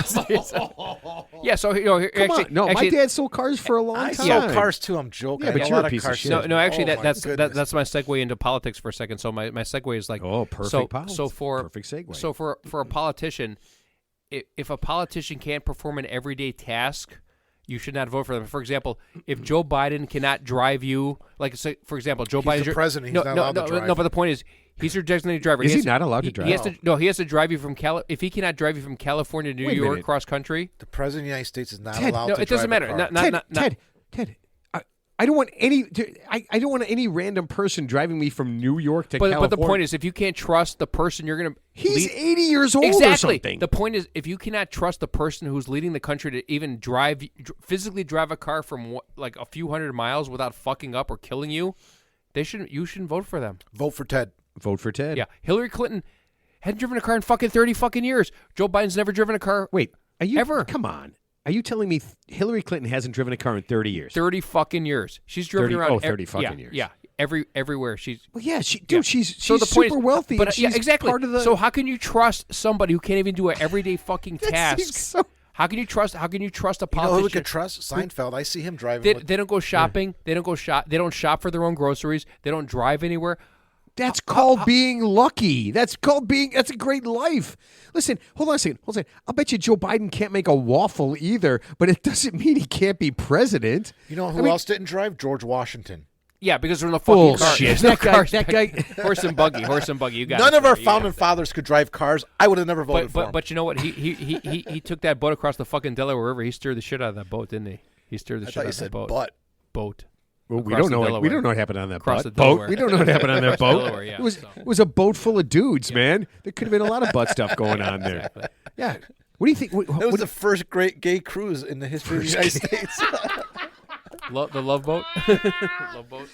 Speaker 2: punchline? Yeah. So here,
Speaker 1: Come
Speaker 2: actually,
Speaker 1: on, no,
Speaker 2: actually,
Speaker 1: my dad sold cars for a long
Speaker 3: I
Speaker 1: time.
Speaker 3: sold cars too. I'm joking.
Speaker 1: Yeah,
Speaker 3: I
Speaker 1: but
Speaker 3: know
Speaker 1: you're
Speaker 3: a
Speaker 1: a
Speaker 3: lot of
Speaker 1: piece
Speaker 3: car
Speaker 1: of shit.
Speaker 3: salesmen.
Speaker 2: No, actually,
Speaker 3: Oh, my
Speaker 2: that's
Speaker 3: goodness.
Speaker 2: my segue into politics for a second. So my segue is like,
Speaker 1: perfect.
Speaker 2: perfect
Speaker 1: segue.
Speaker 2: So for a politician, if a politician can't perform an everyday task, you should not vote for them. For example, if Joe Biden cannot drive you, like say, for example, Joe Biden's
Speaker 3: the president. He's
Speaker 2: no,
Speaker 3: not
Speaker 2: no,
Speaker 3: allowed to
Speaker 2: no,
Speaker 3: drive.
Speaker 2: no. But the point is, he's your designated driver.
Speaker 1: Is he
Speaker 2: has
Speaker 1: not allowed to drive?
Speaker 2: He has to. No, he has to drive you from If he cannot drive you from California to New
Speaker 1: Wait a
Speaker 2: York
Speaker 1: minute.
Speaker 2: cross country,
Speaker 3: The president of the United States is not
Speaker 1: Ted,
Speaker 3: allowed
Speaker 2: no,
Speaker 3: to
Speaker 2: it doesn't
Speaker 3: drive a
Speaker 2: matter.
Speaker 3: car.
Speaker 1: Ted. I don't want any. I don't want any random person driving me from New York to California.
Speaker 2: but the point is, if you can't trust the person you're going to
Speaker 1: he's 80 years old or
Speaker 2: exactly.
Speaker 1: something.
Speaker 2: The point is, if you cannot trust the person who's leading the country to even physically drive a car from like a few hundred miles without fucking up or killing you, you shouldn't vote for them.
Speaker 3: Vote for Ted.
Speaker 1: Vote for Ted.
Speaker 2: Yeah, Hillary Clinton hadn't driven a car in fucking 30 fucking years. Joe Biden's never driven a car.
Speaker 1: Wait, are you
Speaker 2: ever?
Speaker 1: Come on. Are you telling me Hillary Clinton hasn't driven a car in 30 years?
Speaker 2: 30 fucking years. She's driven
Speaker 1: 30
Speaker 2: around.
Speaker 1: 30 fucking years.
Speaker 2: Yeah, everywhere. She's
Speaker 1: Well, yeah, she's
Speaker 2: so the point
Speaker 1: super
Speaker 2: is,
Speaker 1: wealthy.
Speaker 2: But
Speaker 1: and
Speaker 2: yeah,
Speaker 1: she's
Speaker 2: exactly.
Speaker 1: Part of the,
Speaker 2: So how can you trust somebody who can't even do an everyday fucking
Speaker 1: That
Speaker 2: task?
Speaker 1: seems so-
Speaker 2: How can you trust a
Speaker 3: You know
Speaker 2: politician?
Speaker 3: who we could trust? Seinfeld. I see him driving.
Speaker 2: They don't go shopping. They don't go shop. They don't shop for their own groceries. They don't drive anywhere.
Speaker 1: That's called being lucky. That's a great life. Listen, hold on a second. I'll bet you Joe Biden can't make a waffle either, but it doesn't mean he can't be president.
Speaker 3: You know who else didn't drive? George Washington.
Speaker 2: Yeah, because they're in the fucking car.
Speaker 1: Bullshit.
Speaker 2: There's no
Speaker 1: That guy-
Speaker 2: cars
Speaker 1: that
Speaker 2: back-
Speaker 1: guy-
Speaker 2: horse and buggy. You got
Speaker 3: None
Speaker 2: it,
Speaker 3: of our
Speaker 2: sir. You got
Speaker 3: founding
Speaker 2: it.
Speaker 3: fathers could drive cars. I would have never voted for him.
Speaker 2: But you know what? He took that boat across the fucking Delaware River. He stirred the shit out of that boat, didn't he? He stirred the
Speaker 3: I
Speaker 2: shit
Speaker 3: thought
Speaker 2: out
Speaker 3: you
Speaker 2: of that
Speaker 3: said
Speaker 2: boat.
Speaker 3: butt.
Speaker 1: Well, we
Speaker 2: Across
Speaker 1: don't
Speaker 2: the
Speaker 1: know. We
Speaker 2: Delaware.
Speaker 1: don't know what happened on that
Speaker 2: Across
Speaker 1: boat.
Speaker 2: the Delaware.
Speaker 1: We don't know what happened on that
Speaker 2: Across the
Speaker 1: boat.
Speaker 2: Delaware, yeah,
Speaker 1: it was
Speaker 2: so.
Speaker 1: it was a boat full of dudes, man. There could have been a lot of butt stuff going on there.
Speaker 2: Exactly.
Speaker 1: Yeah. What do you think?
Speaker 3: That was the first great gay cruise in the history of the United States.
Speaker 2: The Love Boat. Love Boat.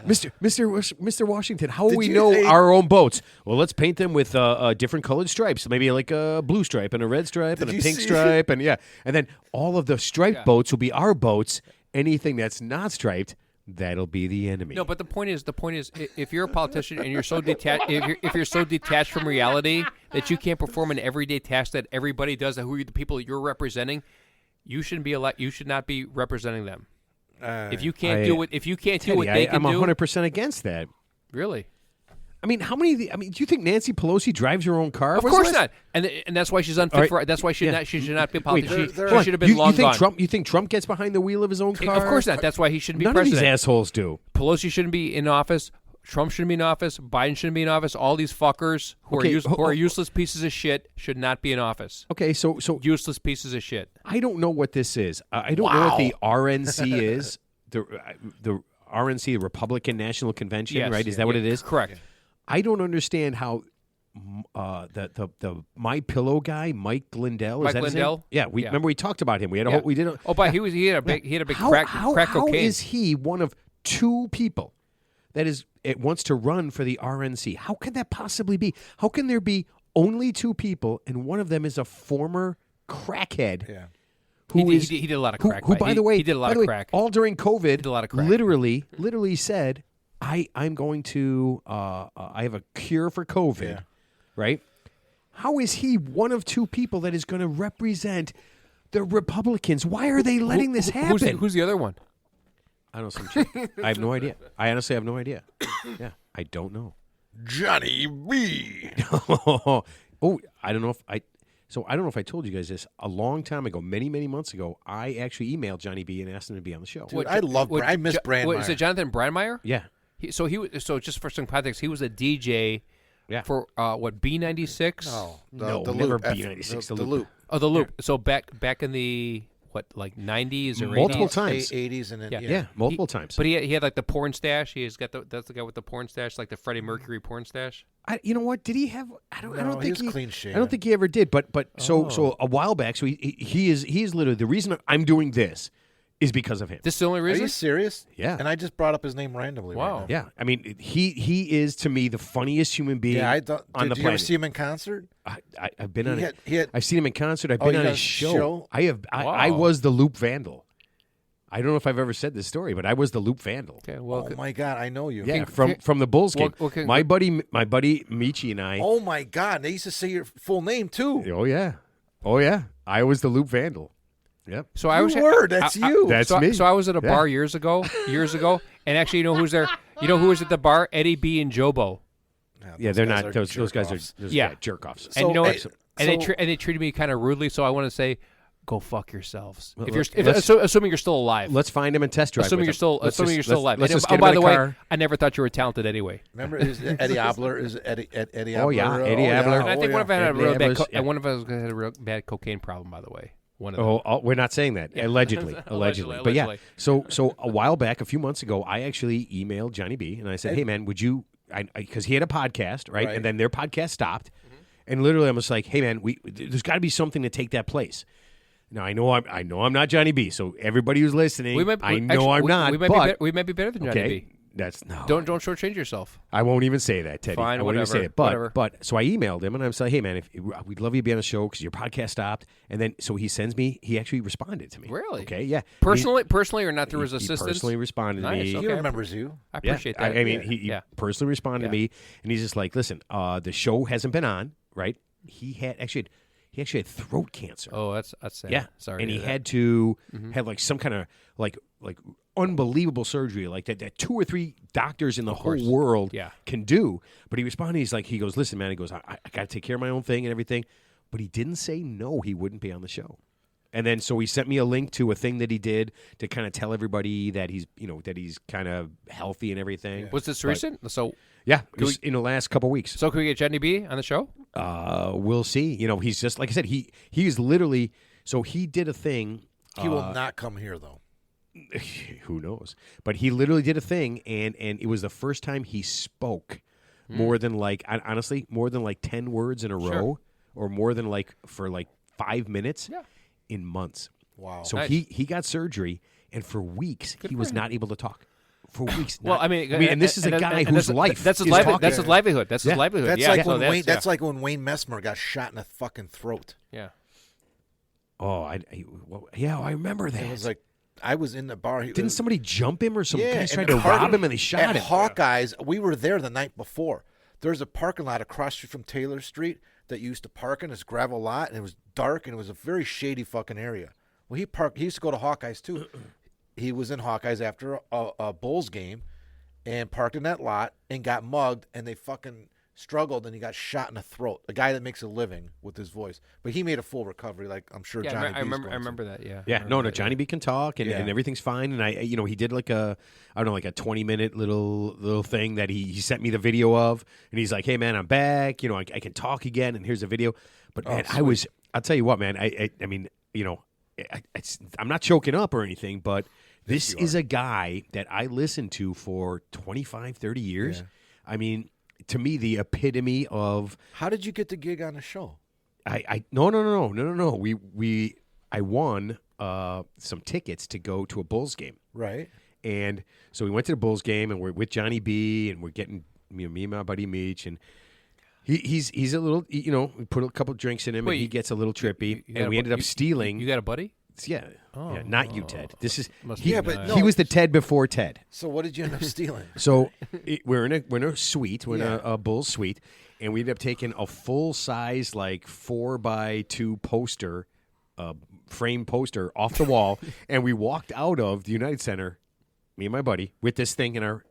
Speaker 1: Mr. Washington, how will
Speaker 3: Did
Speaker 1: we
Speaker 3: you-
Speaker 1: know
Speaker 3: hey-
Speaker 1: our own boats? Well, let's paint them with different colored stripes. Maybe like a blue stripe and a red stripe and a
Speaker 3: you
Speaker 1: pink
Speaker 3: see-
Speaker 1: stripe, and then all of the striped boats will be our boats. Anything that's not striped, that'll be the enemy.
Speaker 2: No, but the point is, if you're a politician and you're so detached, if you're so detached from reality that you can't perform an everyday task that everybody does, who are the people you're representing, you shouldn't be You should not be representing them. If you can't do it, do what they can
Speaker 1: I'm
Speaker 2: do,
Speaker 1: 100% against that.
Speaker 2: really.
Speaker 1: I mean, do you think Nancy Pelosi drives her own car?
Speaker 2: Of course not, and that's why she's unfit for. That's why she should not be a politician.
Speaker 3: there-
Speaker 2: She should have been long gone.
Speaker 1: You think Trump gets behind the wheel of his own car?
Speaker 2: Of course not. That's why he shouldn't be
Speaker 1: None
Speaker 2: president.
Speaker 1: of these assholes do.
Speaker 2: Pelosi shouldn't be in office. Trump shouldn't be in office. Biden shouldn't be in office. All these fuckers who
Speaker 1: Okay,
Speaker 2: are useless pieces of shit should not be in office.
Speaker 1: Okay, so
Speaker 2: Useless pieces of shit.
Speaker 1: I don't know what this is. I don't know what the RNC is. The RNC, Republican National Convention,
Speaker 2: Yes.
Speaker 1: right? Is that what it is?
Speaker 2: Correct.
Speaker 1: I don't understand how the My Pillow guy, Mike Lindell.
Speaker 2: Mike
Speaker 1: is that his name?
Speaker 2: Lindell?
Speaker 1: Yeah,
Speaker 2: Yeah.
Speaker 1: remember we talked about him. We had a
Speaker 2: Yeah.
Speaker 1: whole, we did.
Speaker 2: Oh, but he had a big
Speaker 1: how,
Speaker 2: crack
Speaker 1: how
Speaker 2: cocaine.
Speaker 1: is he one of two people that it wants to run for the RNC? How can that possibly be? How can there be only two people and one of them is a former crackhead?
Speaker 3: Yeah.
Speaker 2: He did a lot of crack.
Speaker 1: Who by the way,
Speaker 2: he did a lot
Speaker 1: by the
Speaker 2: of
Speaker 1: way,
Speaker 2: crack.
Speaker 1: all during COVID,
Speaker 2: did a lot of crack.
Speaker 1: literally said, I'm going to I have a cure for COVID,
Speaker 3: Yeah.
Speaker 1: right? How is he one of two people that is going to represent the Republicans? Why are they letting this happen?
Speaker 2: Who's the other one?
Speaker 1: I don't know. Some chick. I have no idea. I honestly have no idea. Yeah, I don't know.
Speaker 3: Johnny B.
Speaker 1: Oh, I don't know if I. So I don't know if I told you guys this a long time ago, many months ago. I actually emailed Johnny B and asked him to be on the show.
Speaker 3: Dude, I miss Brandmeier.
Speaker 2: Is it Jonathan Brandmeier?
Speaker 1: Yeah,
Speaker 2: So just for some context, he was a DJ
Speaker 1: yeah.
Speaker 2: for B96.
Speaker 1: No,
Speaker 3: the
Speaker 1: never
Speaker 3: Loop.
Speaker 1: B96,
Speaker 3: The
Speaker 1: the
Speaker 3: Loop.
Speaker 1: Loop.
Speaker 2: Oh, the Loop. So back in the 90s or
Speaker 1: Multiple
Speaker 2: 80s?
Speaker 1: times.
Speaker 3: 80s and then
Speaker 1: Yeah, multiple times.
Speaker 2: But he had like the porn stash. He's got that's the guy with the porn stash, like the Freddie Mercury porn stash.
Speaker 1: You know what? Did he have? I
Speaker 3: No,
Speaker 1: don't
Speaker 3: he
Speaker 1: think
Speaker 3: was clean shaven.
Speaker 1: I don't think he ever did. But so a while back. So he is literally the reason I'm doing this is because of him.
Speaker 2: This is the only
Speaker 3: Are
Speaker 2: reason.
Speaker 3: you serious?
Speaker 1: Yeah.
Speaker 3: And I just brought up his name randomly.
Speaker 2: Wow.
Speaker 3: Right now.
Speaker 1: Yeah, I mean he is to me the funniest human being
Speaker 3: Yeah, I thought.
Speaker 1: on the
Speaker 3: Did you ever
Speaker 1: planet.
Speaker 3: see him in concert?
Speaker 1: I've been on.
Speaker 3: He had-
Speaker 1: I've seen him in concert. I've
Speaker 3: Oh,
Speaker 1: been
Speaker 3: you
Speaker 1: on
Speaker 3: got
Speaker 1: his
Speaker 3: a
Speaker 1: show.
Speaker 3: show?
Speaker 1: I have. I
Speaker 2: Wow.
Speaker 1: was the Loop Vandal. I don't know if I've ever said this story, but I was the Loop Vandal.
Speaker 2: Okay, well,
Speaker 3: Oh my God, I know you.
Speaker 1: Yeah,
Speaker 2: Can-
Speaker 1: from the Bulls game.
Speaker 2: Well, okay.
Speaker 1: My buddy Michi and I.
Speaker 3: Oh my God, they used to say your full name too.
Speaker 1: Oh yeah. I was the Loop Vandal. Yep.
Speaker 2: so I was
Speaker 3: That's you.
Speaker 1: That's
Speaker 2: so,
Speaker 1: me.
Speaker 2: So I was at a
Speaker 1: Yeah.
Speaker 2: bar years ago, and actually, you know who's there? You know who was at the bar? Eddie B and Jobo.
Speaker 1: Yeah, they're not. Those guys are
Speaker 2: Yeah.
Speaker 1: jerk offs.
Speaker 2: And you know what?
Speaker 3: So-
Speaker 2: And they treated me kind of rudely. So I want to say, go fuck yourselves.
Speaker 1: Well,
Speaker 2: Assuming you're still alive.
Speaker 1: Let's find him and test drive.
Speaker 2: Assuming
Speaker 1: with
Speaker 2: you're
Speaker 1: him.
Speaker 2: still
Speaker 1: Let's
Speaker 2: assuming
Speaker 1: just-
Speaker 2: you're still alive.
Speaker 1: Let's
Speaker 2: And,
Speaker 1: just get him
Speaker 2: by
Speaker 1: in
Speaker 2: the
Speaker 1: a
Speaker 2: way,
Speaker 1: car.
Speaker 2: I never thought you were talented anyway.
Speaker 3: Remember, is Eddie Abler? Is Eddie Abler?
Speaker 1: Oh, yeah, Eddie Abler.
Speaker 2: And I think one of us had a
Speaker 1: Eddie
Speaker 2: real bad
Speaker 1: Abler's- yeah.
Speaker 2: one of us had a real bad cocaine problem. By the way, one of them.
Speaker 1: Oh, we're not saying that. Allegedly.
Speaker 2: Allegedly.
Speaker 1: But yeah, so a while back, a few months ago, I actually emailed Johnny B and I said, "Hey man, would you?" Because he had a podcast, right? And then their podcast stopped, and literally, I'm just like, "Hey man, there's got to be something to take that place." Now I know I'm not Johnny B. So everybody who's listening, I'm not.
Speaker 2: We might be better than Johnny
Speaker 1: okay,
Speaker 2: B.
Speaker 1: that's no.
Speaker 2: Don't shortchange yourself.
Speaker 1: I won't even say that, Teddy.
Speaker 2: Fine,
Speaker 1: I won't even
Speaker 2: whatever,
Speaker 1: say it.
Speaker 2: whatever.
Speaker 1: But so I emailed him and I was like, "Hey man, we'd love you to be on the show because your podcast stopped." And then so he sends me. He actually responded to me.
Speaker 2: Really?
Speaker 1: Okay. Yeah.
Speaker 2: Personally, or not through his
Speaker 1: He
Speaker 2: assistant.
Speaker 1: personally responded to
Speaker 2: Nice,
Speaker 1: me.
Speaker 3: He
Speaker 2: okay.
Speaker 3: remembers you.
Speaker 2: I appreciate
Speaker 1: Yeah,
Speaker 2: that.
Speaker 1: I mean, he
Speaker 2: Yeah.
Speaker 1: personally responded to me, and he's just like, "Listen, the show hasn't been on, right? He actually had throat cancer.
Speaker 2: Oh, that's sad.
Speaker 1: Yeah,
Speaker 2: Sorry.
Speaker 1: and
Speaker 2: to
Speaker 1: he
Speaker 2: hear that.
Speaker 1: had to have like some kind of like unbelievable surgery, like that 2 or 3 doctors in the whole world
Speaker 2: Yeah.
Speaker 1: can do. But he responded, he goes, "Listen, man," he goes, I got to take care of my own thing and everything. But he didn't say no, he wouldn't be on the show. And then so he sent me a link to a thing that he did to kind of tell everybody that he's kind of healthy and everything.
Speaker 2: Was this
Speaker 1: But-
Speaker 2: recent? So
Speaker 1: Yeah, it was in the last couple weeks.
Speaker 2: can we get Johnny B on the show?
Speaker 1: We'll see. He's just like I said. He's literally. So he did a thing.
Speaker 3: He will not come here though.
Speaker 1: Who knows? But he literally did a thing, and it was the first time he spoke more than honestly more than 10 words in a row, or more than for 5 minutes in months.
Speaker 3: Wow.
Speaker 1: So
Speaker 2: Nice.
Speaker 1: he got surgery, and for weeks he was not able to talk. For weeks.
Speaker 2: Well,
Speaker 1: and this is a guy whose life
Speaker 2: that's his
Speaker 1: is
Speaker 2: livelihood.
Speaker 1: talking.
Speaker 2: That's his livelihood. That's his
Speaker 1: Yeah.
Speaker 2: livelihood.
Speaker 3: That's
Speaker 2: yeah.
Speaker 3: like
Speaker 2: so
Speaker 3: when Wayne.
Speaker 2: yeah.
Speaker 3: That's like when Wayne Messmer got shot in the fucking throat.
Speaker 2: Yeah.
Speaker 1: Oh, I remember that.
Speaker 3: It was like I was in the bar.
Speaker 1: Didn't somebody jump him or some guys
Speaker 3: and
Speaker 1: tried to
Speaker 3: Park-
Speaker 1: rob him and they shot
Speaker 3: at
Speaker 1: him?
Speaker 3: Hawkeyes, we were there the night before. There's a parking lot across the street from Taylor Street that you used to park in. This gravel lot, and it was dark and it was a very shady fucking area. Well, he used to go to Hawkeyes too. He was in Hawkeyes after a Bulls game, and parked in that lot and got mugged, and they fucking struggled, and he got shot in the throat. A guy that makes a living with his voice, but he made a full recovery. Like I'm sure
Speaker 2: Yeah,
Speaker 3: Johnny.
Speaker 2: I remember.
Speaker 3: B's
Speaker 2: I
Speaker 3: going to.
Speaker 2: remember that. Yeah.
Speaker 1: Yeah, no, Johnny B can talk and,
Speaker 3: Yeah.
Speaker 1: and everything's fine. And he did like a 20-minute little thing that he sent me the video of, and he's like, "Hey man, I'm back. I can talk again, and here's a video." But man, I'll tell you what, man, I mean, I'm not choking up or anything, but This is a guy that I listened to for 25, 30 years.
Speaker 3: Yeah.
Speaker 1: I mean, to me, the epitome of
Speaker 3: How did you get the gig on the show?
Speaker 1: no. I won some tickets to go to a Bulls game.
Speaker 3: Right.
Speaker 1: And so we went to the Bulls game, and we're with Johnny B, and we're getting me and my buddy Meach, and he's a little, we put a couple drinks in him,
Speaker 2: Wait,
Speaker 1: and he gets a little trippy,
Speaker 2: You got
Speaker 1: and
Speaker 2: a
Speaker 1: we ended up stealing.
Speaker 2: You got a buddy?
Speaker 1: Yeah, not you, Ted. This is
Speaker 2: Must
Speaker 1: he,
Speaker 2: be
Speaker 3: but
Speaker 1: he was the Ted before Ted.
Speaker 3: So what did you end up stealing?
Speaker 1: So we're in a suite, we're in a Bulls suite, and we ended up taking a full size like 4x2 poster, frame poster off the wall, and we walked out of the United Center, me and my buddy, with this thing in our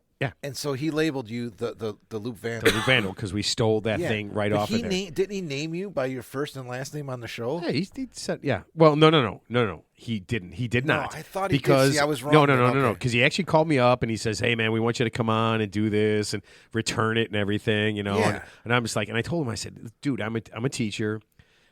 Speaker 3: And so he labeled you the Loop Vandal.
Speaker 1: the Vandal, because we stole that thing right
Speaker 3: But
Speaker 1: off of there.
Speaker 3: Didn't he name you by your first and last name on the show?
Speaker 1: Yeah, he said, yeah. Well, no. He didn't. He did
Speaker 3: No,
Speaker 1: not.
Speaker 3: I thought he did.
Speaker 1: because,
Speaker 3: See, I was wrong,
Speaker 1: No.
Speaker 3: but okay.
Speaker 1: Because he actually called me up and he says, "Hey, man, we want you to come on and do this and return it and everything,
Speaker 3: Yeah.
Speaker 1: And I'm just like, and I told him, I said, dude, I'm a teacher.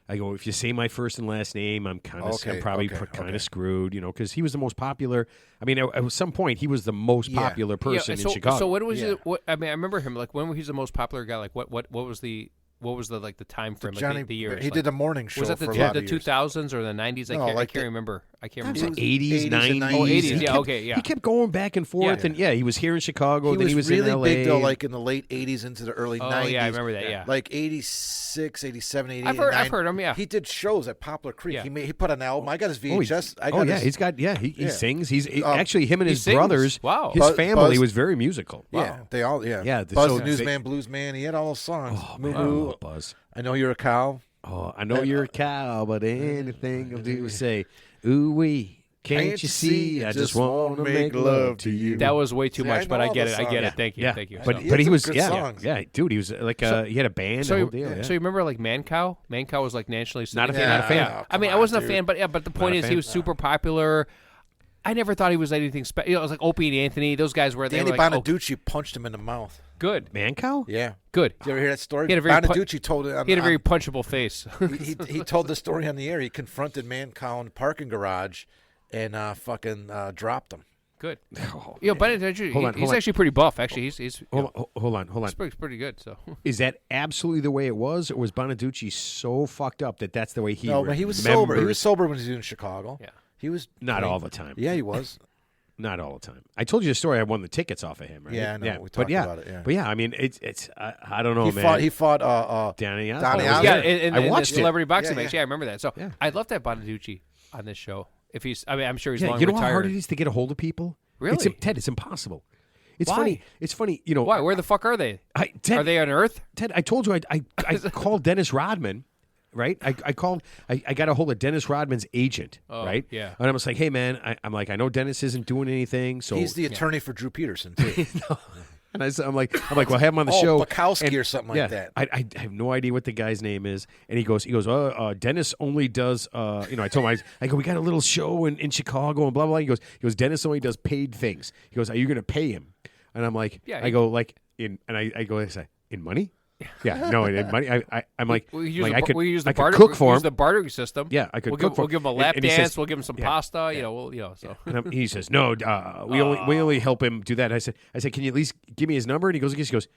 Speaker 1: I go, if you say my first and last name, I'm kind of,
Speaker 3: Okay,
Speaker 1: I'm probably
Speaker 3: okay,
Speaker 1: kind
Speaker 3: okay.
Speaker 1: of screwed, because he was the most popular. I mean, at some point, he was the most popular person
Speaker 2: so,
Speaker 1: in Chicago.
Speaker 2: So when was
Speaker 3: Yeah.
Speaker 2: I mean, I remember him. Like when he's the most popular guy. Like what was the like the time frame?
Speaker 3: Johnny,
Speaker 2: like the years.
Speaker 3: he
Speaker 2: like,
Speaker 3: did a morning show
Speaker 2: Was that
Speaker 3: for a lot
Speaker 2: the
Speaker 3: of years.
Speaker 2: 2000s or the 90s?
Speaker 3: No,
Speaker 2: I
Speaker 3: like
Speaker 2: can't
Speaker 3: the-
Speaker 2: remember. I can't
Speaker 1: It was
Speaker 2: remember.
Speaker 1: like 80s,
Speaker 3: 80s
Speaker 1: 90s.
Speaker 3: and
Speaker 2: Oh, 80s,
Speaker 1: He
Speaker 2: yeah,
Speaker 1: kept-
Speaker 2: okay, yeah.
Speaker 1: He kept going back and forth,
Speaker 2: Yeah.
Speaker 1: and he was here in Chicago,
Speaker 3: He
Speaker 1: then he was
Speaker 3: really
Speaker 1: in LA.
Speaker 3: big though, like in the late 80s into the early
Speaker 2: Oh
Speaker 3: 90s.
Speaker 2: yeah, I remember that. Yeah.
Speaker 3: Like 86, 87, 88,
Speaker 2: I've heard
Speaker 3: 89.
Speaker 2: him, yeah.
Speaker 3: He did shows at Poplar Creek.
Speaker 2: Yeah.
Speaker 3: He put an album. I got his VHS. I got
Speaker 1: Oh yeah,
Speaker 3: his,
Speaker 1: he's got he
Speaker 3: Yeah.
Speaker 1: sings. He's actually him and
Speaker 2: he
Speaker 1: his
Speaker 2: sings?
Speaker 1: brothers.
Speaker 2: Wow.
Speaker 1: his
Speaker 3: Buzz-
Speaker 1: family
Speaker 3: Buzz-
Speaker 1: was very musical.
Speaker 3: Yeah, they all
Speaker 1: Yeah,
Speaker 3: Buzz
Speaker 1: so
Speaker 3: the
Speaker 1: they-
Speaker 3: Newsman, Bluesman. He had all those songs.
Speaker 1: Oh
Speaker 3: Moo
Speaker 1: man, I
Speaker 3: Moo.
Speaker 1: love Buzz.
Speaker 3: I know you're a cow.
Speaker 1: Oh, I know you're a cow, but anything I'll do is say, ooh wee. Can't you see? I just want to make love to you.
Speaker 2: That was way too
Speaker 3: See, I
Speaker 2: much, but
Speaker 3: know
Speaker 2: I
Speaker 3: all
Speaker 2: get
Speaker 3: those
Speaker 2: it. I get
Speaker 3: songs.
Speaker 2: it. Thank you.
Speaker 1: Yeah,
Speaker 2: Thank you.
Speaker 1: but
Speaker 2: So-
Speaker 3: He
Speaker 1: but
Speaker 3: had
Speaker 1: he
Speaker 3: some
Speaker 1: was
Speaker 3: good songs.
Speaker 1: dude. He was like he had a band.
Speaker 2: So
Speaker 1: the
Speaker 2: you,
Speaker 1: whole deal. Yeah.
Speaker 2: so you remember like Mancow? Mancow was like nationally
Speaker 1: Not a fan,
Speaker 2: syndicated.
Speaker 1: not a fan.
Speaker 3: Yeah,
Speaker 2: I mean, I
Speaker 3: come
Speaker 2: wasn't
Speaker 3: on,
Speaker 2: a fan, but the point
Speaker 1: a
Speaker 2: is, he
Speaker 1: fan.
Speaker 2: was super popular. I never thought he was anything special. It was like Opie and Anthony. Those guys were. They
Speaker 3: Danny
Speaker 2: were like,
Speaker 3: Bonaducci punched him in the mouth.
Speaker 2: good,
Speaker 1: Man cow?
Speaker 3: Yeah.
Speaker 2: good.
Speaker 3: Did you ever hear that story?
Speaker 2: He had a very
Speaker 3: Bonaducci told it. On,
Speaker 2: He had a very
Speaker 3: on-
Speaker 2: punchable face.
Speaker 3: he told the story on the air. He confronted Mancow in the parking garage and fucking dropped him.
Speaker 2: Good.
Speaker 1: Oh,
Speaker 2: Yeah, but he's
Speaker 1: hold on.
Speaker 2: actually pretty buff. Actually, he's
Speaker 1: Hold on.
Speaker 2: he's pretty good. So
Speaker 1: Is that absolutely the way it was, or was Bonaducci so fucked up that that's the way he?
Speaker 3: No, but he was sober. He
Speaker 1: remembers-
Speaker 3: was sober when he was in Chicago.
Speaker 2: Yeah.
Speaker 3: He was
Speaker 1: Not
Speaker 3: clean.
Speaker 1: all the time.
Speaker 3: Yeah, he was.
Speaker 1: Not all the time. I told you the story. I won the tickets off of him, right?
Speaker 3: Yeah, I know. We
Speaker 1: but
Speaker 3: talked
Speaker 1: yeah,
Speaker 3: about it, yeah.
Speaker 1: But yeah, I mean, it's I don't know,
Speaker 3: He
Speaker 1: man.
Speaker 3: fought
Speaker 1: Danny Osborne.
Speaker 3: Donny
Speaker 1: was
Speaker 3: Osborne.
Speaker 2: yeah,
Speaker 1: there.
Speaker 2: and
Speaker 1: I
Speaker 2: the
Speaker 1: watched it.
Speaker 2: celebrity boxing
Speaker 3: Yeah,
Speaker 2: match.
Speaker 3: yeah.
Speaker 2: Yeah, I remember that. So
Speaker 1: Yeah.
Speaker 2: I'd love to have Bonaducci on this show. If he's, I mean, I'm sure he's
Speaker 1: Yeah,
Speaker 2: long
Speaker 1: you know
Speaker 2: retired.
Speaker 1: how hard it is to get a hold of people.
Speaker 2: Really?
Speaker 1: Ted, it's impossible. It's
Speaker 2: Why?
Speaker 1: funny. It's funny. You know
Speaker 2: Why? Where the fuck are they?
Speaker 1: Ted,
Speaker 2: Are they on Earth?
Speaker 1: Ted, I told you I called Dennis Rodman, right? I got a hold of Dennis Rodman's agent,
Speaker 2: Oh,
Speaker 1: right?
Speaker 2: yeah.
Speaker 1: And I was like, hey man, I'm like, I know Dennis isn't doing anything, so
Speaker 3: He's the attorney for Drew Peterson too.
Speaker 1: and I'm like, well, have him on the
Speaker 3: Oh,
Speaker 1: show.
Speaker 3: Bukowski
Speaker 1: And-
Speaker 3: or something like
Speaker 1: yeah,
Speaker 3: that.
Speaker 1: I have no idea what the guy's name is, and he goes, Dennis only does, I told him, I go, we got a little show in Chicago and blah blah. He goes, Dennis only does paid things. He goes, are you going to pay him? And I'm like,
Speaker 2: Yeah,
Speaker 1: I go like in, and I go, I say, in money? Yeah, no, in money. I'm like,
Speaker 2: We use
Speaker 1: like
Speaker 2: the,
Speaker 1: I could,
Speaker 2: we use the
Speaker 1: I could
Speaker 2: barter,
Speaker 1: cook for
Speaker 2: we
Speaker 1: him.
Speaker 2: use the bartering system.
Speaker 1: Yeah, I could
Speaker 2: we'll
Speaker 1: cook
Speaker 2: give,
Speaker 1: for
Speaker 2: we'll give him a
Speaker 1: and-
Speaker 2: lap
Speaker 1: and he
Speaker 2: dance.
Speaker 1: says-
Speaker 2: We'll give him some
Speaker 1: yeah,
Speaker 2: pasta.
Speaker 1: yeah.
Speaker 2: So
Speaker 1: And he says, no, we only help him do that. I said, can you at least give me his number? And he goes,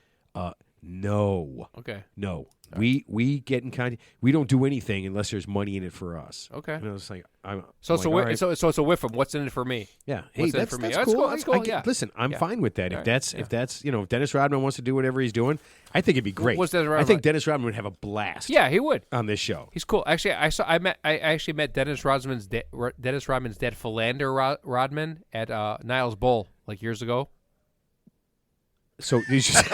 Speaker 1: no,
Speaker 2: okay.
Speaker 1: no. We get in contact. We don't do anything unless there's money in it for us.
Speaker 2: Okay.
Speaker 1: And I was like,
Speaker 2: So
Speaker 1: I'm
Speaker 2: it's a
Speaker 1: like, all right.
Speaker 2: so it's a whiff from what's in it for me.
Speaker 1: Yeah.
Speaker 2: What's
Speaker 1: Hey,
Speaker 2: in it
Speaker 1: that's,
Speaker 2: for me?
Speaker 1: that's
Speaker 2: That's
Speaker 1: cool.
Speaker 2: cool, that's cool, yeah.
Speaker 1: Listen, I'm
Speaker 2: Yeah.
Speaker 1: fine with that.
Speaker 2: All
Speaker 1: If
Speaker 2: right.
Speaker 1: that's if Dennis Rodman wants to do whatever he's doing, I think it'd be great.
Speaker 2: What's Dennis
Speaker 1: I
Speaker 2: Rodman
Speaker 1: think
Speaker 2: like?
Speaker 1: Dennis Rodman would have a blast.
Speaker 2: Yeah, he would.
Speaker 1: On this show.
Speaker 2: He's cool. Actually, I actually met Dennis Rodman's dad, Philander Rodman, at Niles Bowl like years ago.
Speaker 1: So he's just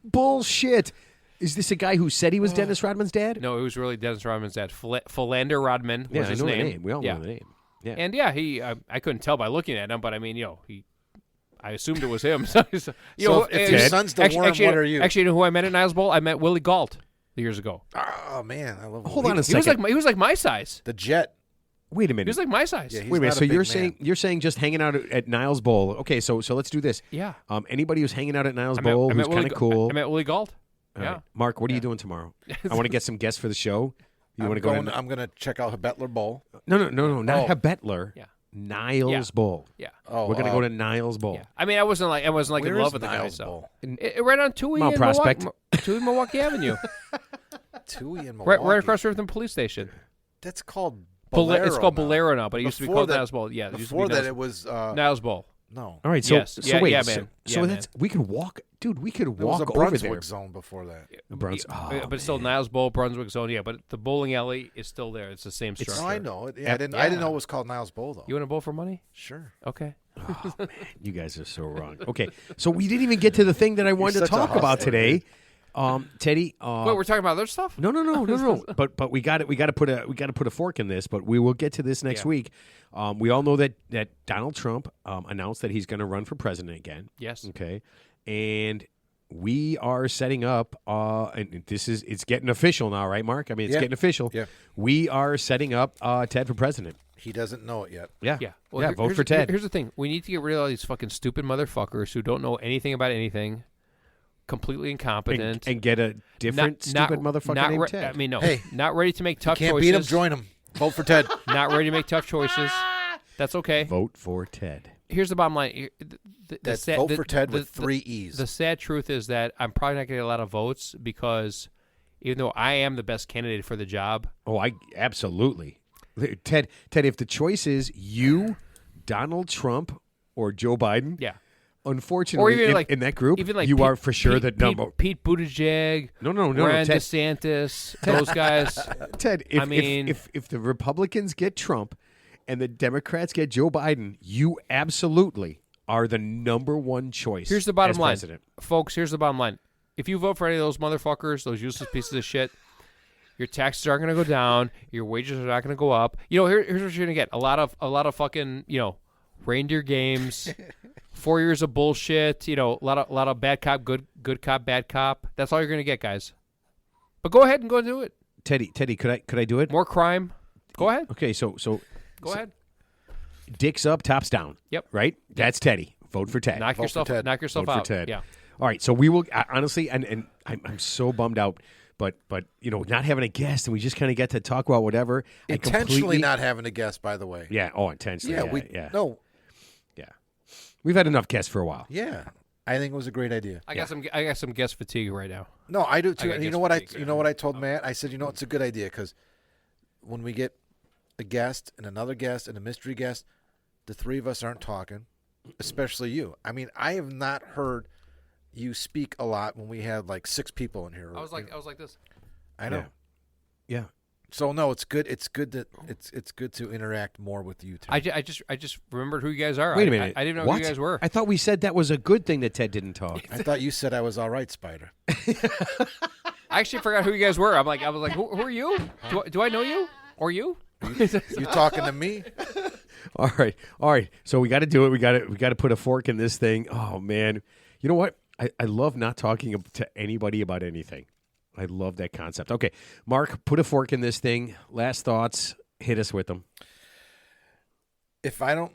Speaker 1: bullshit. Is this a guy who said he was Dennis Rodman's dad?
Speaker 2: No, it was really Dennis Rodman's dad. Philander Rodman was
Speaker 1: Yeah,
Speaker 2: his
Speaker 1: I know
Speaker 2: name.
Speaker 1: the name. We all know the name. Yeah.
Speaker 2: And yeah, he I couldn't tell by looking at him, but I mean, I assumed it was him. So,
Speaker 3: So if your son's the worm, what are you?
Speaker 2: Actually, you know who I met at Niles Bowl? I met Willie Galt years ago.
Speaker 3: Oh man, I love.
Speaker 1: Hold on a
Speaker 2: He was
Speaker 1: second.
Speaker 2: like my size.
Speaker 3: the Jet.
Speaker 1: Wait a
Speaker 2: He
Speaker 1: minute.
Speaker 2: was like my size.
Speaker 3: Yeah, he's
Speaker 1: Wait a minute.
Speaker 3: not
Speaker 1: So
Speaker 3: a big
Speaker 1: you're
Speaker 3: man.
Speaker 1: saying just hanging out at Niles Bowl? Okay, so let's do this.
Speaker 2: Yeah.
Speaker 1: Anybody who's hanging out at Niles
Speaker 2: I met
Speaker 1: Bowl who's
Speaker 2: Willie
Speaker 1: kind of cool.
Speaker 2: I met Willie Galt.
Speaker 1: All
Speaker 2: Yeah.
Speaker 1: right. Mark, what are you doing tomorrow? I want to get some guests for the show. You want to go?
Speaker 3: I'm going to check out Bettler Bowl.
Speaker 1: No, not
Speaker 3: Oh.
Speaker 1: Bettler.
Speaker 2: Yeah.
Speaker 1: Niles Bowl.
Speaker 2: Yeah.
Speaker 3: Oh,
Speaker 1: We're gonna go to Niles Bowl.
Speaker 2: Yeah. I mean, I wasn't like in
Speaker 3: where
Speaker 2: love
Speaker 3: is
Speaker 2: with the guy.
Speaker 3: Niles
Speaker 2: So
Speaker 3: Bowl?
Speaker 2: right on Tui
Speaker 1: Mount
Speaker 2: and
Speaker 1: Prospect.
Speaker 2: Tui and Milwaukee Avenue,
Speaker 3: Tui in
Speaker 2: right
Speaker 3: Milwaukee.
Speaker 2: across the river from the police station.
Speaker 3: That's called
Speaker 2: It's called
Speaker 3: now.
Speaker 2: Bolero now, but it used to be
Speaker 3: Before
Speaker 2: called
Speaker 3: that-
Speaker 2: Niles Bowl. Yeah, it used to be
Speaker 3: Before that,
Speaker 2: Niles,
Speaker 3: it was
Speaker 2: Niles Bowl.
Speaker 3: no.
Speaker 1: All right, so
Speaker 2: Yes.
Speaker 1: so
Speaker 2: Yeah,
Speaker 1: wait,
Speaker 2: yeah,
Speaker 1: so,
Speaker 2: man.
Speaker 1: so
Speaker 2: Yeah,
Speaker 1: that's we could walk, dude. We could
Speaker 3: There was a
Speaker 1: walk over
Speaker 3: Brunswick
Speaker 1: there.
Speaker 3: zone before that.
Speaker 2: But it's still Niles Bowl, Brunswick Zone. Yeah, but the bowling alley is still there. It's the same structure.
Speaker 3: No, I know it. Yeah, I didn't know it was called Niles Bowl though.
Speaker 2: You want to bowl for money?
Speaker 3: Sure.
Speaker 2: Okay.
Speaker 1: Oh, man, you guys are so wrong. Okay, so we didn't even get to the thing that I wanted to
Speaker 3: such a
Speaker 1: talk about
Speaker 3: hustler,
Speaker 1: today,
Speaker 3: dude.
Speaker 1: Teddy.
Speaker 2: Wait, we're talking about other stuff?
Speaker 1: No. But we got it. We got to put a fork in this. But we will get to this next
Speaker 2: Yeah.
Speaker 1: week. We all know that Donald Trump announced that he's going to run for president again.
Speaker 2: Yes.
Speaker 1: Okay, and we are setting up. And it's getting official now, right, Mark? I mean, it's
Speaker 3: Yeah.
Speaker 1: getting official.
Speaker 3: Yeah.
Speaker 1: We are setting up Ted for president.
Speaker 3: He doesn't know it yet.
Speaker 1: Yeah.
Speaker 2: Yeah.
Speaker 1: Vote
Speaker 2: here's-
Speaker 1: for Ted.
Speaker 2: Here's the thing: we need to get rid of all these fucking stupid motherfuckers who don't know anything about anything, completely incompetent,
Speaker 1: and get a different stupid motherfucker
Speaker 2: not
Speaker 1: named Ted.
Speaker 2: I mean, no,
Speaker 3: Hey,
Speaker 2: not ready to make tough
Speaker 3: Can't
Speaker 2: choices.
Speaker 3: beat him. Join him. Vote for Ted.
Speaker 2: Not ready to make tough choices. That's okay.
Speaker 1: Vote for Ted.
Speaker 2: Here's the bottom line. The
Speaker 3: That's
Speaker 2: sad-
Speaker 3: vote
Speaker 2: the-
Speaker 3: for Ted
Speaker 2: the-
Speaker 3: with 3 E's.
Speaker 2: The sad truth is that I'm probably not going to get a lot of votes because even though I am the best candidate for the job,
Speaker 1: Oh, I absolutely. Ted, if the choice is you, Donald Trump, or Joe Biden,
Speaker 2: yeah.
Speaker 1: unfortunately,
Speaker 2: Or even
Speaker 1: in that group,
Speaker 2: even like
Speaker 1: you
Speaker 2: Pete-
Speaker 1: are for sure
Speaker 2: Pete,
Speaker 1: the number.
Speaker 2: Pete Buttigieg,
Speaker 1: No,
Speaker 2: Ron
Speaker 1: Ted.
Speaker 2: DeSantis, those guys.
Speaker 1: Ted, if,
Speaker 2: I mean-
Speaker 1: if the Republicans get Trump and the Democrats get Joe Biden, you absolutely are the number one choice.
Speaker 2: Here's the bottom
Speaker 1: as
Speaker 2: line,
Speaker 1: president.
Speaker 2: folks. Here's the bottom line. If you vote for any of those motherfuckers, those useless pieces of shit, your taxes aren't going to go down. Your wages are not going to go up. You know, here's what you're going to get: a lot of fucking, reindeer games, 4 years of bullshit. A lot of bad cop, good cop, bad cop. That's all you're going to get, guys. But go ahead and go do it.
Speaker 1: Teddy, could I do it?
Speaker 2: More crime. Go ahead.
Speaker 1: Okay, so
Speaker 2: Go ahead.
Speaker 1: dicks up, tops down.
Speaker 2: Yep.
Speaker 1: Right. That's Teddy. Vote for Ted.
Speaker 2: Knock
Speaker 3: Vote for Ted.
Speaker 2: yourself
Speaker 1: Vote for
Speaker 2: out.
Speaker 1: Ted.
Speaker 2: Yeah.
Speaker 1: All right, so we will honestly, and I'm so bummed out, but not having a guest, and we just kind of get to talk about whatever. I
Speaker 3: Intentionally
Speaker 1: completely-
Speaker 3: not having a guest, by the way.
Speaker 1: Yeah. Oh, intentionally. Yeah.
Speaker 3: No.
Speaker 1: Yeah. We've had enough guests for a while.
Speaker 3: Yeah. I think it was a great idea.
Speaker 2: I got some guest fatigue right now.
Speaker 3: No, I do too.
Speaker 2: got
Speaker 3: And you
Speaker 2: guest
Speaker 3: know what
Speaker 2: fatigue,
Speaker 3: you know what I told Matt? I said, it's a good idea because when we get a guest and another guest and a mystery guest, the three of us aren't talking, especially you. I mean, I have not heard you speak a lot when we had like 6 people in here.
Speaker 2: I was like this.
Speaker 3: I know.
Speaker 1: Yeah.
Speaker 3: So no, it's good. It's good that it's good to interact more with you two.
Speaker 2: I just remembered who you guys are.
Speaker 1: Wait a minute.
Speaker 2: I didn't know
Speaker 1: What?
Speaker 2: who you guys were.
Speaker 1: I thought we said that was a good thing that Ted didn't talk.
Speaker 3: I thought you said I was all right, Spider.
Speaker 2: I actually forgot who you guys were. I was like, who are you? Do I know you? Or you?
Speaker 3: You talking to me?
Speaker 1: All right. So we got to do it. We got to put a fork in this thing. Oh man, you know what? I love not talking to anybody about anything. I love that concept. Okay, Mark, put a fork in this thing. Last thoughts. Hit us with them.
Speaker 3: If I don't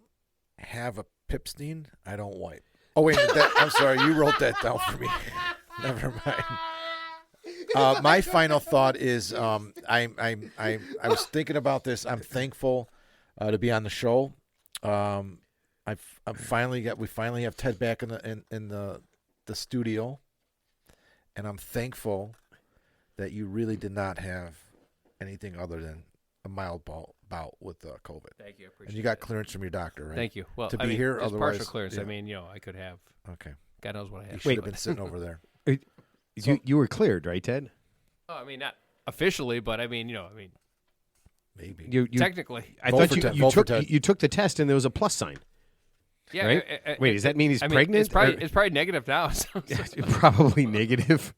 Speaker 3: have a Pipstein, I don't wipe. Oh wait, I'm sorry. You wrote that down for me. Never mind. My final thought is, I was thinking about this. I'm thankful to be on the show. We finally have Ted back in the studio, and I'm thankful that you really did not have anything other than a mild bout with COVID.
Speaker 2: Thank you. I appreciate
Speaker 3: And you got
Speaker 2: it.
Speaker 3: clearance from your doctor, right?
Speaker 2: Thank you. Well,
Speaker 3: To
Speaker 2: I
Speaker 3: be
Speaker 2: mean,
Speaker 3: here,
Speaker 2: it's
Speaker 3: otherwise,
Speaker 2: partial clearance.
Speaker 3: yeah.
Speaker 2: I mean, I could have.
Speaker 3: Okay.
Speaker 2: God knows what I
Speaker 3: You
Speaker 2: have.
Speaker 3: should have been sitting over there.
Speaker 1: You were cleared, right, Ted?
Speaker 2: Oh, I mean, not officially, but I mean,
Speaker 3: Maybe.
Speaker 1: You
Speaker 2: technically.
Speaker 1: I
Speaker 3: Vote
Speaker 1: thought
Speaker 3: for
Speaker 1: you,
Speaker 3: Ted.
Speaker 1: you
Speaker 3: Vote for
Speaker 1: took
Speaker 3: Ted.
Speaker 1: you took the test and there was a plus sign.
Speaker 2: Yeah.
Speaker 1: Right? Wait, does that mean he's
Speaker 2: I mean,
Speaker 1: pregnant?
Speaker 2: It's probably negative now. So
Speaker 1: Probably negative.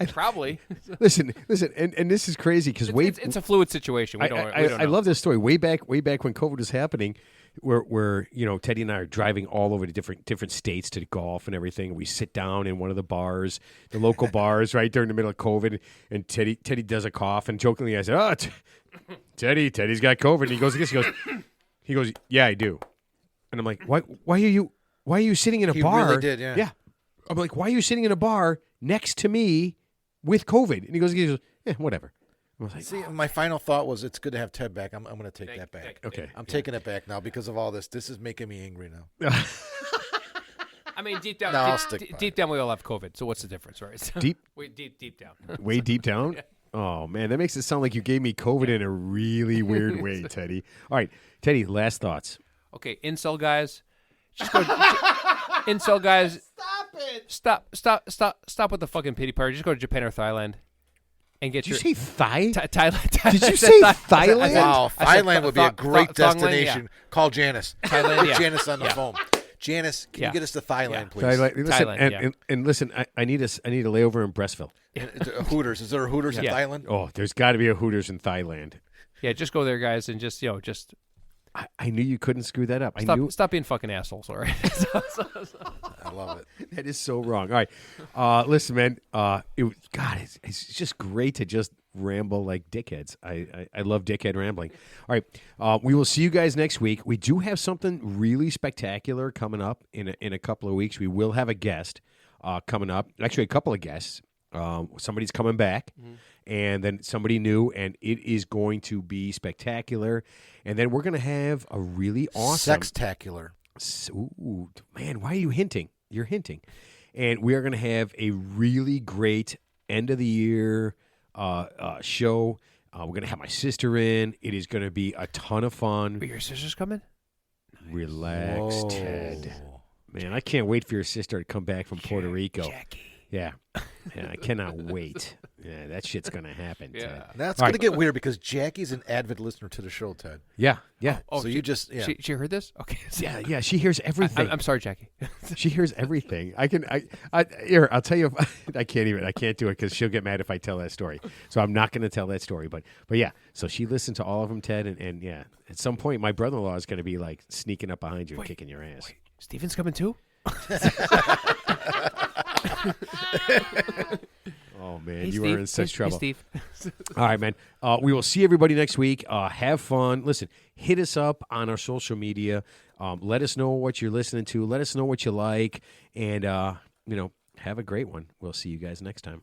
Speaker 2: probably.
Speaker 1: Listen, and this is crazy because
Speaker 2: It's a fluid situation. We don't
Speaker 1: I
Speaker 2: know.
Speaker 1: love this story. Way back when COVID was happening, where Teddy and I are driving all over to different states to golf and everything. We sit down in one of the bars, the local bars, right during the middle of COVID, and Teddy does a cough, and jokingly I said, "Oh, Teddy's got COVID." And he goes, "Yeah, I do." And I'm like, "Why are you sitting in a
Speaker 3: He
Speaker 1: bar?"
Speaker 3: really did, yeah.
Speaker 1: I'm like, "Why are you sitting in a bar next to me with COVID?" And he goes, "Yeah, whatever." I was like,
Speaker 3: See, my final thought was it's good to have Ted back. I'm going to take that back.
Speaker 1: okay.
Speaker 3: I'm taking it back now because of all this. This is making me angry now.
Speaker 2: I mean, deep down,
Speaker 3: No, I'll stick by
Speaker 2: deep down, we all have COVID. So what's the difference, right? So,
Speaker 1: Deep,
Speaker 2: deep down.
Speaker 1: way deep down. Oh man, that makes it sound like you gave me COVID in a really weird way, Teddy. All right, Teddy. Last thoughts.
Speaker 2: Okay, incel guys, just go. Incel guys, stop it! Stop with the fucking pity party. Just go to Japan or Thailand, and get
Speaker 1: Did
Speaker 2: your
Speaker 1: you say Thai?
Speaker 2: Thailand.
Speaker 1: Did you say Thailand?
Speaker 3: Wow,
Speaker 2: I said
Speaker 3: Thailand would be a great
Speaker 2: Thongland,
Speaker 3: destination. Call Janice.
Speaker 2: Thailand,
Speaker 3: Put
Speaker 2: yeah.
Speaker 3: Janice on the phone. Janice, can you get us to Thailand, please?
Speaker 1: Thailand. Listen,
Speaker 2: Thailand,
Speaker 1: and listen, I need a layover in Breastville.
Speaker 3: Hooters. Is there a Hooters in
Speaker 2: Yeah.
Speaker 3: Thailand?
Speaker 1: Oh, there's got to be a Hooters in Thailand.
Speaker 2: Yeah, just go there, guys, and just
Speaker 1: I knew you couldn't screw that up. I knew
Speaker 2: stop being fucking assholes, all right?
Speaker 3: I love it.
Speaker 1: that is so wrong. All right, listen, man. It's just great to just ramble like dickheads. I love dickhead rambling. All right, we will see you guys next week. We do have something really spectacular coming up in a couple of weeks. We will have a guest coming up. Actually, a couple of guests. Somebody's coming back, and then somebody new, and it is going to be spectacular. And then we're going to have a really awesome
Speaker 3: Sextacular.
Speaker 1: Ooh, man, why are you hinting? You're hinting. And we are going to have a really great end of the year show. We're going to have my sister in. It is going to be a ton of fun.
Speaker 2: Your sister's coming?
Speaker 1: Relax,
Speaker 3: Whoa.
Speaker 1: Ted. Man, I can't wait for your sister to come back from Puerto Rico.
Speaker 2: Jackie.
Speaker 1: Yeah, I cannot wait. Yeah, that shit's going to happen, Ted.
Speaker 2: Yeah.
Speaker 3: That's
Speaker 1: All
Speaker 3: going
Speaker 1: right.
Speaker 3: to get weird because Jackie's an avid listener to the show, Ted.
Speaker 1: Yeah.
Speaker 2: Oh,
Speaker 3: So you just, yeah.
Speaker 2: She heard this? Okay.
Speaker 1: Yeah, she hears everything.
Speaker 2: I'm sorry, Jackie.
Speaker 1: She hears everything. Here, I'll tell you. I can't do it because she'll get mad if I tell that story. So I'm not going to tell that story. But yeah. So she listened to all of them, Ted, and yeah. At some point, my brother-in-law is going to be like sneaking up behind you and kicking your ass.
Speaker 2: Steven's coming too?
Speaker 1: Oh man,
Speaker 2: Hey,
Speaker 1: you
Speaker 2: Steve.
Speaker 1: are in such
Speaker 2: Hey,
Speaker 1: trouble.
Speaker 2: Steve.
Speaker 1: All right, man. We will see everybody next week. Have fun. Listen, hit us up on our social media. Let us know what you're listening to. Let us know what you like, and have a great one. We'll see you guys next time.